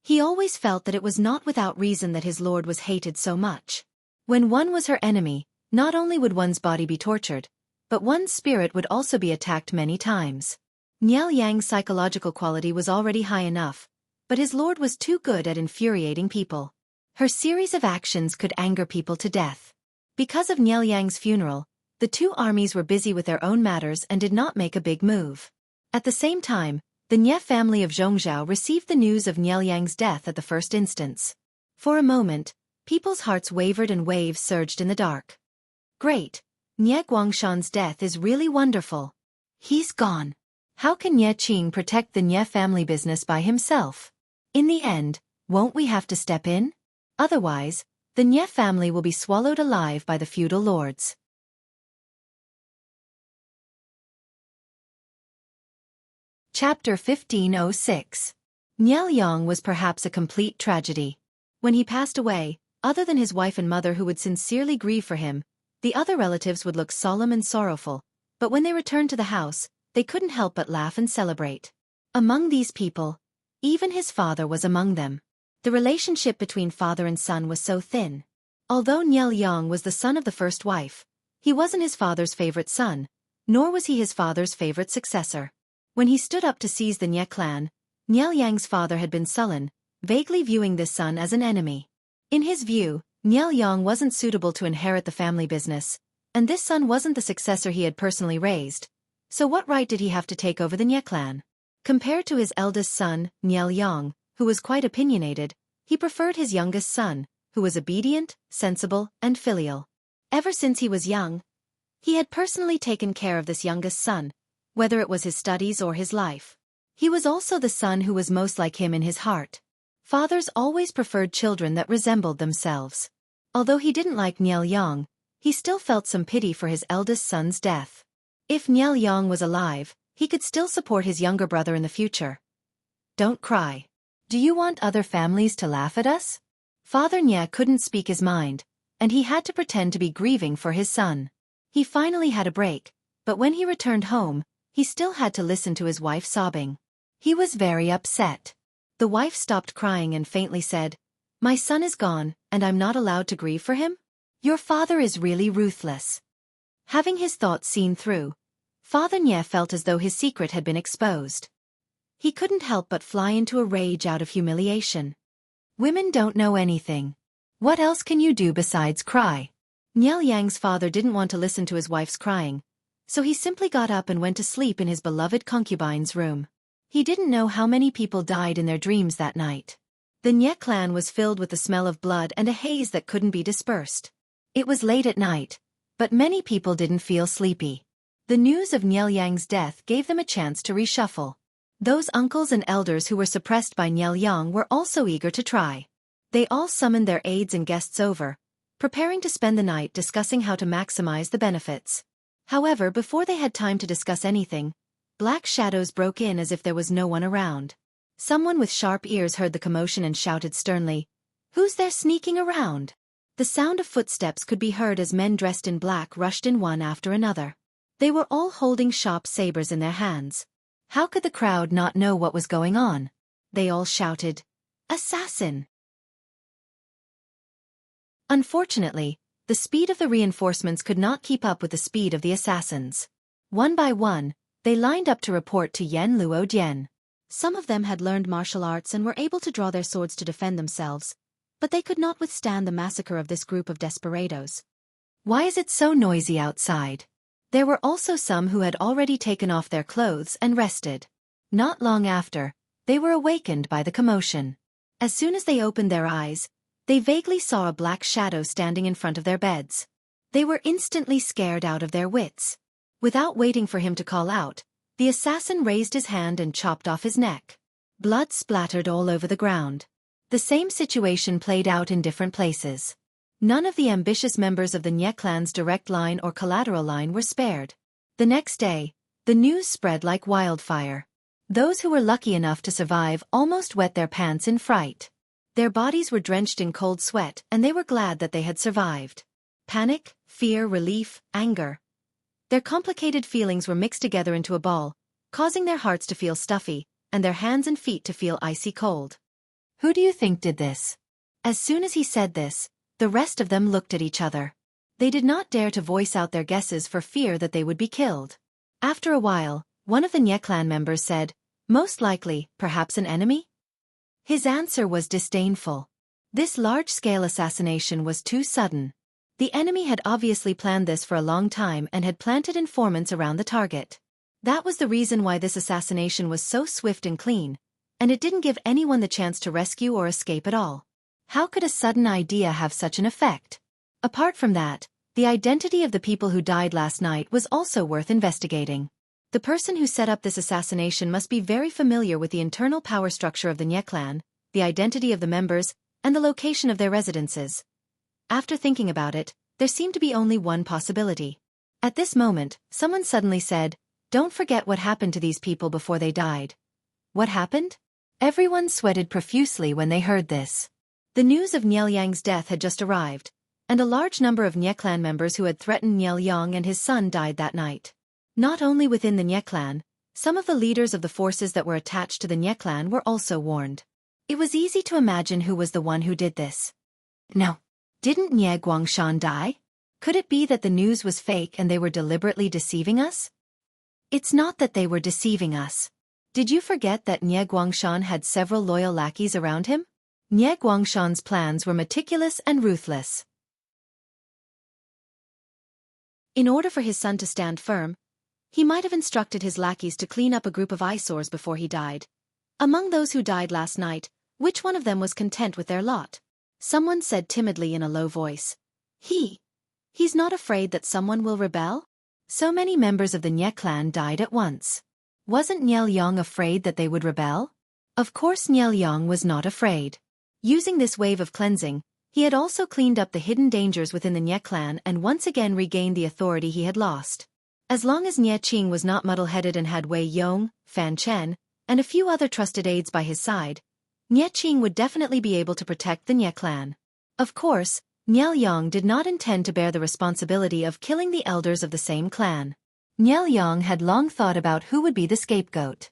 He always felt that it was not without reason that his lord was hated so much. When one was her enemy, not only would one's body be tortured, but one's spirit would also be attacked many times. Niel Yang's psychological quality was already high enough, but his lord was too good at infuriating people. Her series of actions could anger people to death. Because of Niel Yang's funeral, the two armies were busy with their own matters and did not make a big move. At the same time, the Nye family of Zhongzhou received the news of Niel Yang's death at the first instance. For a moment, people's hearts wavered and waves surged in the dark. Great! Nye Guangshan's death is really wonderful. He's gone. How can Nye Qing protect the Nye family business by himself? In the end, Won't we have to step in? Otherwise, the Nye family will be swallowed alive by the feudal lords. Chapter 1506. Nye was perhaps a complete tragedy. When he passed away, other than his wife and mother who would sincerely grieve for him, the other relatives would look solemn and sorrowful, but when they returned to the house, they couldn't help but laugh and celebrate. Among these people, even his father was among them. The relationship between father and son was so thin. Although Nye was the son of the first wife, he wasn't his father's favorite son, nor was he his father's favorite successor. When he stood up to seize the Nye clan, Nye father had been sullen, vaguely viewing this son as an enemy. In his view, Nye wasn't suitable to inherit the family business, and this son wasn't the successor he had personally raised, so what right did he have to take over the Nye clan? Compared to his eldest son, Nye, who was quite opinionated, he preferred his youngest son, who was obedient, sensible, and filial. Ever since he was young, he had personally taken care of this youngest son, whether it was his studies or his life. He was also the son who was most like him in his heart. Fathers always preferred children that resembled themselves. Although he didn't like Nye, he still felt some pity for his eldest son's death. If Nye was alive, he could still support his younger brother in the future. Don't cry. Do you want other families to laugh at us? Father Nye couldn't speak his mind, and he had to pretend to be grieving for his son. He finally had a break, but when he returned home, he still had to listen to his wife sobbing. He was very upset. The wife stopped crying and faintly said, "My son is gone, and I'm not allowed to grieve for him? Your father is really ruthless." Having his thoughts seen through, Father Nye felt as though his secret had been exposed. He couldn't help but fly into a rage out of humiliation. Women don't know anything. What else can you do besides cry? Nye father didn't want to listen to his wife's crying, so he simply got up and went to sleep in his beloved concubine's room. He didn't know how many people died in their dreams that night. The Nye clan was filled with the smell of blood and a haze that couldn't be dispersed. It was late at night, but many people didn't feel sleepy. The news of Nye death gave them a chance to reshuffle. Those uncles and elders who were suppressed by Nye were also eager to try. They all summoned their aides and guests over, preparing to spend the night discussing how to maximize the benefits. However, before they had time to discuss anything, black shadows broke in as if there was no one around. Someone with sharp ears heard the commotion and shouted sternly, "Who's there sneaking around?" The sound of footsteps could be heard as men dressed in black rushed in one after another. They were all holding sharp sabers in their hands. How could the crowd not know what was going on? They all shouted, "Assassin!" Unfortunately, the speed of the reinforcements could not keep up with the speed of the assassins. One by one, they lined up to report to Yen Luo Dian. Some of them had learned martial arts and were able to draw their swords to defend themselves, but they could not withstand the massacre of this group of desperados. Why is it so noisy outside? There were also some who had already taken off their clothes and rested. Not long after, they were awakened by the commotion. As soon as they opened their eyes, they vaguely saw a black shadow standing in front of their beds. They were instantly scared out of their wits. Without waiting for him to call out, the assassin raised his hand and chopped off his neck. Blood splattered all over the ground. The same situation played out in different places. None of the ambitious members of the Nye clan's direct line or collateral line were spared. The next day, the news spread like wildfire. Those who were lucky enough to survive almost wet their pants in fright. Their bodies were drenched in cold sweat and they were glad that they had survived. Panic, fear, relief, anger. Their complicated feelings were mixed together into a ball, causing their hearts to feel stuffy, and their hands and feet to feel icy cold. Who do you think did this? As soon as he said this, the rest of them looked at each other. They did not dare to voice out their guesses for fear that they would be killed. After a while, one of the Nye clan members said, "Most likely, perhaps an enemy?" His answer was disdainful. This large-scale assassination was too sudden. The enemy had obviously planned this for a long time and had planted informants around the target. That was the reason why this assassination was so swift and clean, and it didn't give anyone the chance to rescue or escape at all. How could a sudden idea have such an effect? Apart from that, the identity of the people who died last night was also worth investigating. The person who set up this assassination must be very familiar with the internal power structure of the Nye clan, the identity of the members, and the location of their residences. After thinking about it, there seemed to be only one possibility. At this moment, someone suddenly said, "Don't forget what happened to these people before they died." What happened? Everyone sweated profusely when they heard this. The news of Niel Yang's death had just arrived, and a large number of Nye clan members who had threatened Niel Yang and his son died that night. Not only within the Nye clan, some of the leaders of the forces that were attached to the Nye clan were also warned. It was easy to imagine who was the one who did this. No. Didn't Nye Guangshan die? Could it be that the news was fake and they were deliberately deceiving us? It's not that they were deceiving us. Did you forget that Nye Guangshan had several loyal lackeys around him? Nye Guangshan's plans were meticulous and ruthless. In order for his son to stand firm, he might have instructed his lackeys to clean up a group of eyesores before he died. Among those who died last night, which one of them was content with their lot? Someone said timidly in a low voice. He's not afraid that someone will rebel? So many members of the Nye clan died at once. Wasn't Niel Yang afraid that they would rebel? Of course Niel Yang was not afraid. Using this wave of cleansing, he had also cleaned up the hidden dangers within the Nye clan and once again regained the authority he had lost. As long as Nye Qing was not muddle-headed and had Wei Yong, Fan Chen, and a few other trusted aides by his side, Nye Qing would definitely be able to protect the Nye clan. Of course, Niel Yang did not intend to bear the responsibility of killing the elders of the same clan. Niel Yang had long thought about who would be the scapegoat.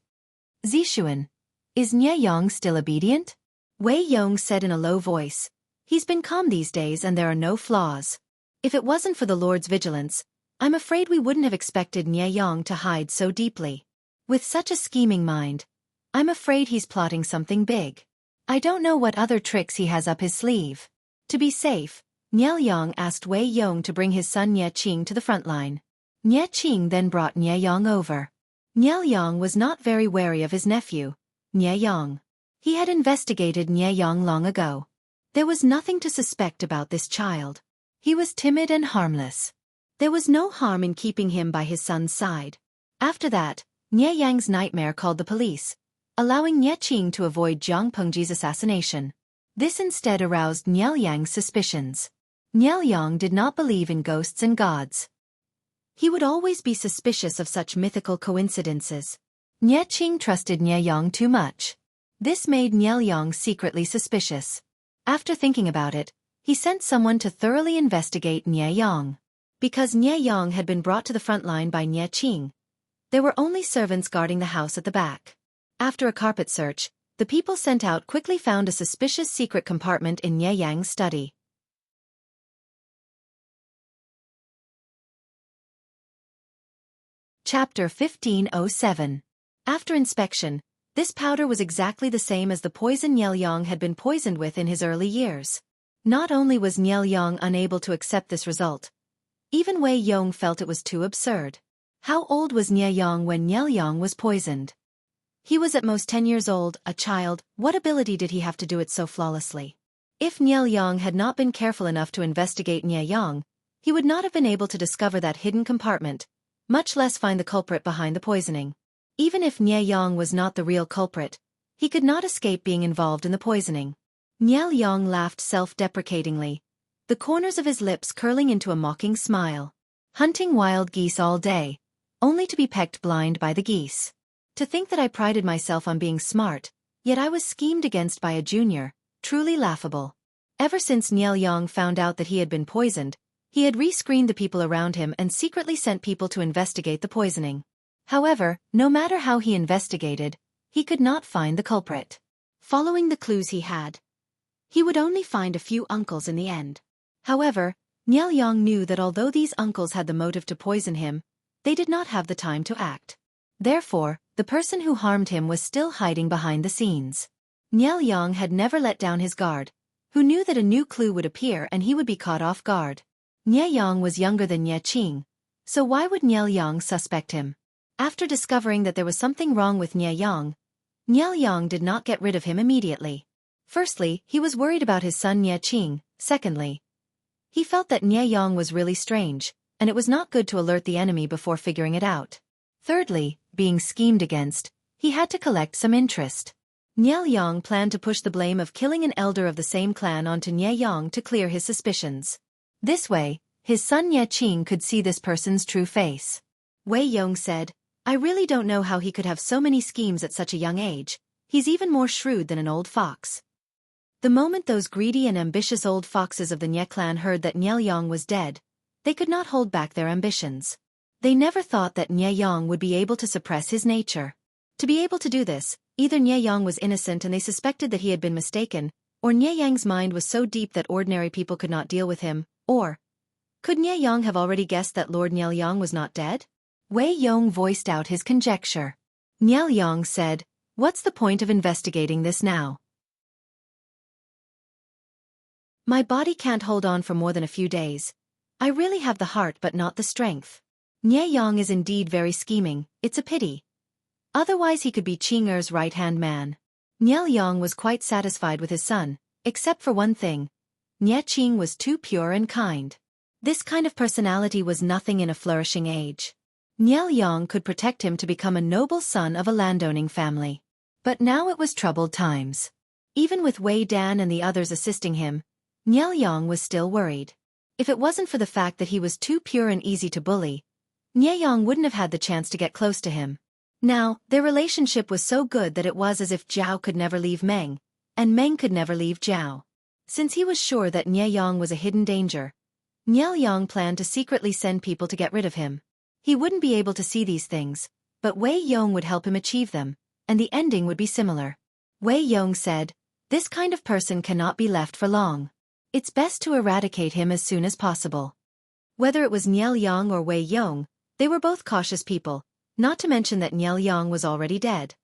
Zixuan, is Nye Yang still obedient? Wei Yong said in a low voice. He's been calm these days and there are no flaws. If it wasn't for the Lord's vigilance, I'm afraid we wouldn't have expected Nye Yang to hide so deeply. With such a scheming mind, I'm afraid he's plotting something big. I don't know what other tricks he has up his sleeve. To be safe, Niel Yang asked Wei Yong to bring his son Nye Qing to the front line. Nye Qing then brought Nye Yang over. Niel Yang was not very wary of his nephew, Nye Yang. He had investigated Nye Yang long ago. There was nothing to suspect about this child. He was timid and harmless. There was no harm in keeping him by his son's side. After that, Nye Yang's nightmare called the police, allowing Nye Qing to avoid Jiang Pengji's assassination. This instead aroused Niel Yang's suspicions. Niel Yang did not believe in ghosts and gods. He would always be suspicious of such mythical coincidences. Nye Qing trusted Nye Yang too much. This made Niel Yang secretly suspicious. After thinking about it, he sent someone to thoroughly investigate Nye Yang. Because Nye Yang had been brought to the front line by Nye Qing, there were only servants guarding the house at the back. After a carpet search, the people sent out quickly found a suspicious secret compartment in Nye Yang's study. Chapter 1507. After inspection, this powder was exactly the same as the poison Niel Yang had been poisoned with in his early years. Not only was Niel Yang unable to accept this result, even Wei Yong felt it was too absurd. How old was Nye Yang when Niel Yang was poisoned? He was at most 10 years old, a child. What ability did he have to do it so flawlessly? If Niel Yang had not been careful enough to investigate Nye Yang, he would not have been able to discover that hidden compartment, much less find the culprit behind the poisoning. Even if Nye Yang was not the real culprit, he could not escape being involved in the poisoning. Niel Yang laughed self-deprecatingly, the corners of his lips curling into a mocking smile. Hunting wild geese all day, only to be pecked blind by the geese. To think that I prided myself on being smart, yet I was schemed against by a junior, truly laughable. Ever since Niel Yang found out that he had been poisoned, he had re-screened the people around him and secretly sent people to investigate the poisoning. However, no matter how he investigated, he could not find the culprit. Following the clues he had, he would only find a few uncles in the end. However, Niel Yang knew that although these uncles had the motive to poison him, they did not have the time to act. Therefore, the person who harmed him was still hiding behind the scenes. Niel Yang had never let down his guard, who knew that a new clue would appear and he would be caught off guard. Nye Yang was younger than Nye Qing, so why would Niel Yang suspect him? After discovering that there was something wrong with Nye Yang, Niel Yang did not get rid of him immediately. Firstly, he was worried about his son Nye Qing. Secondly, he felt that Nye Yang was really strange, and it was not good to alert the enemy before figuring it out. Thirdly, being schemed against, he had to collect some interest. Nye Yang planned to push the blame of killing an elder of the same clan onto Nye Yang to clear his suspicions. This way, his son Nye Qing could see this person's true face. Wei Yong said, I really don't know how he could have so many schemes at such a young age. He's even more shrewd than an old fox. The moment those greedy and ambitious old foxes of the Nye clan heard that Nye Yang was dead, they could not hold back their ambitions. They never thought that Nye Yang would be able to suppress his nature. To be able to do this, either Nye Yang was innocent and they suspected that he had been mistaken, or Nye Yang's mind was so deep that ordinary people could not deal with him, or could Nye Yang have already guessed that Lord Nye Yang was not dead? Wei Yong voiced out his conjecture. Nye Yang said, what's the point of investigating this now? My body can't hold on for more than a few days. I really have the heart but not the strength. Nye Yang is indeed very scheming, it's a pity. Otherwise he could be Qing Er's right-hand man. Nye Yang was quite satisfied with his son, except for one thing. Nye Qing was too pure and kind. This kind of personality was nothing in a flourishing age. Nye Yang could protect him to become a noble son of a landowning family. But now it was troubled times. Even with Wei Dan and the others assisting him, Nye Yang was still worried. If it wasn't for the fact that he was too pure and easy to bully, Nye Yang wouldn't have had the chance to get close to him. Now, their relationship was so good that it was as if Zhao could never leave Meng, and Meng could never leave Zhao. Since he was sure that Nye Yang was a hidden danger, Nye Yang planned to secretly send people to get rid of him. He wouldn't be able to see these things, but Wei Yong would help him achieve them, and the ending would be similar. Wei Yong said, this kind of person cannot be left for long. It's best to eradicate him as soon as possible. Whether it was Nye Yang or Wei Yong, they were both cautious people, not to mention that Nye Yang was already dead.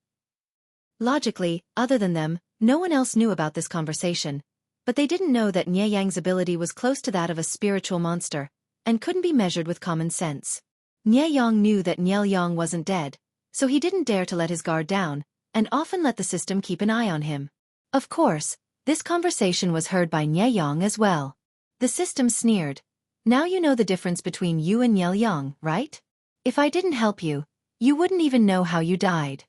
Logically, other than them, no one else knew about this conversation, but they didn't know that Nye Yang's ability was close to that of a spiritual monster, and couldn't be measured with common sense. Nye Yang knew that Nye Yang wasn't dead, so he didn't dare to let his guard down, and often let the system keep an eye on him. Of course, this conversation was heard by Nye Yang as well. The system sneered. Now you know the difference between you and Nye Yang, right? If I didn't help you, you wouldn't even know how you died.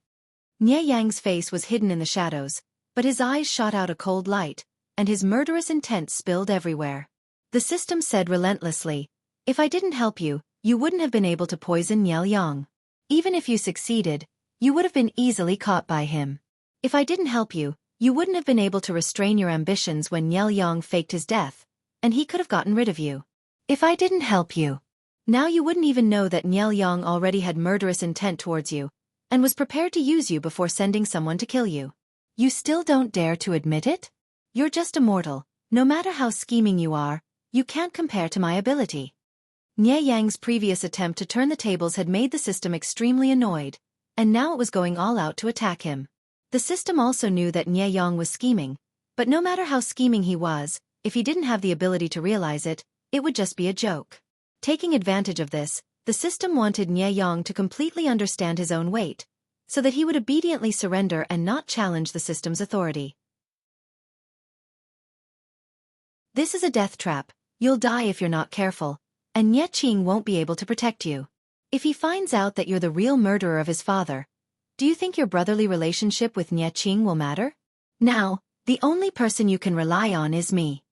Nye Yang's face was hidden in the shadows, but his eyes shot out a cold light, and his murderous intent spilled everywhere. The system said relentlessly, if I didn't help you, you wouldn't have been able to poison Nye Yang. Even if you succeeded, you would have been easily caught by him. If I didn't help you, you wouldn't have been able to restrain your ambitions when Nye Yang faked his death, and he could have gotten rid of you. If I didn't help you, now you wouldn't even know that Nye Yang already had murderous intent towards you, and was prepared to use you before sending someone to kill you. You still don't dare to admit it? You're just a mortal. No matter how scheming you are, you can't compare to my ability. Nye Yang's previous attempt to turn the tables had made the system extremely annoyed, and now it was going all out to attack him. The system also knew that Nye Yang was scheming, but no matter how scheming he was, if he didn't have the ability to realize it, it would just be a joke. Taking advantage of this, the system wanted Nye Yang to completely understand his own weight, so that he would obediently surrender and not challenge the system's authority. This is a death trap. You'll die if you're not careful, and Nye Qing won't be able to protect you. If he finds out that you're the real murderer of his father, do you think your brotherly relationship with Nye Qing will matter? Now, the only person you can rely on is me.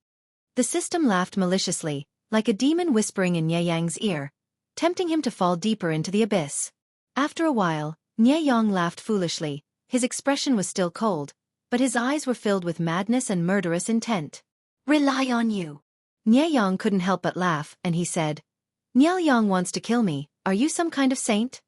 The system laughed maliciously, like a demon whispering in Nye Yang's ear, tempting him to fall deeper into the abyss. After a while, Nye Yang laughed foolishly. His expression was still cold, but his eyes were filled with madness and murderous intent. Rely on you. Nye Yang couldn't help but laugh, and he said, Nye Yang wants to kill me, are you some kind of saint?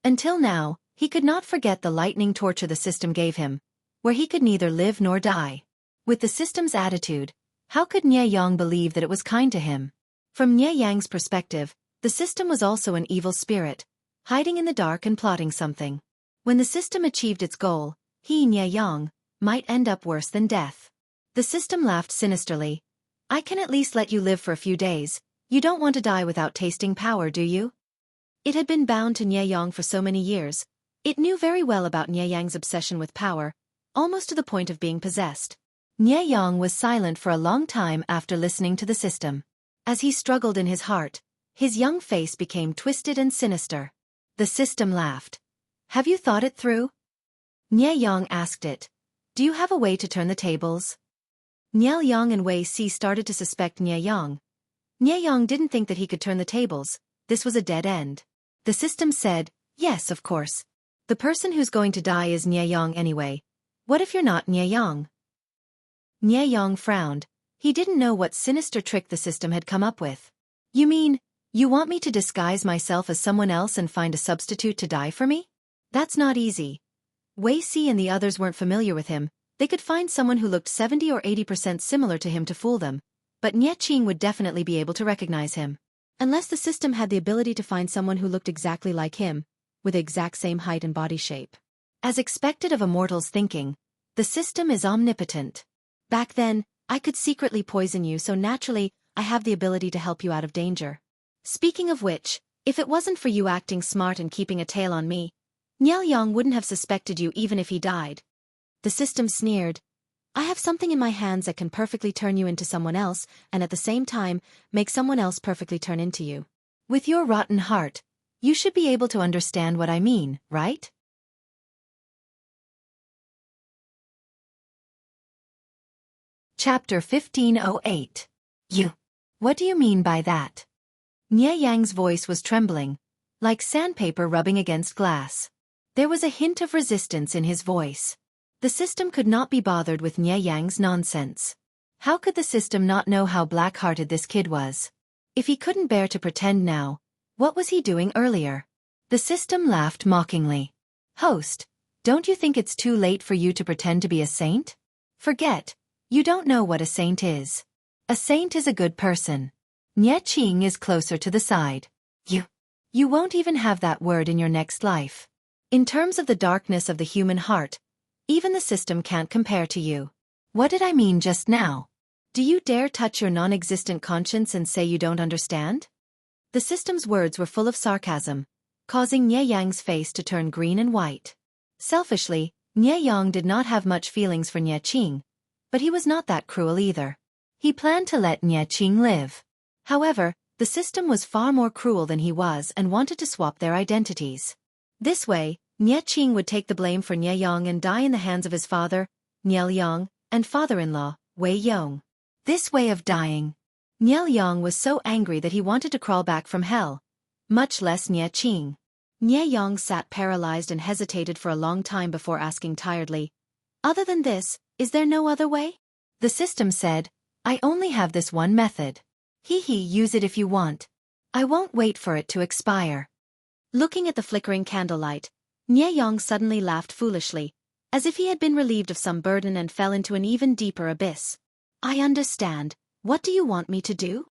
Until now, he could not forget the lightning torture the system gave him, where he could neither live nor die. With the system's attitude, how could Nye Yang believe that it was kind to him? From Nye Yang's perspective, the system was also an evil spirit, hiding in the dark and plotting something. When the system achieved its goal, he, Nye Yang, might end up worse than death. The system laughed sinisterly. I can at least let you live for a few days. You don't want to die without tasting power, do you? It had been bound to Nye Yang for so many years. It knew very well about Nye Yang's obsession with power, almost to the point of being possessed. Nye Yang was silent for a long time after listening to the system. As he struggled in his heart, his young face became twisted and sinister. The system laughed. Have you thought it through? Nye Yang asked it. Do you have a way to turn the tables? Niel Yang and Wei Si started to suspect Nie Yang. Nie Yang didn't think that he could turn the tables. This was a dead end. The system said, yes, of course. The person who's going to die is Nie Yang anyway. What if you're not Nie Yang? Nie Yang frowned. He didn't know what sinister trick the system had come up with. You mean, you want me to disguise myself as someone else and find a substitute to die for me? That's not easy. Wei Si and the others weren't familiar with him. They could find someone who looked 70 or 80% similar to him to fool them, but Nie Qing would definitely be able to recognize him. Unless the system had the ability to find someone who looked exactly like him, with the exact same height and body shape. As expected of a mortal's thinking, the system is omnipotent. Back then, I could secretly poison you, so naturally, I have the ability to help you out of danger. Speaking of which, if it wasn't for you acting smart and keeping a tail on me, Niel Yang wouldn't have suspected you even if he died. The system sneered. I have something in my hands that can perfectly turn you into someone else and at the same time make someone else perfectly turn into you. With your rotten heart, you should be able to understand what I mean, right? Chapter 1508. You. What do you mean by that? Nie Yang's voice was trembling, like sandpaper rubbing against glass. There was a hint of resistance in his voice. The system could not be bothered with Nie Yang's nonsense. How could the system not know how black-hearted this kid was? If he couldn't bear to pretend now, what was he doing earlier? The system laughed mockingly. Host, don't you think it's too late for you to pretend to be a saint? Forget, you don't know what a saint is. A saint is a good person. Nie Qing is closer to the side. You won't even have that word in your next life. In terms of the darkness of the human heart, even the system can't compare to you. What did I mean just now? Do you dare touch your non-existent conscience and say you don't understand? The system's words were full of sarcasm, causing Nie Yang's face to turn green and white. Selfishly, Nie Yang did not have much feelings for Nie Qing, but he was not that cruel either. He planned to let Nie Qing live. However, the system was far more cruel than he was and wanted to swap their identities. This way, Nie Qing would take the blame for Nie Yang and die in the hands of his father, Niel Yang, and father-in-law, Wei Yong. This way of dying. Niel Yang was so angry that he wanted to crawl back from hell. Much less Nie Qing. Nie Yang sat paralyzed and hesitated for a long time before asking tiredly, other than this, is there no other way? The system said, I only have this one method. Use it if you want. I won't wait for it to expire. Looking at the flickering candlelight, Nie Yang suddenly laughed foolishly, as if he had been relieved of some burden and fell into an even deeper abyss. I understand. What do you want me to do?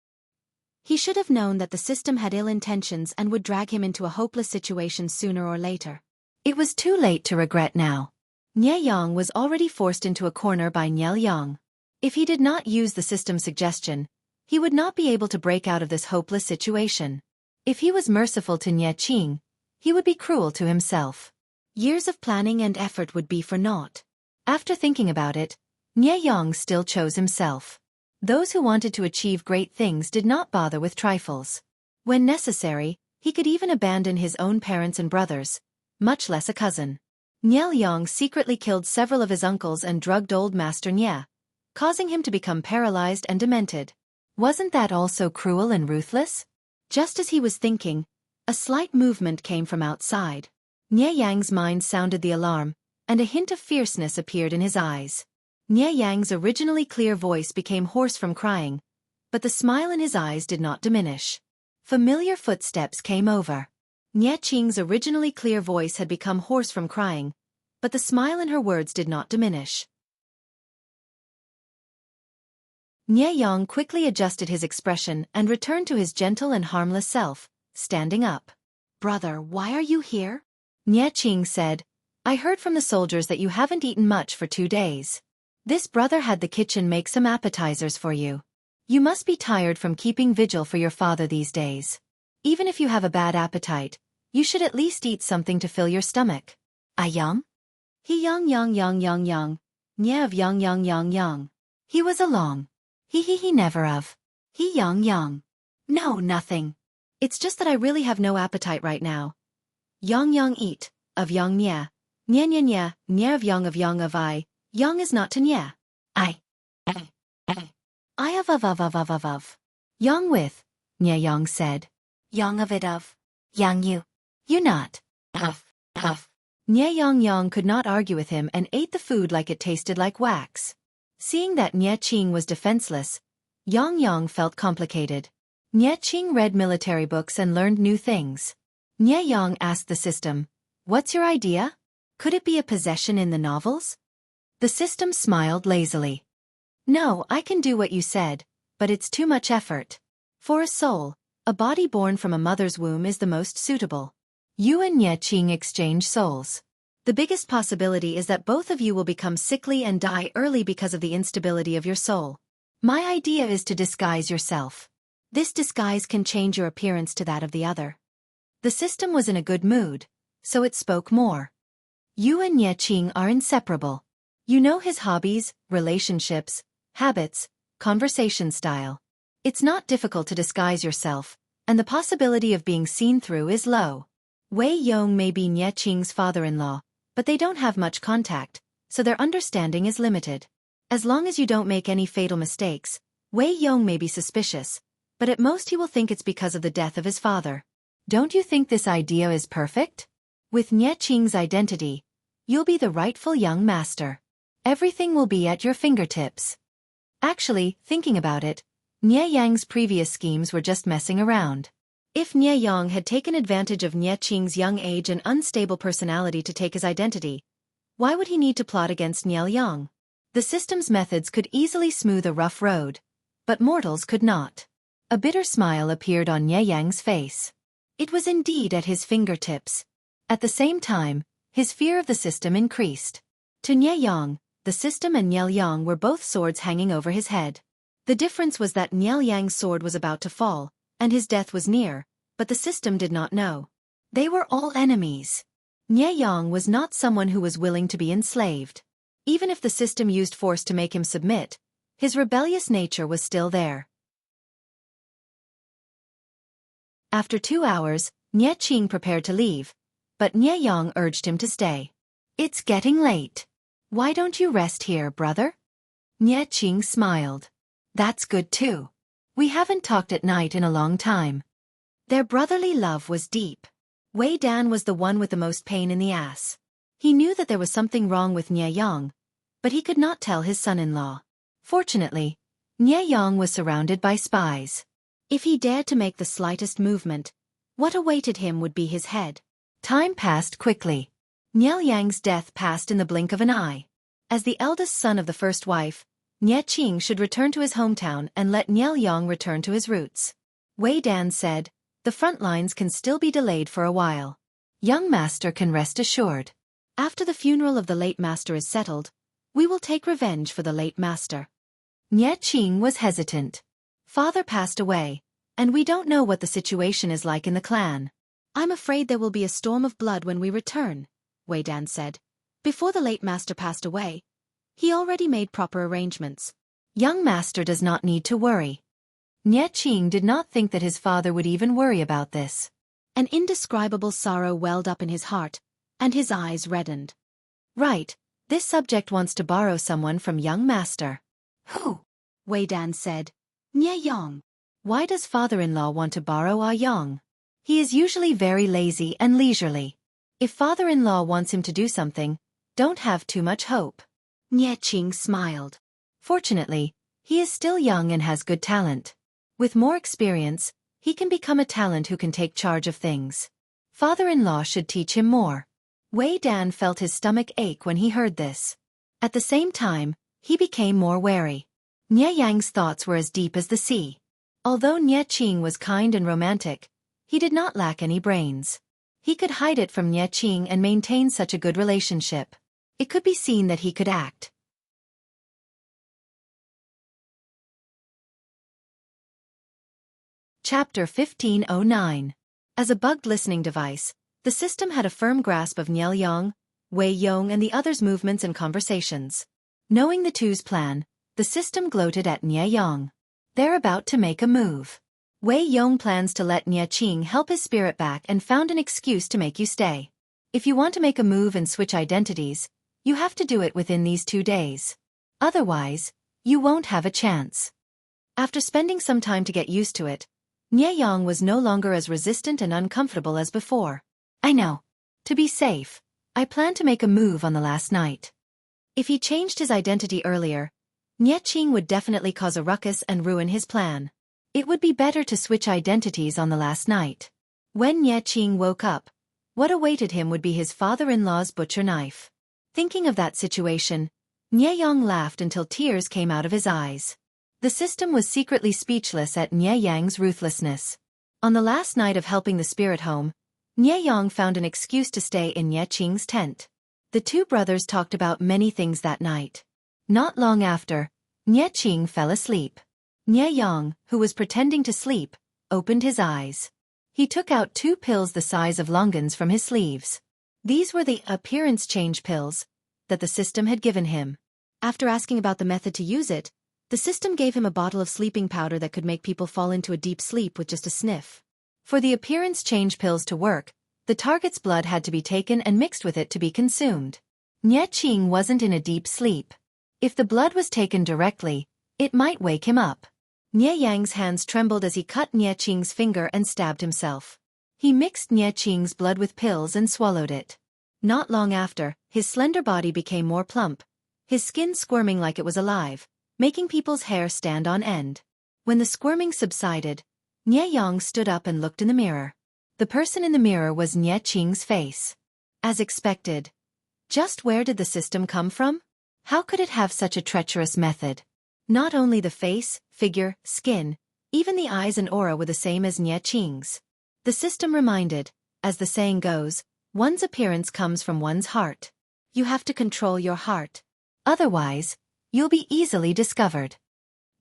He should have known that the system had ill intentions and would drag him into a hopeless situation sooner or later. It was too late to regret now. Nie Yang was already forced into a corner by Niel Yang. If he did not use the system's suggestion, he would not be able to break out of this hopeless situation. If he was merciful to Nie Qing, he would be cruel to himself. Years of planning and effort would be for naught. After thinking about it, Nie Yang still chose himself. Those who wanted to achieve great things did not bother with trifles. When necessary, he could even abandon his own parents and brothers, much less a cousin. Niel Yang secretly killed several of his uncles and drugged old Master Nie, causing him to become paralyzed and demented. Wasn't that also cruel and ruthless? Just as he was thinking, a slight movement came from outside. Nie Yang's mind sounded the alarm, and a hint of fierceness appeared in his eyes. Nie Yang's originally clear voice became hoarse from crying, but the smile in his eyes did not diminish. Familiar footsteps came over. Nie Qing's originally clear voice had become hoarse from crying, but the smile in her words did not diminish. Nie Yang quickly adjusted his expression and returned to his gentle and harmless self, standing up. Brother, why are you here? Nie Qing said, I heard from the soldiers that you haven't eaten much for 2 days. This brother had the kitchen make some appetizers for you. You must be tired from keeping vigil for your father these days. Even if you have a bad appetite, you should at least eat something to fill your stomach. Ayang? He yang. Nie of yang. He was along. He never of. He yang. No, nothing. It's just that I really have no appetite right now. Yang eat, of yang nie. Nye of yang of I, Yang is not to Nye. I of. Yang with, Nye Yang said. Yang of it of. Yang you. You not. Of. Nye Yang could not argue with him and ate the food like it tasted like wax. Seeing that Nye Qing was defenseless, Yang felt complicated. Nye Qing read military books and learned new things. Nye Yang asked the system, "What's your idea? Could it be a possession in the novels?" The system smiled lazily. "No, I can do what you said, but it's too much effort. For a soul, a body born from a mother's womb is the most suitable. You and Nye Qing exchange souls. The biggest possibility is that both of you will become sickly and die early because of the instability of your soul. My idea is to disguise yourself. This disguise can change your appearance to that of the other." The system was in a good mood, so it spoke more. "You and Nye Qing are inseparable. You know his hobbies, relationships, habits, conversation style. It's not difficult to disguise yourself, and the possibility of being seen through is low. Wei Yong may be Nye Qing's father-in-law, but they don't have much contact, so their understanding is limited. As long as you don't make any fatal mistakes, Wei Yong may be suspicious, but at most he will think it's because of the death of his father. Don't you think this idea is perfect? With Nye Qing's identity, you'll be the rightful young master. Everything will be at your fingertips." Actually, thinking about it, Nye Yang's previous schemes were just messing around. If Nye Yang had taken advantage of Nye Qing's young age and unstable personality to take his identity, why would he need to plot against Nye Yang? The system's methods could easily smooth a rough road, but mortals could not. A bitter smile appeared on Nye Yang's face. It was indeed at his fingertips. At the same time, his fear of the system increased. To Nye Yang, the system and Nye Yang were both swords hanging over his head. The difference was that Nye Yang's sword was about to fall, and his death was near, but the system did not know. They were all enemies. Nye Yang was not someone who was willing to be enslaved. Even if the system used force to make him submit, his rebellious nature was still there. After 2 hours, Nye Qing prepared to leave, but Nye Yang urged him to stay. "It's getting late. Why don't you rest here, brother?" Nye Qing smiled. "That's good too. We haven't talked at night in a long time." Their brotherly love was deep. Wei Dan was the one with the most pain in the ass. He knew that there was something wrong with Nye Yang, but he could not tell his son-in-law. Fortunately, Nye Yang was surrounded by spies. If he dared to make the slightest movement, what awaited him would be his head. Time passed quickly. Nye Yang's death passed in the blink of an eye. As the eldest son of the first wife, Nye Qing should return to his hometown and let Nye Yang return to his roots. Wei Dan said, "The front lines can still be delayed for a while. Young master can rest assured. After the funeral of the late master is settled, we will take revenge for the late master." Nye Qing was hesitant. "Father passed away, and we don't know what the situation is like in the clan. I'm afraid there will be a storm of blood when we return," Wei Dan said. "Before the late master passed away, he already made proper arrangements. Young master does not need to worry." Nye Qing did not think that his father would even worry about this. An indescribable sorrow welled up in his heart, and his eyes reddened. "Right, this subject wants to borrow someone from young master." "Who?" Wei Dan said. "Nye Yang." "Why does father-in-law want to borrow Ah Yang? He is usually very lazy and leisurely. If father-in-law wants him to do something, don't have too much hope." Nye Qing smiled. "Fortunately, he is still young and has good talent. With more experience, he can become a talent who can take charge of things. Father-in-law should teach him more." Wei Dan felt his stomach ache when he heard this. At the same time, he became more wary. Nye Yang's thoughts were as deep as the sea. Although Nye Qing was kind and romantic, he did not lack any brains. He could hide it from Nye Qing and maintain such a good relationship. It could be seen that he could act. Chapter 1509. As a bugged listening device, the system had a firm grasp of Nye Yang, Wei Yong and the others' movements and conversations. Knowing the two's plan, the system gloated at Nye Yang. They're about to make a move. Wei Yong plans to let Nye Qing help his spirit back and found an excuse to make you stay. If you want to make a move and switch identities, You have to do it within these 2 days. Otherwise, you won't have a chance. After spending some time to get used to it, Nye Yang was no longer as resistant and uncomfortable as before. I know. To be safe, I plan to make a move on the last night. If he changed his identity earlier, Nye Qing would definitely cause a ruckus and ruin his plan. It would be better to switch identities on the last night. When Nye Qing woke up, what awaited him would be his father-in-law's butcher knife. Thinking of that situation, Nye Yang laughed until tears came out of his eyes. The system was secretly speechless at Nye Yang's ruthlessness. On the last night of helping the spirit home, Nye Yang found an excuse to stay in Nye Qing's tent. The two brothers talked about many things that night. Not long after, Nye Qing fell asleep. Nye Yang, who was pretending to sleep, opened his eyes. He took out 2 pills the size of longans from his sleeves. These were the appearance change pills that the system had given him. After asking about the method to use it, the system gave him a bottle of sleeping powder that could make people fall into a deep sleep with just a sniff. For the appearance change pills to work, the target's blood had to be taken and mixed with it to be consumed. Nye Qing wasn't in a deep sleep. If the blood was taken directly, it might wake him up. Nye Yang's hands trembled as he cut Nye Qing's finger and stabbed himself. He mixed Nye Qing's blood with pills and swallowed it. Not long after, his slender body became more plump, his skin squirming like it was alive, making people's hair stand on end. When the squirming subsided, Nye Yang stood up and looked in the mirror. The person in the mirror was Nye Qing's face. As expected. Just where did the system come from? How could it have such a treacherous method? Not only the face, figure, skin, even the eyes and aura were the same as Nye Qing's. The system reminded, as the saying goes, one's appearance comes from one's heart. You have to control your heart. Otherwise, you'll be easily discovered.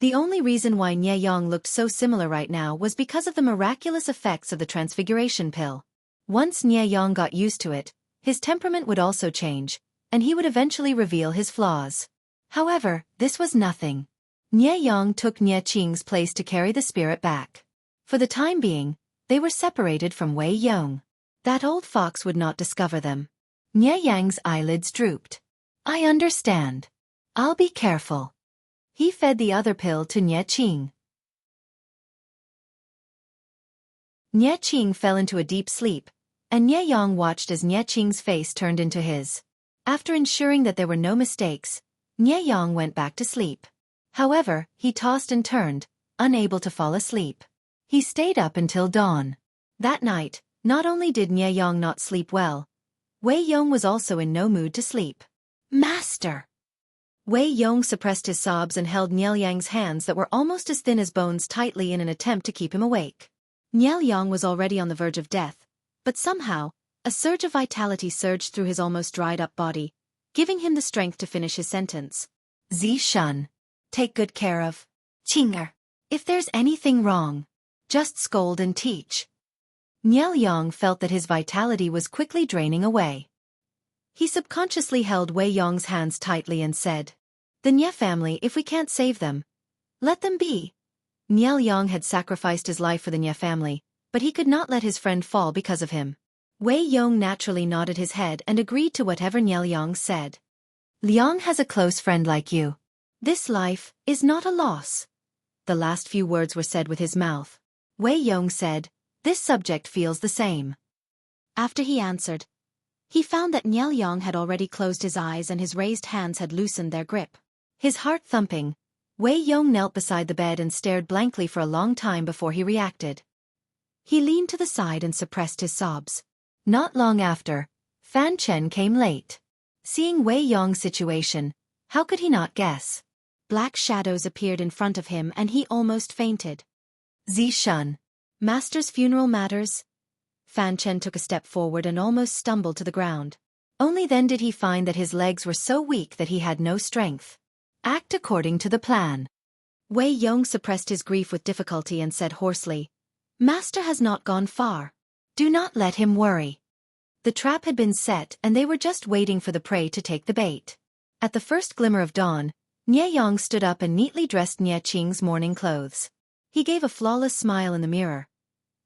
The only reason why Nye Yang looked so similar right now was because of the miraculous effects of the transfiguration pill. Once Nye Yang got used to it, his temperament would also change, and he would eventually reveal his flaws. However, this was nothing. Nye Yang took Nye Qing's place to carry the spirit back. For the time being, they were separated from Wei Yong. That old fox would not discover them. Nye Yang's eyelids drooped. I understand. I'll be careful. He fed the other pill to Nye Qing. Nye Qing fell into a deep sleep, and Nye Yang watched as Nye Qing's face turned into his. After ensuring that there were no mistakes, Nye Yang went back to sleep. However, he tossed and turned, unable to fall asleep. He stayed up until dawn. That night, not only did Nye Yang not sleep well, Wei Yong was also in no mood to sleep. Master! Wei Yong suppressed his sobs and held Nye Yang's hands that were almost as thin as bones tightly in an attempt to keep him awake. Nye Yang was already on the verge of death, but somehow, a surge of vitality surged through his almost dried-up body, giving him the strength to finish his sentence. Zishan. Take good care of Qinger. If there's anything wrong, just scold and teach. Nye Yang felt that his vitality was quickly draining away. He subconsciously held Wei Yong's hands tightly and said, The Nye family, if we can't save them, let them be. Nye Yang had sacrificed his life for the Nye family, but he could not let his friend fall because of him. Wei Yong naturally nodded his head and agreed to whatever Nye Yang said. Liang has a close friend like you. This life is not a loss. The last few words were said with his mouth. Wei Yong said, This subject feels the same. After he answered, he found that Nye Yang had already closed his eyes and his raised hands had loosened their grip. His heart thumping, Wei Yong knelt beside the bed and stared blankly for a long time before he reacted. He leaned to the side and suppressed his sobs. Not long after, Fan Chen came late. Seeing Wei Yong's situation, how could he not guess? Black shadows appeared in front of him and he almost fainted. Zishan. Master's funeral matters? Fan Chen took a step forward and almost stumbled to the ground. Only then did he find that his legs were so weak that he had no strength. Act according to the plan. Wei Yong suppressed his grief with difficulty and said hoarsely, Master has not gone far. Do not let him worry. The trap had been set and they were just waiting for the prey to take the bait. At the first glimmer of dawn, Nye Yang stood up and neatly dressed Nye Qing's morning clothes. He gave a flawless smile in the mirror.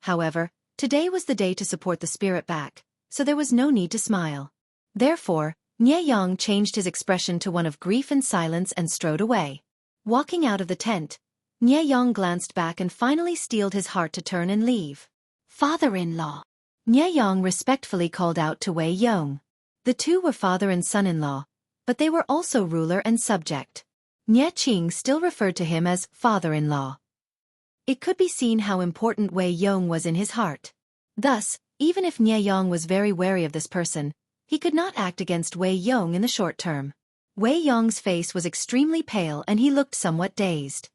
However, today was the day to support the spirit back, so there was no need to smile. Therefore, Nie Yang changed his expression to one of grief and silence and strode away. Walking out of the tent, Nie Yang glanced back and finally steeled his heart to turn and leave. Father-in-law. Nie Yang respectfully called out to Wei Yong. The two were father and son-in-law, but they were also ruler and subject. Nie Qing still referred to him as father-in-law. It could be seen how important Wei Yong was in his heart. Thus, even if Nie Yang was very wary of this person, he could not act against Wei Yong in the short term. Wei Yong's face was extremely pale and he looked somewhat dazed.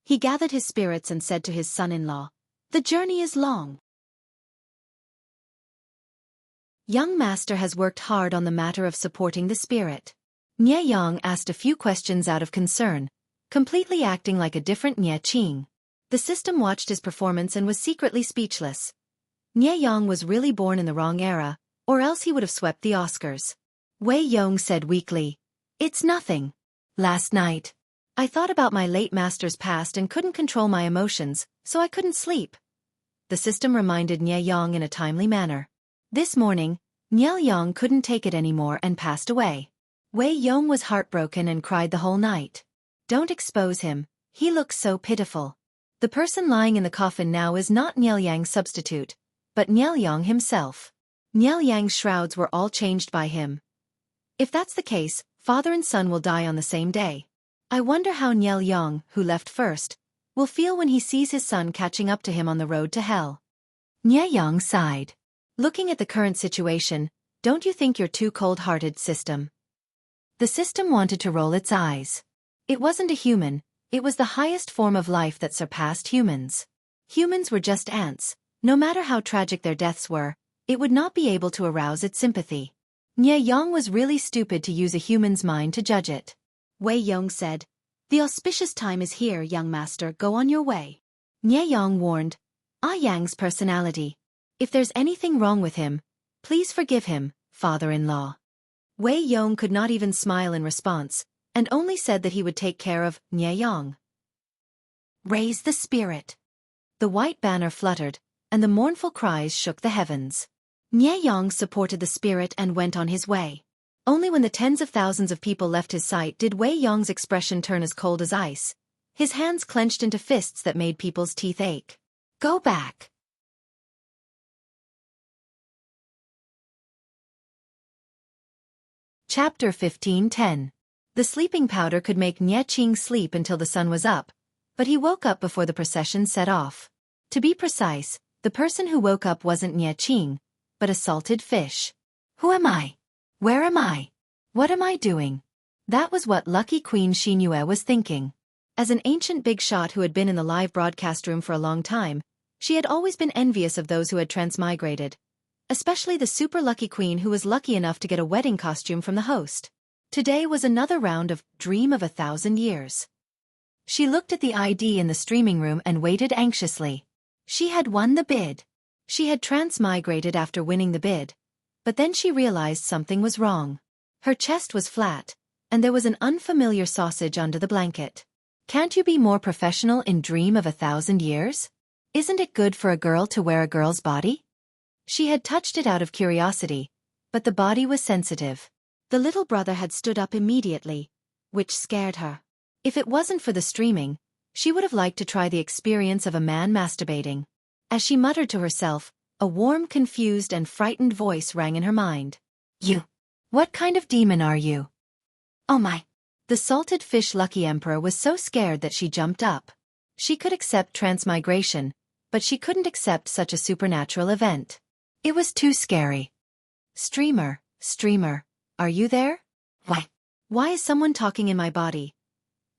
He gathered his spirits and said to his son-in-law, "The journey is long. Young master has worked hard on the matter of supporting the spirit." Nie Yang asked a few questions out of concern, completely acting like a different Nie Qing. The system watched his performance and was secretly speechless. Nie Yang was really born in the wrong era, or else he would have swept the Oscars. Wei Yong said weakly, "It's nothing. Last night, I thought about my late master's past and couldn't control my emotions, so I couldn't sleep." The system reminded Nie Yang in a timely manner. This morning, Nie Yang couldn't take it anymore and passed away. Wei Yong was heartbroken and cried the whole night. "Don't expose him, he looks so pitiful." The person lying in the coffin now is not Nie Yang's substitute, but Nie Yang himself. Nie Yang's shrouds were all changed by him. If that's the case, father and son will die on the same day. I wonder how Nie Yang, who left first, will feel when he sees his son catching up to him on the road to hell. Nie Yang sighed. Looking at the current situation, don't you think you're too cold-hearted, system? The system wanted to roll its eyes. It wasn't a human, it was the highest form of life that surpassed humans. Humans were just ants. No matter how tragic their deaths were, it would not be able to arouse its sympathy. Nie Yang was really stupid to use a human's mind to judge it. Wei Yong said, "The auspicious time is here, young master, go on your way." Nie Yang warned, Yang's personality. "If there's anything wrong with him, please forgive him, father-in-law." Wei Yong could not even smile in response, and only said that he would take care of Nie Yang. Raise the spirit. The white banner fluttered, and the mournful cries shook the heavens. Nie Yang supported the spirit and went on his way. Only when the tens of thousands of people left his sight did Wei Yong's expression turn as cold as ice. His hands clenched into fists that made people's teeth ache. "Go back." Chapter 15:10. The sleeping powder could make Nie Qing sleep until the sun was up, but he woke up before the procession set off. To be precise, the person who woke up wasn't Nie Qing, but a salted fish. Who am I? Where am I? What am I doing? That was what lucky Queen Xinyue was thinking. As an ancient big shot who had been in the live broadcast room for a long time, she had always been envious of those who had transmigrated, especially the super lucky queen who was lucky enough to get a wedding costume from the host. Today was another round of Dream of 1,000 Years. She looked at the ID in the streaming room and waited anxiously. She had won the bid. She had transmigrated after winning the bid, but then she realized something was wrong. Her chest was flat, and there was an unfamiliar sausage under the blanket. Can't you be more professional in Dream of 1,000 Years? Isn't it good for a girl to wear a girl's body? She had touched it out of curiosity, but the body was sensitive. The little brother had stood up immediately, which scared her. If it wasn't for the streaming, she would have liked to try the experience of a man masturbating. As she muttered to herself, a warm, confused and frightened voice rang in her mind. "You. What kind of demon are you?" "Oh my." The salted fish lucky emperor was so scared that she jumped up. She could accept transmigration, but she couldn't accept such a supernatural event. It was too scary. Streamer, are you there? Why is someone talking in my body?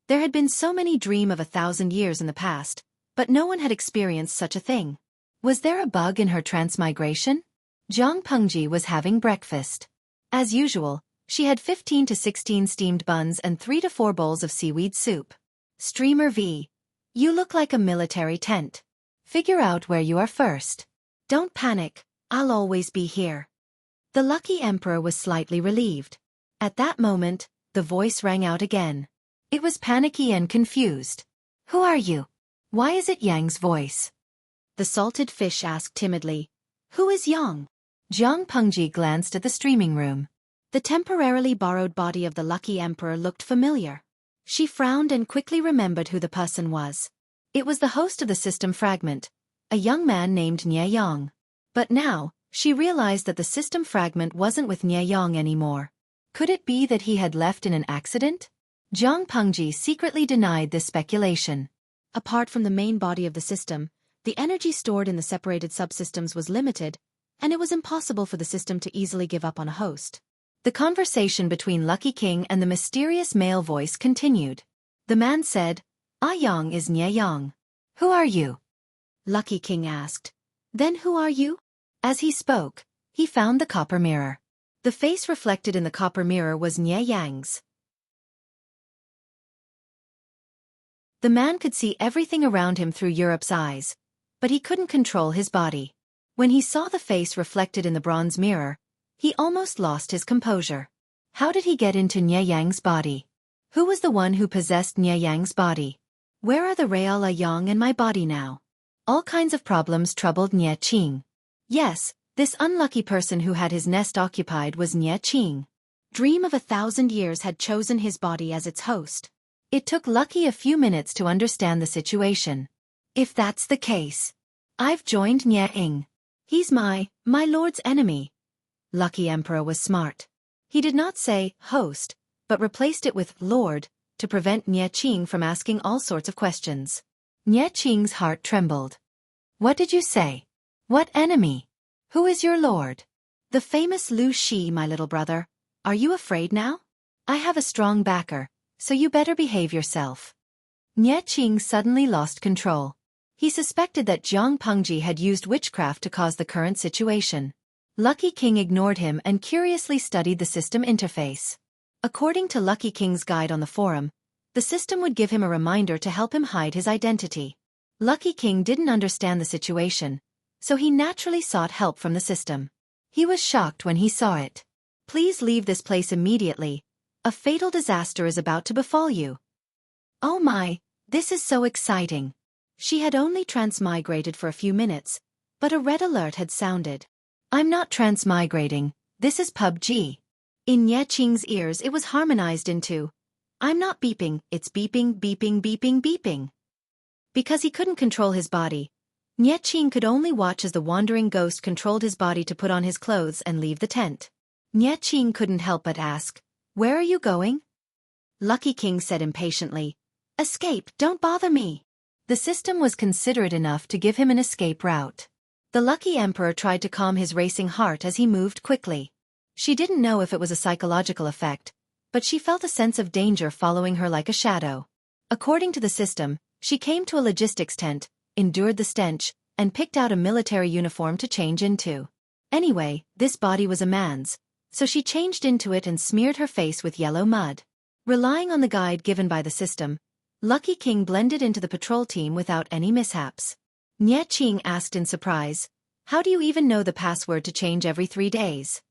There had been so many Dream of 1,000 Years in the past, but no one had experienced such a thing. Was there a bug in her transmigration? Zhang Pengji was having breakfast. As usual, she had 15 to 16 steamed buns and 3 to 4 bowls of seaweed soup. Streamer V. You look like a military tent. Figure out where you are first. Don't panic, I'll always be here. The lucky emperor was slightly relieved. At that moment, the voice rang out again. It was panicky and confused. Who are you? Why is it Yang's voice? The salted fish asked timidly. Who is Yang? Zhang Pengji glanced at the streaming room. The temporarily borrowed body of the lucky emperor looked familiar. She frowned and quickly remembered who the person was. It was the host of the system fragment, a young man named Nie Yang. But now, she realized that the system fragment wasn't with Nie Yang anymore. Could it be that he had left in an accident? Jiang Pengji secretly denied this speculation. Apart from the main body of the system, the energy stored in the separated subsystems was limited, and it was impossible for the system to easily give up on a host. The conversation between Lucky King and the mysterious male voice continued. The man said, Yang is Nie Yang. Who are you? Lucky King asked. Then who are you? As he spoke, he found the copper mirror. The face reflected in the copper mirror was Nie Yang's. The man could see everything around him through Europe's eyes, but he couldn't control his body. When he saw the face reflected in the bronze mirror, he almost lost his composure. How did he get into Nie Yang's body? Who was the one who possessed Nie Yang's body? Where are the Real Yang and my body now? All kinds of problems troubled Nie Qing. Yes, this unlucky person who had his nest occupied was Nie Qing. Dream of 1,000 years had chosen his body as its host. It took Lucky a few minutes to understand the situation. If that's the case, I've joined Nie Ying. He's my lord's enemy. Lucky Emperor was smart. He did not say host, but replaced it with lord, to prevent Nie Qing from asking all sorts of questions. Nie Qing's heart trembled. What did you say? What enemy? Who is your lord? The famous Lu Shi, my little brother. Are you afraid now? I have a strong backer, so you better behave yourself. Nie Qing suddenly lost control. He suspected that Jiang Pengji had used witchcraft to cause the current situation. Lucky King ignored him and curiously studied the system interface. According to Lucky King's guide on the forum, the system would give him a reminder to help him hide his identity. Lucky King didn't understand the situation, so he naturally sought help from the system. He was shocked when he saw it. Please leave this place immediately. A fatal disaster is about to befall you. Oh my, this is so exciting. She had only transmigrated for a few minutes, but a red alert had sounded. I'm not transmigrating, this is PUBG. In Nie Qing's ears it was harmonized into, I'm not beeping, it's beeping, beeping, beeping, beeping. Because he couldn't control his body, Nie Qing could only watch as the wandering ghost controlled his body to put on his clothes and leave the tent. Nie Qing couldn't help but ask, where are you going? Lucky King said impatiently, escape, don't bother me. The system was considerate enough to give him an escape route. The lucky emperor tried to calm his racing heart as he moved quickly. She didn't know if it was a psychological effect, but she felt a sense of danger following her like a shadow. According to the system, she came to a logistics tent, endured the stench, and picked out a military uniform to change into. Anyway, this body was a man's, so she changed into it and smeared her face with yellow mud. Relying on the guide given by the system, Lucky King blended into the patrol team without any mishaps. Nie Qing asked in surprise, how do you even know the password to change every 3 days?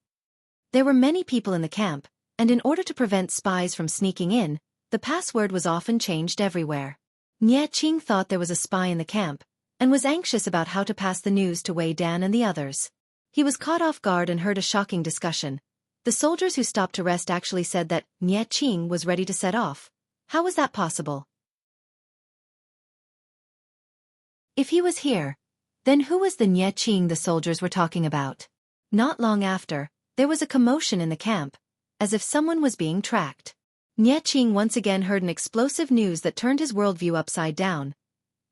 There were many people in the camp, and in order to prevent spies from sneaking in, the password was often changed everywhere. Nie Qing thought there was a spy in the camp, and was anxious about how to pass the news to Wei Dan and the others. He was caught off guard and heard a shocking discussion. The soldiers who stopped to rest actually said that Nie Qing was ready to set off. How was that possible? If he was here, then who was the Nie Qing the soldiers were talking about? Not long after, there was a commotion in the camp, as if someone was being tracked. Nie Qing once again heard an explosive news that turned his worldview upside down.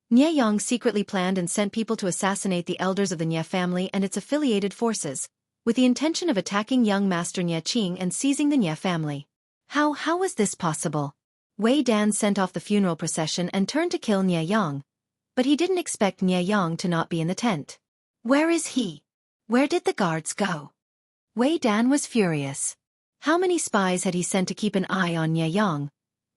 Nie Yang secretly planned and sent people to assassinate the elders of the Nie family and its affiliated forces, with the intention of attacking young Master Nie Qing and seizing the Nie family. How was this possible? Wei Dan sent off the funeral procession and turned to kill Nie Yang, but he didn't expect Nie Yang to not be in the tent. Where is he? Where did the guards go? Wei Dan was furious. How many spies had he sent to keep an eye on Nie Yang?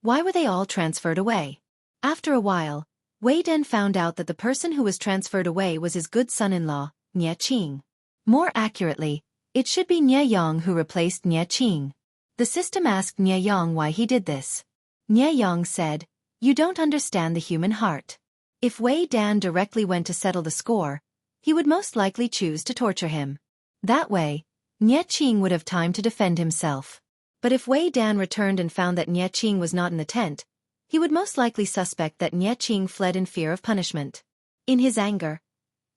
Why were they all transferred away? After a while, Wei Dan found out that the person who was transferred away was his good son-in-law, Nie Qing. More accurately, it should be Nie Yang who replaced Nie Qing. The system asked Nie Yang why he did this. Nie Yang said, you don't understand the human heart. If Wei Dan directly went to settle the score, he would most likely choose to torture him. That way, Nie Qing would have time to defend himself. But if Wei Dan returned and found that Nie Qing was not in the tent, he would most likely suspect that Nie Qing fled in fear of punishment. In his anger,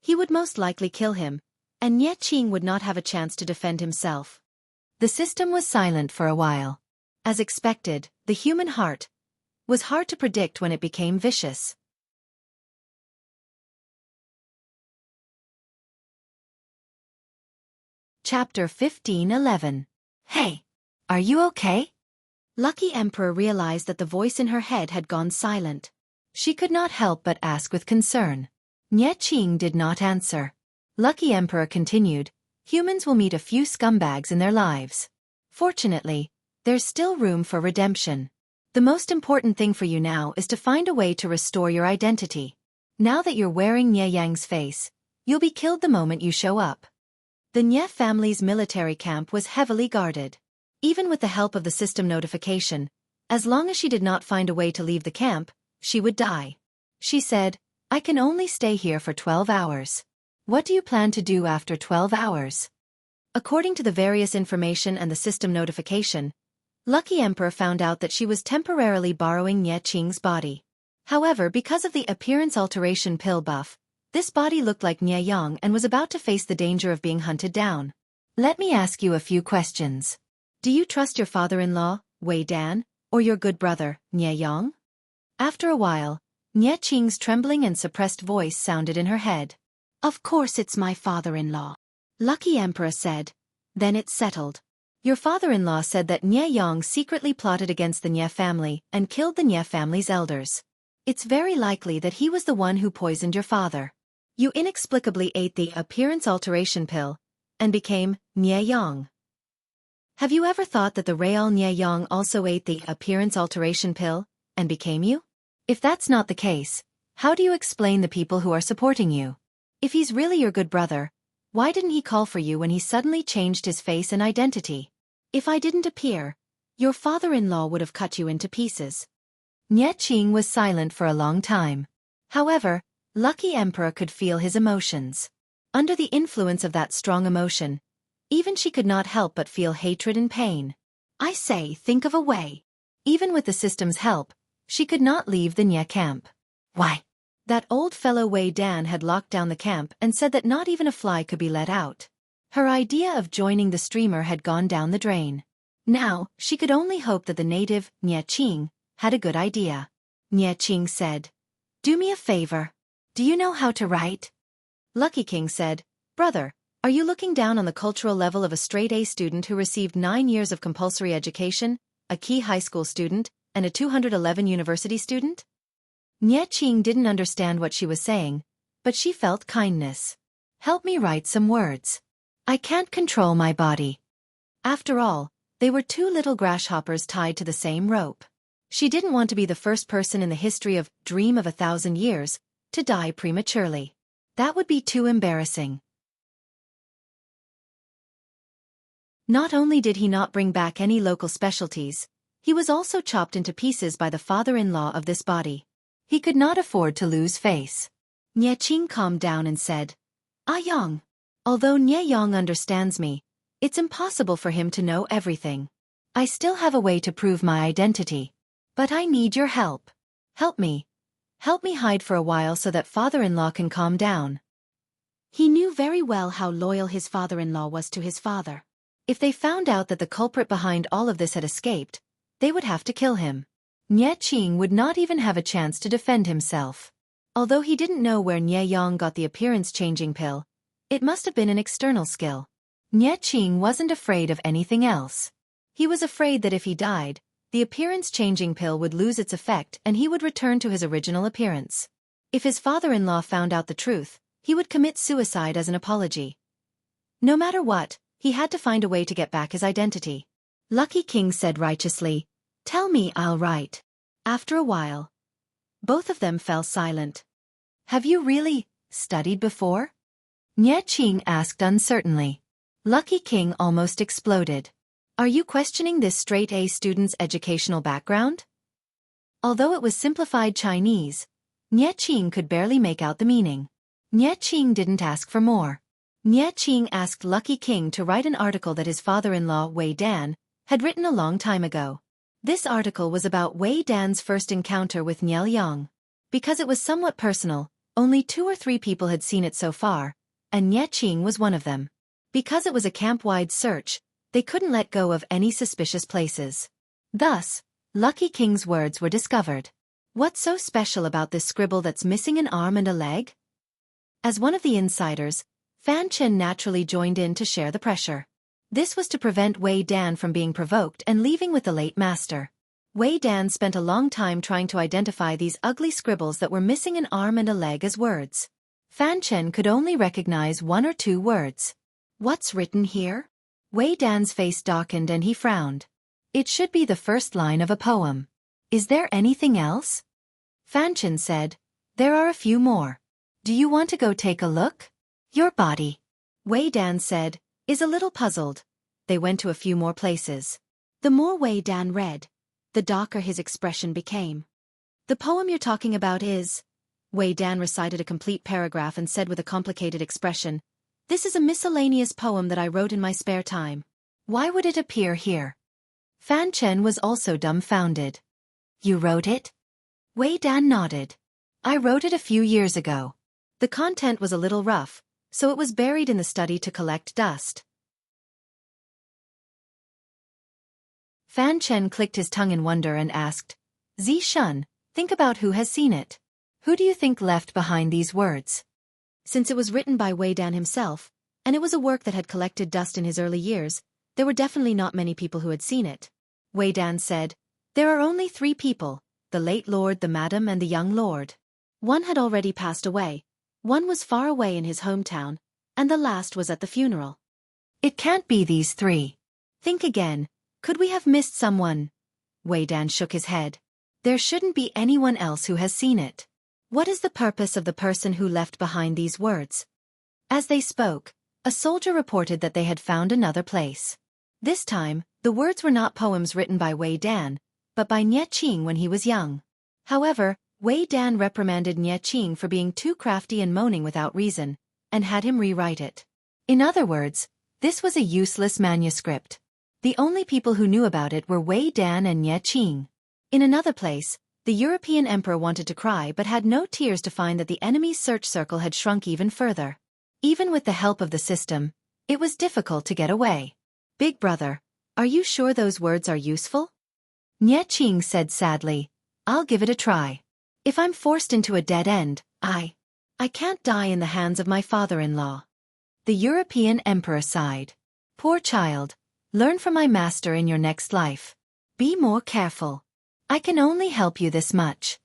he would most likely kill him, and Nie Qing would not have a chance to defend himself. The system was silent for a while. As expected, the human heart was hard to predict when it became vicious. Chapter 15:11. Hey! Are you okay? Lucky Emperor realized that the voice in her head had gone silent. She could not help but ask with concern. Nie Qing did not answer. Lucky Emperor continued, humans will meet a few scumbags in their lives. Fortunately, there's still room for redemption. The most important thing for you now is to find a way to restore your identity. Now that you're wearing Nie Yang's face, you'll be killed the moment you show up. The Nie family's military camp was heavily guarded. Even with the help of the system notification, as long as she did not find a way to leave the camp, she would die. She said, I can only stay here for 12 hours. What do you plan to do after 12 hours? According to the various information and the system notification, Lucky Emperor found out that she was temporarily borrowing Nie Qing's body. However, because of the appearance alteration pill buff, this body looked like Nie Yang and was about to face the danger of being hunted down. Let me ask you a few questions. Do you trust your father-in-law, Wei Dan, or your good brother, Nie Yang? After a while, Nie Qing's trembling and suppressed voice sounded in her head. Of course it's my father-in-law. Lucky Emperor said. Then it's settled. Your father-in-law said that Nie Yang secretly plotted against the Nie family and killed the Nie family's elders. It's very likely that he was the one who poisoned your father. You inexplicably ate the appearance alteration pill and became Nie Yang. Have you ever thought that the real Nie Yang also ate the appearance alteration pill and became you? If that's not the case, how do you explain the people who are supporting you? If he's really your good brother, why didn't he call for you when he suddenly changed his face and identity? If I didn't appear, your father-in-law would have cut you into pieces. Nie Qing was silent for a long time. However, Lucky Emperor could feel his emotions. Under the influence of that strong emotion, even she could not help but feel hatred and pain. I say, think of a way. Even with the system's help, she could not leave the Nie camp. Why? That old fellow Wei Dan had locked down the camp and said that not even a fly could be let out. Her idea of joining the streamer had gone down the drain. Now, she could only hope that the native, Nie Qing, had a good idea. Nie Qing said, do me a favor. Do you know how to write? Lucky King said, brother, are you looking down on the cultural level of a straight-A student who received 9 years of compulsory education, a key high school student, and a 211 university student? Nie Qing didn't understand what she was saying, but she felt kindness. Help me write some words. I can't control my body. After all, they were 2 little grasshoppers tied to the same rope. She didn't want to be the first person in the history of Dream of 1,000 Years to die prematurely. That would be too embarrassing. Not only did he not bring back any local specialties, he was also chopped into pieces by the father-in-law of this body. He could not afford to lose face. Nie Qing calmed down and said, Ah Yang. Although Nie Yang understands me, it's impossible for him to know everything. I still have a way to prove my identity. But I need your help. Help me. Help me hide for a while so that father-in-law can calm down. He knew very well how loyal his father-in-law was to his father. If they found out that the culprit behind all of this had escaped, they would have to kill him. Nie Qing would not even have a chance to defend himself. Although he didn't know where Nie Yang got the appearance-changing pill, it must have been an external skill. Nie Qing wasn't afraid of anything else. He was afraid that if he died, the appearance-changing pill would lose its effect and he would return to his original appearance. If his father-in-law found out the truth, he would commit suicide as an apology. No matter what, he had to find a way to get back his identity. Lucky King said righteously, Tell me, I'll write. After a while, both of them fell silent. Have you really studied before? Nie Qing asked uncertainly. Lucky King almost exploded. Are you questioning this straight-A student's educational background? Although it was simplified Chinese, Nie Qing could barely make out the meaning. Nie Qing didn't ask for more. Nie Qing asked Lucky King to write an article that his father-in-law, Wei Dan, had written a long time ago. This article was about Wei Dan's first encounter with Nie Liang. Because it was somewhat personal, only 2 or 3 people had seen it so far, and Nie Qing was one of them. Because it was a camp-wide search, they couldn't let go of any suspicious places. Thus, Lucky King's words were discovered. What's so special about this scribble that's missing an arm and a leg? As one of the insiders, Fan Chen naturally joined in to share the pressure. This was to prevent Wei Dan from being provoked and leaving with the late master. Wei Dan spent a long time trying to identify these ugly scribbles that were missing an arm and a leg as words. Fan Chen could only recognize 1 or 2 words. What's written here? Wei Dan's face darkened and he frowned. It should be the first line of a poem. Is there anything else? Fan Chen said, there are a few more. Do you want to go take a look? Your body, Wei Dan said, is a little puzzled. They went to a few more places. The more Wei Dan read, the darker his expression became. The poem you're talking about is... Wei Dan recited a complete paragraph and said with a complicated expression, this is a miscellaneous poem that I wrote in my spare time. Why would it appear here? Fan Chen was also dumbfounded. You wrote it? Wei Dan nodded. I wrote it a few years ago. The content was a little rough, so it was buried in the study to collect dust. Fan Chen clicked his tongue in wonder and asked, Zi Shun, think about who has seen it. Who do you think left behind these words? Since it was written by Wei Dan himself, and it was a work that had collected dust in his early years, there were definitely not many people who had seen it. Wei Dan said, there are only 3 people, the late lord, the madam, and the young lord. One had already passed away, one was far away in his hometown, and the last was at the funeral. It can't be these 3. Think again, could we have missed someone? Wei Dan shook his head. There shouldn't be anyone else who has seen it. What is the purpose of the person who left behind these words? As they spoke, a soldier reported that they had found another place. This time, the words were not poems written by Wei Dan, but by Nie Qing when he was young. However, Wei Dan reprimanded Nie Qing for being too crafty and moaning without reason, and had him rewrite it. In other words, this was a useless manuscript. The only people who knew about it were Wei Dan and Nie Qing. In another place, the European emperor wanted to cry but had no tears to find that the enemy's search circle had shrunk even further. Even with the help of the system, it was difficult to get away. Big brother, are you sure those words are useful? Nie Qing said sadly, I'll give it a try. If I'm forced into a dead end, I can't die in the hands of my father-in-law. The European emperor sighed. Poor child, learn from my master in your next life. Be more careful. I can only help you this much.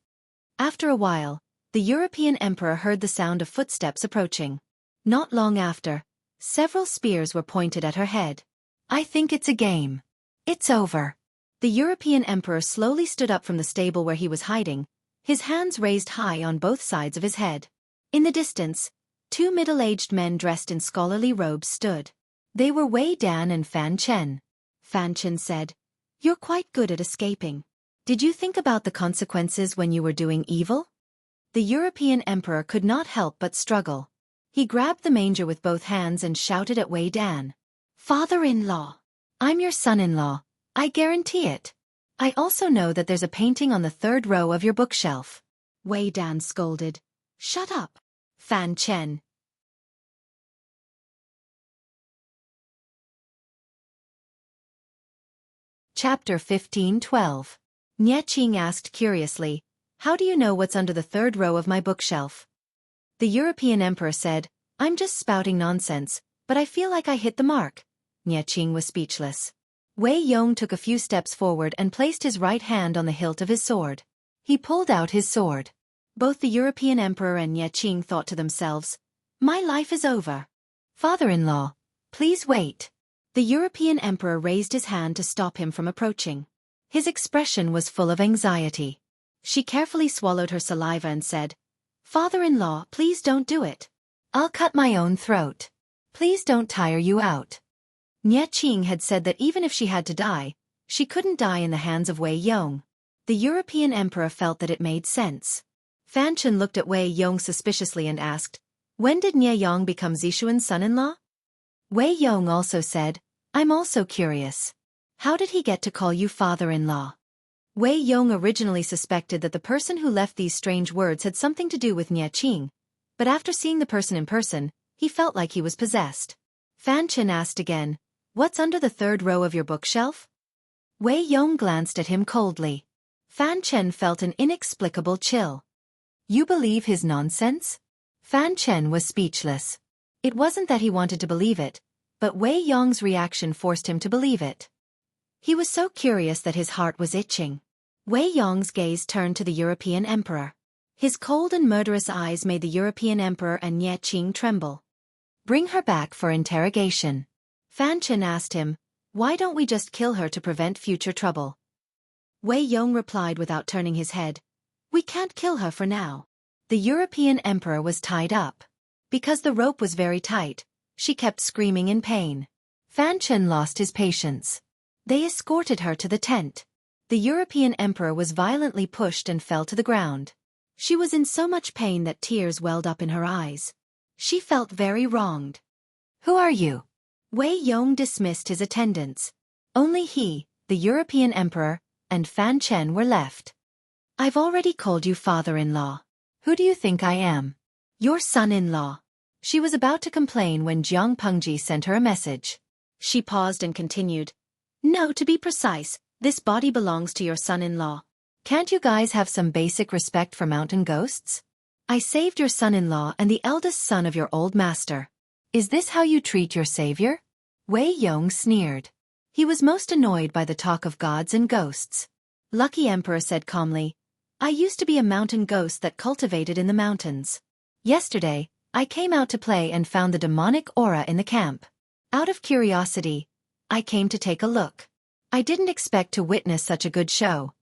After a while, the European emperor heard the sound of footsteps approaching. Not long after, several spears were pointed at her head. I think it's a game. It's over. The European emperor slowly stood up from the stable where he was hiding, his hands raised high on both sides of his head. In the distance, 2 middle-aged men dressed in scholarly robes stood. They were Wei Dan and Fan Chen. Fan Chen said, You're quite good at escaping. Did you think about the consequences when you were doing evil? The European emperor could not help but struggle. He grabbed the manger with both hands and shouted at Wei Dan. Father-in-law. I'm your son-in-law. I guarantee it. I also know that there's a painting on the 3rd row of your bookshelf. Wei Dan scolded. Shut up, Fan Chen. Chapter 15:12. Nie Qing asked curiously, How do you know what's under the 3rd row of my bookshelf? The European emperor said, I'm just spouting nonsense, but I feel like I hit the mark. Nie Qing was speechless. Wei Yong took a few steps forward and placed his right hand on the hilt of his sword. He pulled out his sword. Both the European emperor and Nie Qing thought to themselves, My life is over. Father-in-law, please wait. The European emperor raised his hand to stop him from approaching. His expression was full of anxiety. She carefully swallowed her saliva and said, Father-in-law, please don't do it. I'll cut my own throat. Please don't tire you out. Nie Qing had said that even if she had to die, she couldn't die in the hands of Wei Yong. The European emperor felt that it made sense. Fan Chen looked at Wei Yong suspiciously and asked, When did Nie Yong become Zixuan's son-in-law? Wei Yong also said, I'm also curious. How did he get to call you father-in-law? Wei Yong originally suspected that the person who left these strange words had something to do with Nie Qing, but after seeing the person in person, he felt like he was possessed. Fan Chen asked again, what's under the third row of your bookshelf? Wei Yong glanced at him coldly. Fan Chen felt an inexplicable chill. You believe his nonsense? Fan Chen was speechless. It wasn't that he wanted to believe it, but Wei Yong's reaction forced him to believe it. He was so curious that his heart was itching. Wei Yong's gaze turned to the European emperor. His cold and murderous eyes made the European emperor and Nie Qing tremble. Bring her back for interrogation. Fan Chen asked him, why don't we just kill her to prevent future trouble? Wei Yong replied without turning his head, we can't kill her for now. The European emperor was tied up. Because the rope was very tight, she kept screaming in pain. Fan Chen lost his patience. They escorted her to the tent. The European emperor was violently pushed and fell to the ground. She was in so much pain that tears welled up in her eyes. She felt very wronged. Who are you? Wei Yong dismissed his attendants. Only he, the European emperor, and Fan Chen were left. I've already called you father-in-law. Who do you think I am? Your son-in-law. She was about to complain when Jiang Pengji sent her a message. She paused and continued. No, to be precise, this body belongs to your son-in-law. Can't you guys have some basic respect for mountain ghosts? I saved your son-in-law and the eldest son of your old master. Is this how you treat your savior? Wei Yong sneered. He was most annoyed by the talk of gods and ghosts. Lucky Emperor said calmly, I used to be a mountain ghost that cultivated in the mountains. Yesterday, I came out to play and found the demonic aura in the camp. Out of curiosity, I came to take a look. I didn't expect to witness such a good show.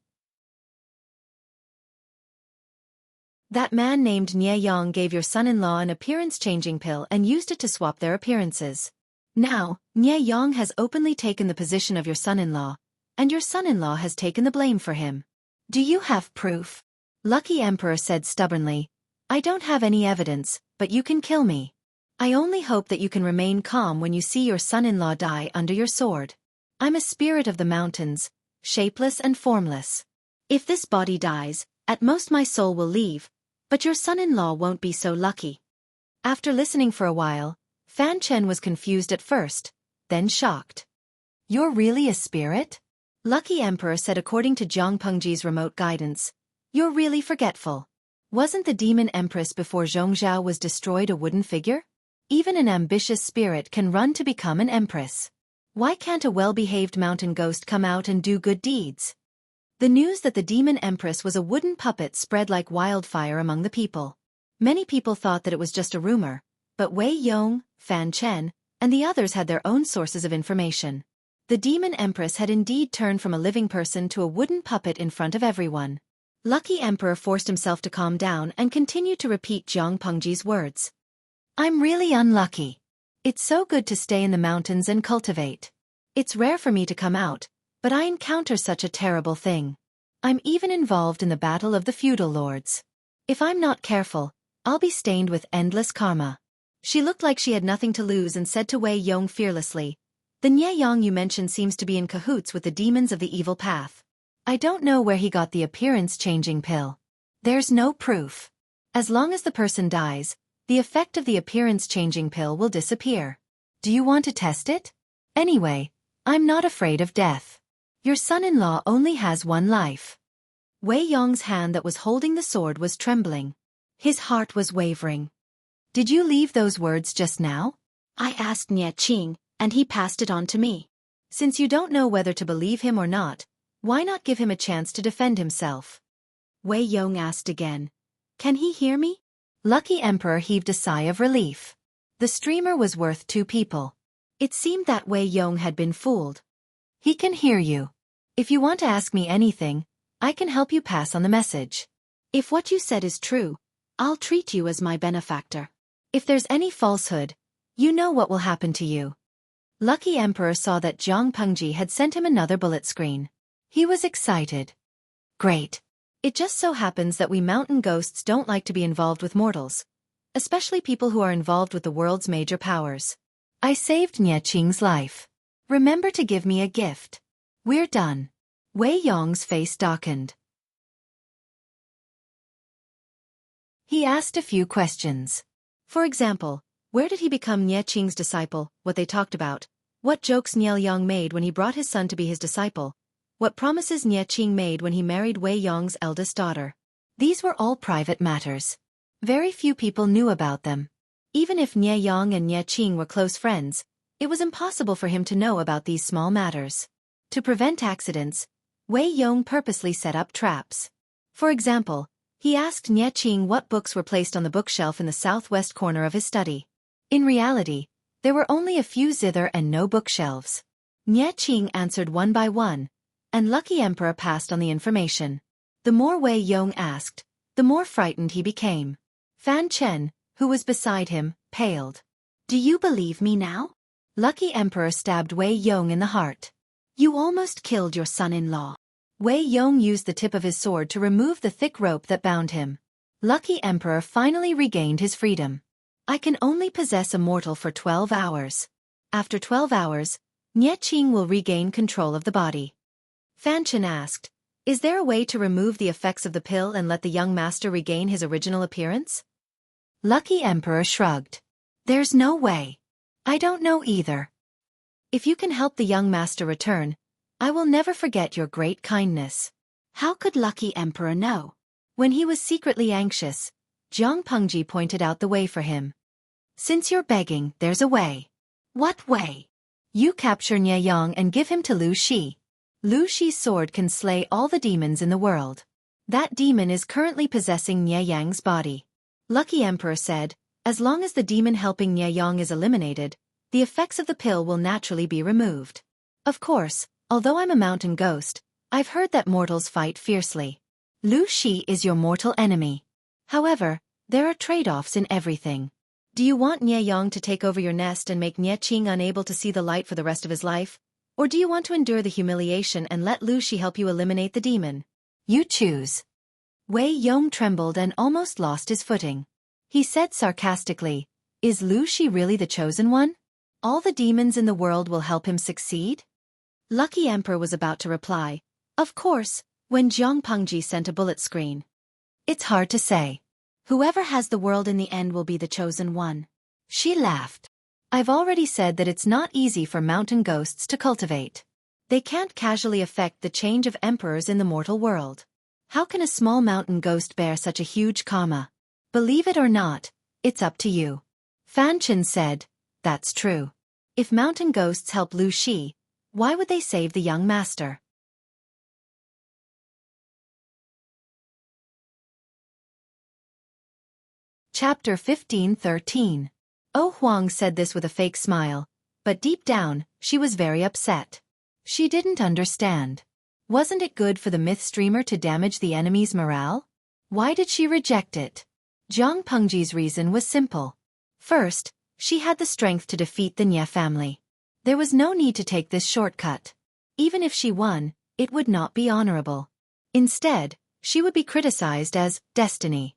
That man named Nie Yong gave your son-in-law an appearance-changing pill and used it to swap their appearances. Now, Nie Yong has openly taken the position of your son-in-law, and your son-in-law has taken the blame for him. Do you have proof? Lucky Emperor said stubbornly, I don't have any evidence, but you can kill me. I only hope that you can remain calm when you see your son-in-law die under your sword. I'm a spirit of the mountains, shapeless and formless. If this body dies, at most my soul will leave, but your son-in-law won't be so lucky. After listening for a while, Fan Chen was confused at first, then shocked. You're really a spirit? Lucky Emperor said according to Jiang Pengji's remote guidance. You're really forgetful. Wasn't the demon empress before Zhongzhao was destroyed a wooden figure? Even an ambitious spirit can run to become an empress. Why can't a well-behaved mountain ghost come out and do good deeds? The news that the demon empress was a wooden puppet spread like wildfire among the people. Many people thought that it was just a rumor, but Wei Yong, Fan Chen, and the others had their own sources of information. The demon empress had indeed turned from a living person to a wooden puppet in front of everyone. Lucky Emperor forced himself to calm down and continued to repeat Jiang Pengji's words. I'm really unlucky. It's so good to stay in the mountains and cultivate. It's rare for me to come out, but I encounter such a terrible thing. I'm even involved in the battle of the feudal lords. If I'm not careful, I'll be stained with endless karma. She looked like she had nothing to lose and said to Wei Yong fearlessly, the Nie Yong you mentioned seems to be in cahoots with the demons of the evil path. I don't know where he got the appearance-changing pill. There's no proof. As long as the person dies, the effect of the appearance-changing pill will disappear. Do you want to test it? Anyway, I'm not afraid of death. Your son-in-law only has one life. Wei Yong's hand that was holding the sword was trembling. His heart was wavering. Did you leave those words just now? I asked Nie Qing, and he passed it on to me. Since you don't know whether to believe him or not, why not give him a chance to defend himself? Wei Yong asked again. Can he hear me? Lucky Emperor heaved a sigh of relief. The streamer was worth 2 people. It seemed that Wei Yong had been fooled. He can hear you. If you want to ask me anything, I can help you pass on the message. If what you said is true, I'll treat you as my benefactor. If there's any falsehood, you know what will happen to you. Lucky Emperor saw that Jiang Pengji had sent him another bullet screen. He was excited. Great. It just so happens that we mountain ghosts don't like to be involved with mortals. especially people who are involved with the world's major powers. I saved Nie Qing's life. Remember to give me a gift. We're done. Wei Yong's face darkened. He asked a few questions. For example, where did he become Nie Qing's disciple, what they talked about, what jokes Nie Yong made when he brought his son to be his disciple, what promises Nie Qing made when he married Wei Yong's eldest daughter. These were all private matters. Very few people knew about them. Even if Nie Yong and Nie Qing were close friends, it was impossible for him to know about these small matters. To prevent accidents, Wei Yong purposely set up traps. For example, he asked Nie Qing what books were placed on the bookshelf in the southwest corner of his study. In reality, there were only a few zither and no bookshelves. Nie Qing answered one by one, and Lucky Emperor passed on the information. The more Wei Yong asked, the more frightened he became. Fan Chen, who was beside him, paled. Do you believe me now? Lucky Emperor stabbed Wei Yong in the heart. You almost killed your son-in-law. Wei Yong used the tip of his sword to remove the thick rope that bound him. Lucky Emperor finally regained his freedom. I can only possess a mortal for 12 hours. After 12 hours, Nie Qing will regain control of the body. Fan Chen asked, is there a way to remove the effects of the pill and let the young master regain his original appearance? Lucky Emperor shrugged. There's no way. I don't know either. If you can help the young master return, I will never forget your great kindness. How could Lucky Emperor know? When he was secretly anxious, Jiang Pengji pointed out the way for him. Since you're begging, there's a way. What way? You capture Nie Yang and give him to Lu Shi. Lu Shi's sword can slay all the demons in the world. That demon is currently possessing Nie Yang's body. Lucky Emperor said, as long as the demon helping Nie Yang is eliminated, the effects of the pill will naturally be removed. Of course, although I'm a mountain ghost, I've heard that mortals fight fiercely. Lu Shi is your mortal enemy. However, there are trade-offs in everything. Do you want Nie Yang to take over your nest and make Nie Qing unable to see the light for the rest of his life? Or do you want to endure the humiliation and let Lu Shi help you eliminate the demon? You choose. Wei Yong trembled and almost lost his footing. He said sarcastically, is Lu Shi really the chosen one? All the demons in the world will help him succeed? Lucky Emperor was about to reply, of course, when Jiang Pengji sent a bullet screen. It's hard to say. Whoever has the world in the end will be the chosen one. She laughed. I've already said that it's not easy for mountain ghosts to cultivate. They can't casually affect the change of emperors in the mortal world. How can a small mountain ghost bear such a huge karma? Believe it or not, it's up to you. Fan Chen said, that's true. If mountain ghosts help Lu Shi, why would they save the young master? Chapter 15:13. Oh Huang said this with a fake smile, but deep down, she was very upset. She didn't understand. Wasn't it good for the myth streamer to damage the enemy's morale? Why did she reject it? Jiang Pengji's reason was simple. First, she had the strength to defeat the Nie family. There was no need to take this shortcut. Even if she won, it would not be honorable. Instead, she would be criticized as destiny.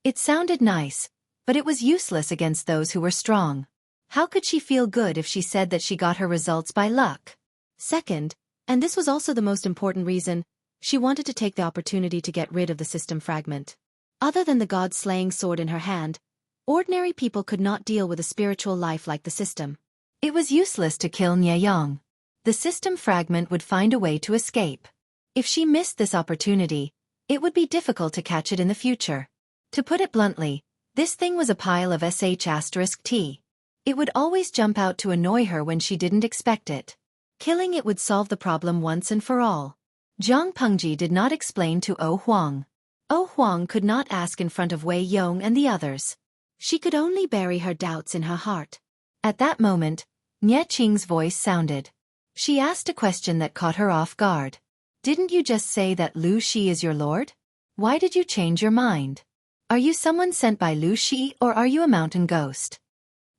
It sounded nice, but it was useless against those who were strong. How could she feel good if she said that she got her results by luck? Second, and this was also the most important reason, she wanted to take the opportunity to get rid of the system fragment. Other than the god-slaying sword in her hand, ordinary people could not deal with a spiritual life like the system. It was useless to kill Nie Yang. The system fragment would find a way to escape. If she missed this opportunity, it would be difficult to catch it in the future. To put it bluntly, this thing was a pile of **T. It would always jump out to annoy her when she didn't expect it. Killing it would solve the problem once and for all. Jiang Pengji did not explain to Oh Huang. Oh Huang could not ask in front of Wei Yong and the others. She could only bury her doubts in her heart. At that moment, Nie Qing's voice sounded. She asked a question that caught her off guard. Didn't you just say that Lu Shi is your lord? Why did you change your mind? Are you someone sent by Lu Shi or are you a mountain ghost?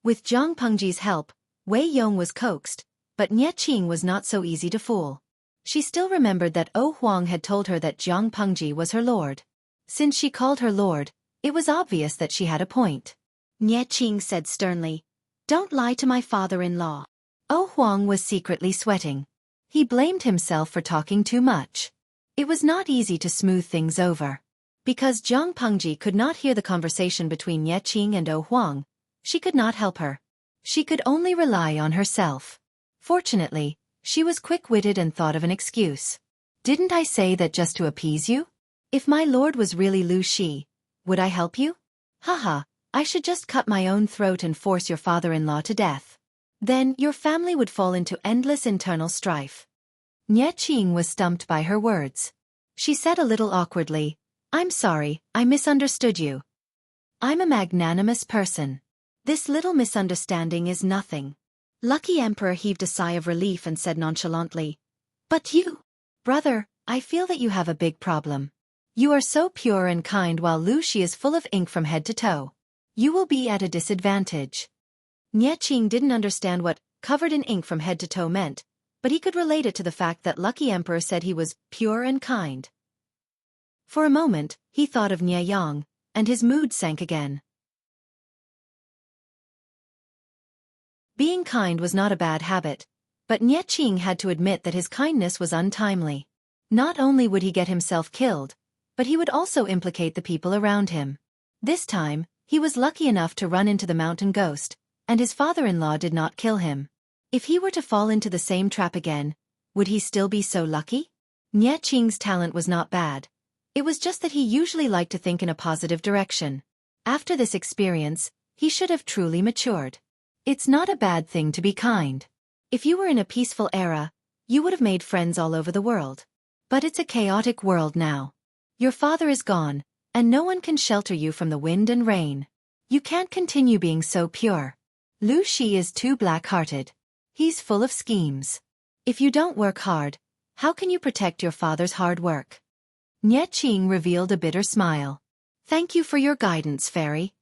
With Jiang Pengji's help, Wei Yong was coaxed, but Nie Qing was not so easy to fool. She still remembered that Oh Huang had told her that Jiang Pengji was her lord. Since she called her lord, It was obvious that she had a point. Nie Qing said sternly, "Don't lie to my father-in-law." Oh Huang was secretly sweating. He blamed himself for talking too much. It was not easy to smooth things over. Because Jiang Pengji could not hear the conversation between Nie Qing and Oh Huang, she could not help her. She could only rely on herself. Fortunately, she was quick-witted and thought of an excuse. "Didn't I say that just to appease you? If my lord was really Lu Shi, would I help you? Haha, I should just cut my own throat and force your father-in-law to death. Then your family would fall into endless internal strife." Nie Qing was stumped by her words. She said a little awkwardly, "I'm sorry, I misunderstood you. I'm a magnanimous person. This little misunderstanding is nothing." Lucky Emperor heaved a sigh of relief and said nonchalantly, "But you, "Brother, I feel that you have a big problem. You are so pure and kind while Lu Shi is full of ink from head to toe. You will be at a disadvantage." Nie Qing didn't understand what "covered in ink from head to toe" meant, but he could relate it to the fact that Lucky Emperor said he was pure and kind. For a moment, he thought of Nie Yang, and his mood sank again. Being kind was not a bad habit, but Nie Qing had to admit that his kindness was untimely. Not only would he get himself killed, but he would also implicate the people around him. This time, he was lucky enough to run into the mountain ghost, and his father-in-law did not kill him. If he were to fall into the same trap again, would he still be so lucky? Nie Qing's talent was not bad. It was just that he usually liked to think in a positive direction. After this experience, he should have truly matured. It's not a bad thing to be kind. If you were in a peaceful era, you would have made friends all over the world. But it's a chaotic world now. Your father is gone, and no one can shelter you from the wind and rain. You can't continue being so pure. Lu Shi is too black-hearted. He's full of schemes. If you don't work hard, how can you protect your father's hard work? Nie Qing revealed a bitter smile. "Thank you for your guidance, fairy."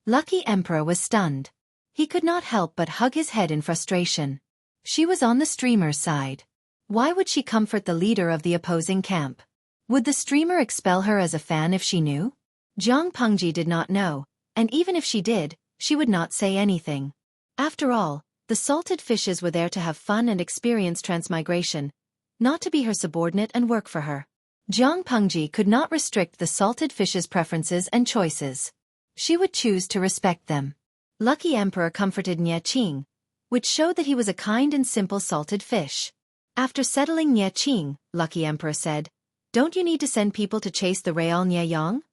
Lucky Emperor was stunned. He could not help but hug his head in frustration. She was on the streamer's side. Why would she comfort the leader of the opposing camp? Would the streamer expel her as a fan if she knew? Jiang Pengji did not know, and even if she did, she would not say anything. After all, the salted fishes were there to have fun and experience transmigration, not to be her subordinate and work for her. Jiang Pengji could not restrict the salted fish's preferences and choices. She would choose to respect them. Lucky Emperor comforted Nie Qing, which showed that he was a kind and simple salted fish. After settling Nie Qing, Lucky Emperor said, "Don't you need to send people to chase the Real Nie Yang?"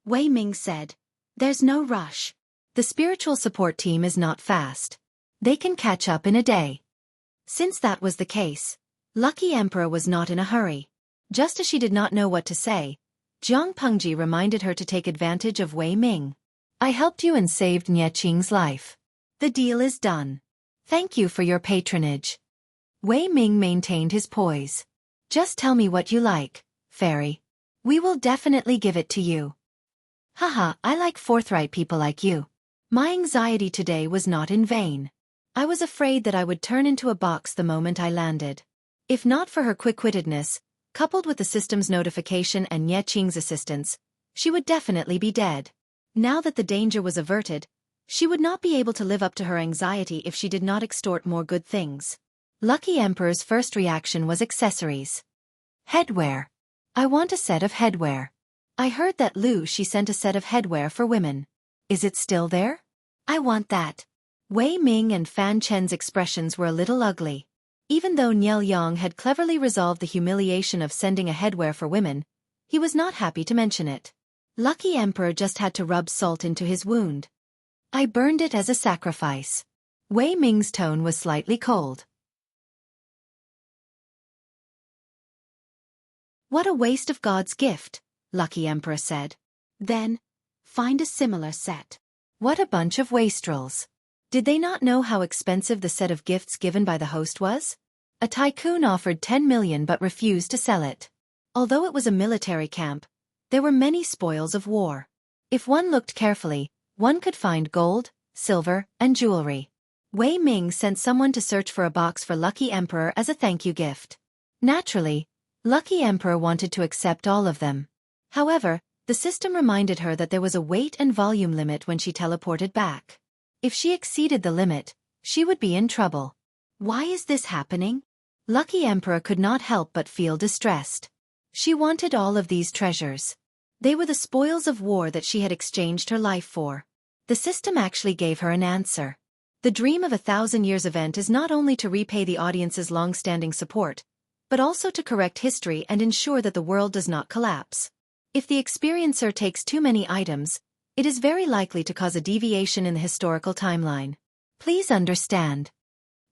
Wei Ming said, "There's no rush. The spiritual support team is not fast. They can catch up in a day." Since that was the case, Lucky Emperor was not in a hurry. Just as she did not know what to say, Jiang Pengji reminded her to take advantage of Wei Ming. "I helped you and saved Nie Qing's life. The deal is done. Thank you for your patronage." Wei Ming maintained his poise. "Just tell me what you like, fairy. We will definitely give it to you." "Haha, I like forthright people like you. My anxiety today was not in vain. I was afraid that I would turn into a box the moment I landed. If not for her quick-wittedness, coupled with the system's notification and Nie Qing's assistance, she would definitely be dead. Now that the danger was averted, she would not be able to live up to her anxiety if she did not extort more good things." Lucky Emperor's first reaction was accessories. "Headwear. I want a set of headwear. I heard that Lu Shi sent a set of headwear for women. Is it still there? I want that." Wei Ming and Fan Chen's expressions were a little ugly. Even though Nie Yang had cleverly resolved the humiliation of sending a headwear for women, he was not happy to mention it. Lucky Emperor just had to rub salt into his wound. "I burned it as a sacrifice." Wei Ming's tone was slightly cold. "What a waste of God's gift," Lucky Emperor said. "Then, find a similar set." What a bunch of wastrels. Did they not know how expensive the set of gifts given by the host was? A tycoon offered 10 million but refused to sell it. Although it was a military camp, there were many spoils of war. If one looked carefully, one could find gold, silver, and jewelry. Wei Ming sent someone to search for a box for Lucky Emperor as a thank you gift. Naturally, Lucky Emperor wanted to accept all of them. However, The system reminded her that there was a weight and volume limit when she teleported back. If she exceeded the limit, she would be in trouble. Why is this happening? Lucky Emperor could not help but feel distressed. She wanted all of these treasures. They were the spoils of war that she had exchanged her life for. The system actually gave her an answer. The Dream of 1,000 Years event is not only to repay the audience's long-standing support, but also to correct history and ensure that the world does not collapse. If the experiencer takes too many items, it is very likely to cause a deviation in the historical timeline. Please understand.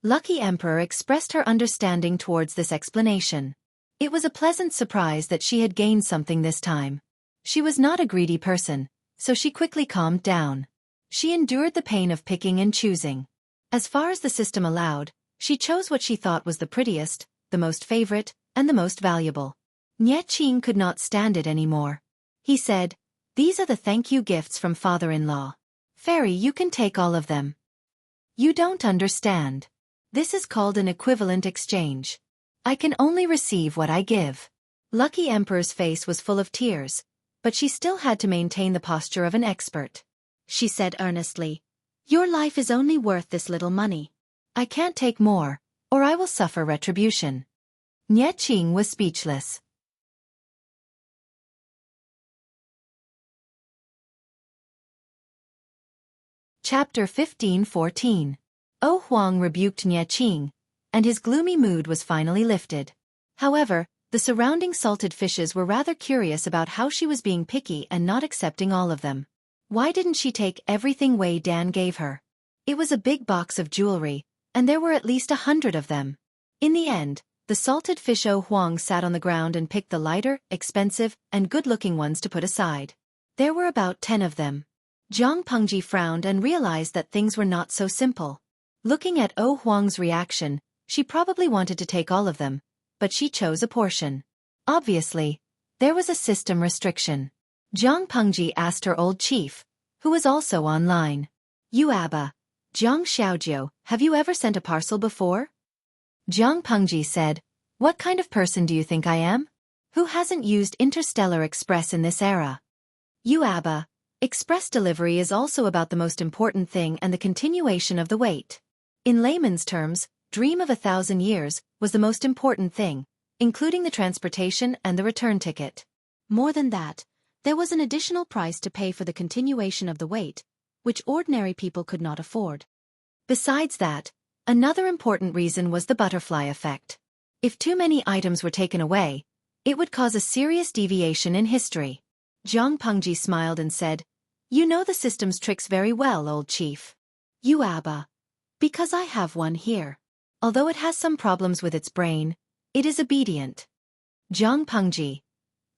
Lucky Emperor expressed her understanding towards this explanation. It was a pleasant surprise that she had gained something this time. She was not a greedy person, so she quickly calmed down. She endured the pain of picking and choosing. As far as the system allowed, she chose what she thought was the prettiest, the most favorite, and the most valuable. Xueqi could not stand it anymore. He said, "These are the thank you gifts from father-in-law. Fairy, you can take all of them." You don't understand. This is called an equivalent exchange. I can only receive what I give. Lucky Emperor's face was full of tears, but she still had to maintain the posture of an expert. She said earnestly, "Your life is only worth this little money. I can't take more, or I will suffer retribution." Xueqi was speechless. Chapter 15-14. O Huang rebuked Xueqi, and his gloomy mood was finally lifted. However, the surrounding salted fishes were rather curious about how she was being picky and not accepting all of them. Why didn't she take everything Wei Dan gave her? It was a big box of jewelry, and there were at least 100 of them. In the end, the salted fish O Huang sat on the ground and picked the lighter, expensive, and good-looking ones to put aside. There were about 10 of them. Zhang Pengji frowned and realized that things were not so simple. Looking at O Huang's reaction, she probably wanted to take all of them, but she chose a portion. Obviously, there was a system restriction. Zhang Pengji asked her old chief, who was also online. "Yuaba, Zhang Xiaojiu, have you ever sent a parcel before?" Zhang Pengji said, "What kind of person do you think I am? Who hasn't used Interstellar Express in this era?" Yuaba, express delivery is also about the most important thing and the continuation of the wait. In layman's terms, Dream of 1,000 Years was the most important thing, including the transportation and the return ticket. More than that, there was an additional price to pay for the continuation of the wait, which ordinary people could not afford. Besides that, another important reason was the butterfly effect. If too many items were taken away, it would cause a serious deviation in history. Zhang Pengji smiled and said, "You know the system's tricks very well, old chief." Yuaba. Because I have one here. Although it has some problems with its brain, it is obedient. Zhang Pengji.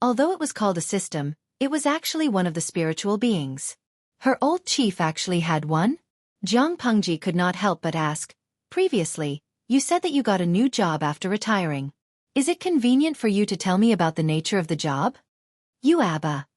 Although it was called a system, it was actually one of the spiritual beings. Her old chief actually had one? Zhang Pengji could not help but ask, "Previously, you said that you got a new job after retiring. Is it convenient for you to tell me about the nature of the job?" Yuaba.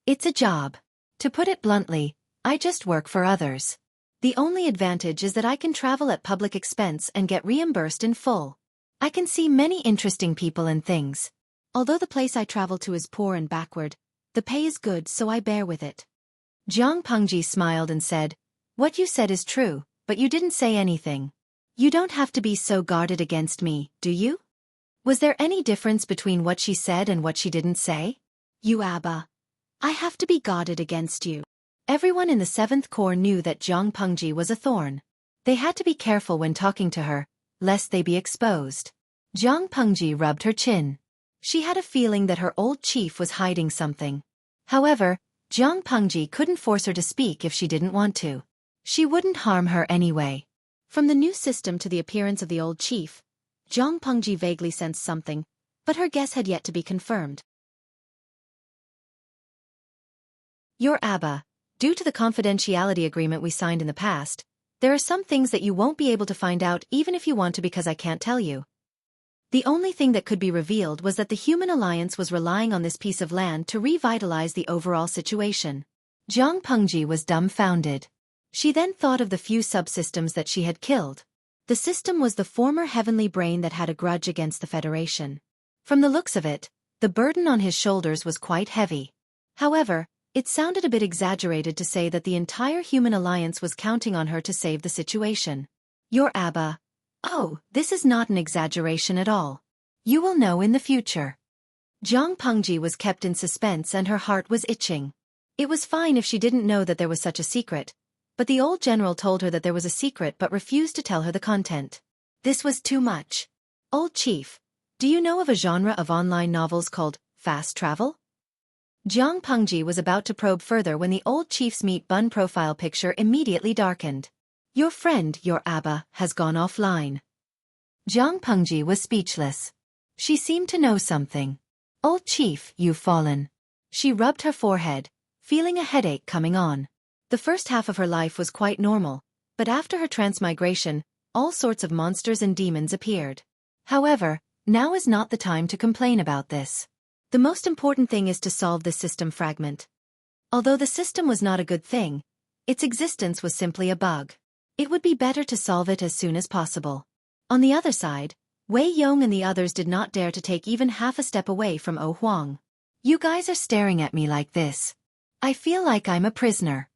It's a job. To put it bluntly, I just work for others. The only advantage is that I can travel at public expense and get reimbursed in full. I can see many interesting people and things. Although the place I travel to is poor and backward, the pay is good, so I bear with it. Zhang Pengji smiled and said, "What you said is true, but you didn't say anything. You don't have to be so guarded against me, do you?" Was there any difference between what she said and what she didn't say? Yuaba. I have to be guarded against you. Everyone in the 7th Corps knew that Zhang Pengji was a thorn. They had to be careful when talking to her, lest they be exposed. Zhang Pengji rubbed her chin. She had a feeling that her old chief was hiding something. However, Zhang Pengji couldn't force her to speak if she didn't want to. She wouldn't harm her anyway. From the new system to the appearance of the old chief, Zhang Pengji vaguely sensed something, but her guess had yet to be confirmed. Your Abba. Due to the confidentiality agreement we signed in the past, there are some things that you won't be able to find out even if you want to because I can't tell you. The only thing that could be revealed was that the human alliance was relying on this piece of land to revitalize the overall situation. Zhang Pengji was dumbfounded. She then thought of the few subsystems that she had killed. The system was the former heavenly brain that had a grudge against the Federation. From the looks of it, the burden on his shoulders was quite heavy. However, it sounded a bit exaggerated to say that the entire human alliance was counting on her to save the situation. Your Abba. Oh, this is not an exaggeration at all. You will know in the future. Jiang Pengji was kept in suspense and her heart was itching. It was fine if she didn't know that there was such a secret, but the old general told her that there was a secret but refused to tell her the content. This was too much. Old chief, do you know of a genre of online novels called fast travel? Jiang Pengji was about to probe further when the old chief's meat bun profile picture immediately darkened. Your friend, your Abba, has gone offline. Jiang Pengji was speechless. She seemed to know something. Old chief, you've fallen. She rubbed her forehead, feeling a headache coming on. The first half of her life was quite normal, but after her transmigration, all sorts of monsters and demons appeared. However, now is not the time to complain about this. The most important thing is to solve this system fragment. Although the system was not a good thing, its existence was simply a bug. It would be better to solve it as soon as possible. On the other side, Wei Yong and the others did not dare to take even half a step away from Oh Huang. You guys are staring at me like this. I feel like I'm a prisoner.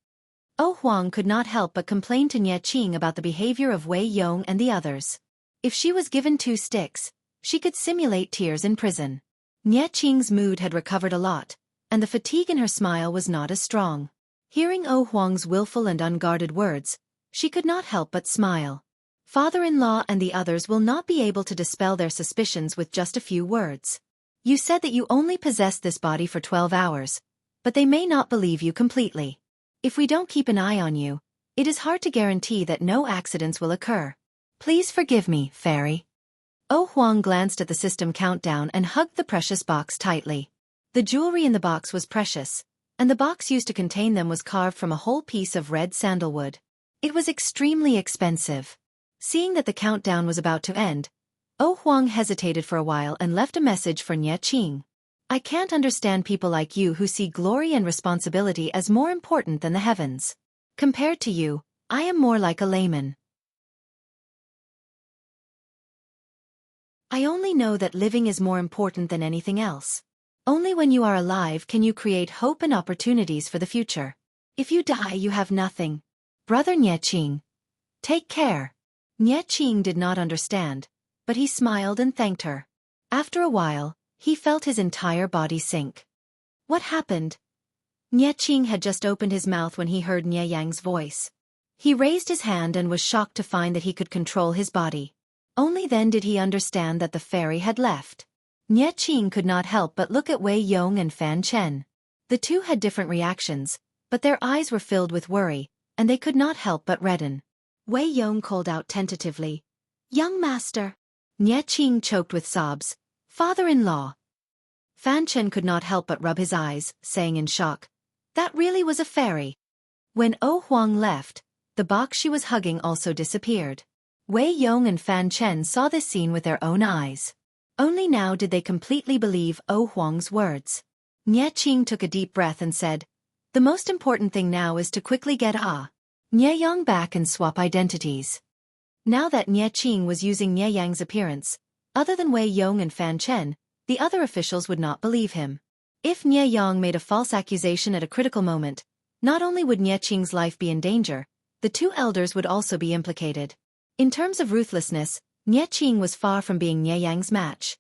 Oh Huang could not help but complain to Nie Qing about the behavior of Wei Yong and the others. If she was given 2 sticks, she could simulate tears in prison. Nie Qing's mood had recovered a lot, and the fatigue in her smile was not as strong. Hearing Oh Huang's willful and unguarded words, she could not help but smile. Father-in-law and the others will not be able to dispel their suspicions with just a few words. You said that you only possessed this body for 12 hours, but they may not believe you completely. If we don't keep an eye on you, it is hard to guarantee that no accidents will occur. Please forgive me, fairy. Oh Huang glanced at the system countdown and hugged the precious box tightly. The jewelry in the box was precious, and the box used to contain them was carved from a whole piece of red sandalwood. It was extremely expensive. Seeing that the countdown was about to end, Oh Huang hesitated for a while and left a message for Nie Qing. I can't understand people like you who see glory and responsibility as more important than the heavens. Compared to you, I am more like a layman. I only know that living is more important than anything else. Only when you are alive can you create hope and opportunities for the future. If you die, you have nothing. Brother Nie Qing. Take care. Nie Qing did not understand, but he smiled and thanked her. After a while, he felt his entire body sink. What happened? Nie Qing had just opened his mouth when he heard Nie Yang's voice. He raised his hand and was shocked to find that he could control his body. Only then did he understand that the fairy had left. Nie Qing could not help but look at Wei Yong and Fan Chen. The two had different reactions, but their eyes were filled with worry, and they could not help but redden. Wei Yong called out tentatively, "Young master." Nie Qing choked with sobs, "Father-in-law." Fan Chen could not help but rub his eyes, saying in shock, "That really was a fairy." When Oh Huang left, the box she was hugging also disappeared. Wei Yong and Fan Chen saw this scene with their own eyes. Only now did they completely believe Oh Huang's words. Nie Qing took a deep breath and said, "The most important thing now is to quickly get Nie Yang back and swap identities." Now that Nie Qing was using Nie Yang's appearance, other than Wei Yong and Fan Chen, the other officials would not believe him. If Nie Yang made a false accusation at a critical moment, not only would Nie Qing's life be in danger, the two elders would also be implicated. In terms of ruthlessness, Nie Qing was far from being Nie Yang's match.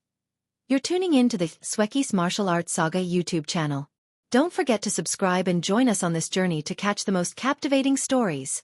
You're tuning in to the Xueqi's Martial Arts Saga YouTube channel. Don't forget to subscribe and join us on this journey to catch the most captivating stories.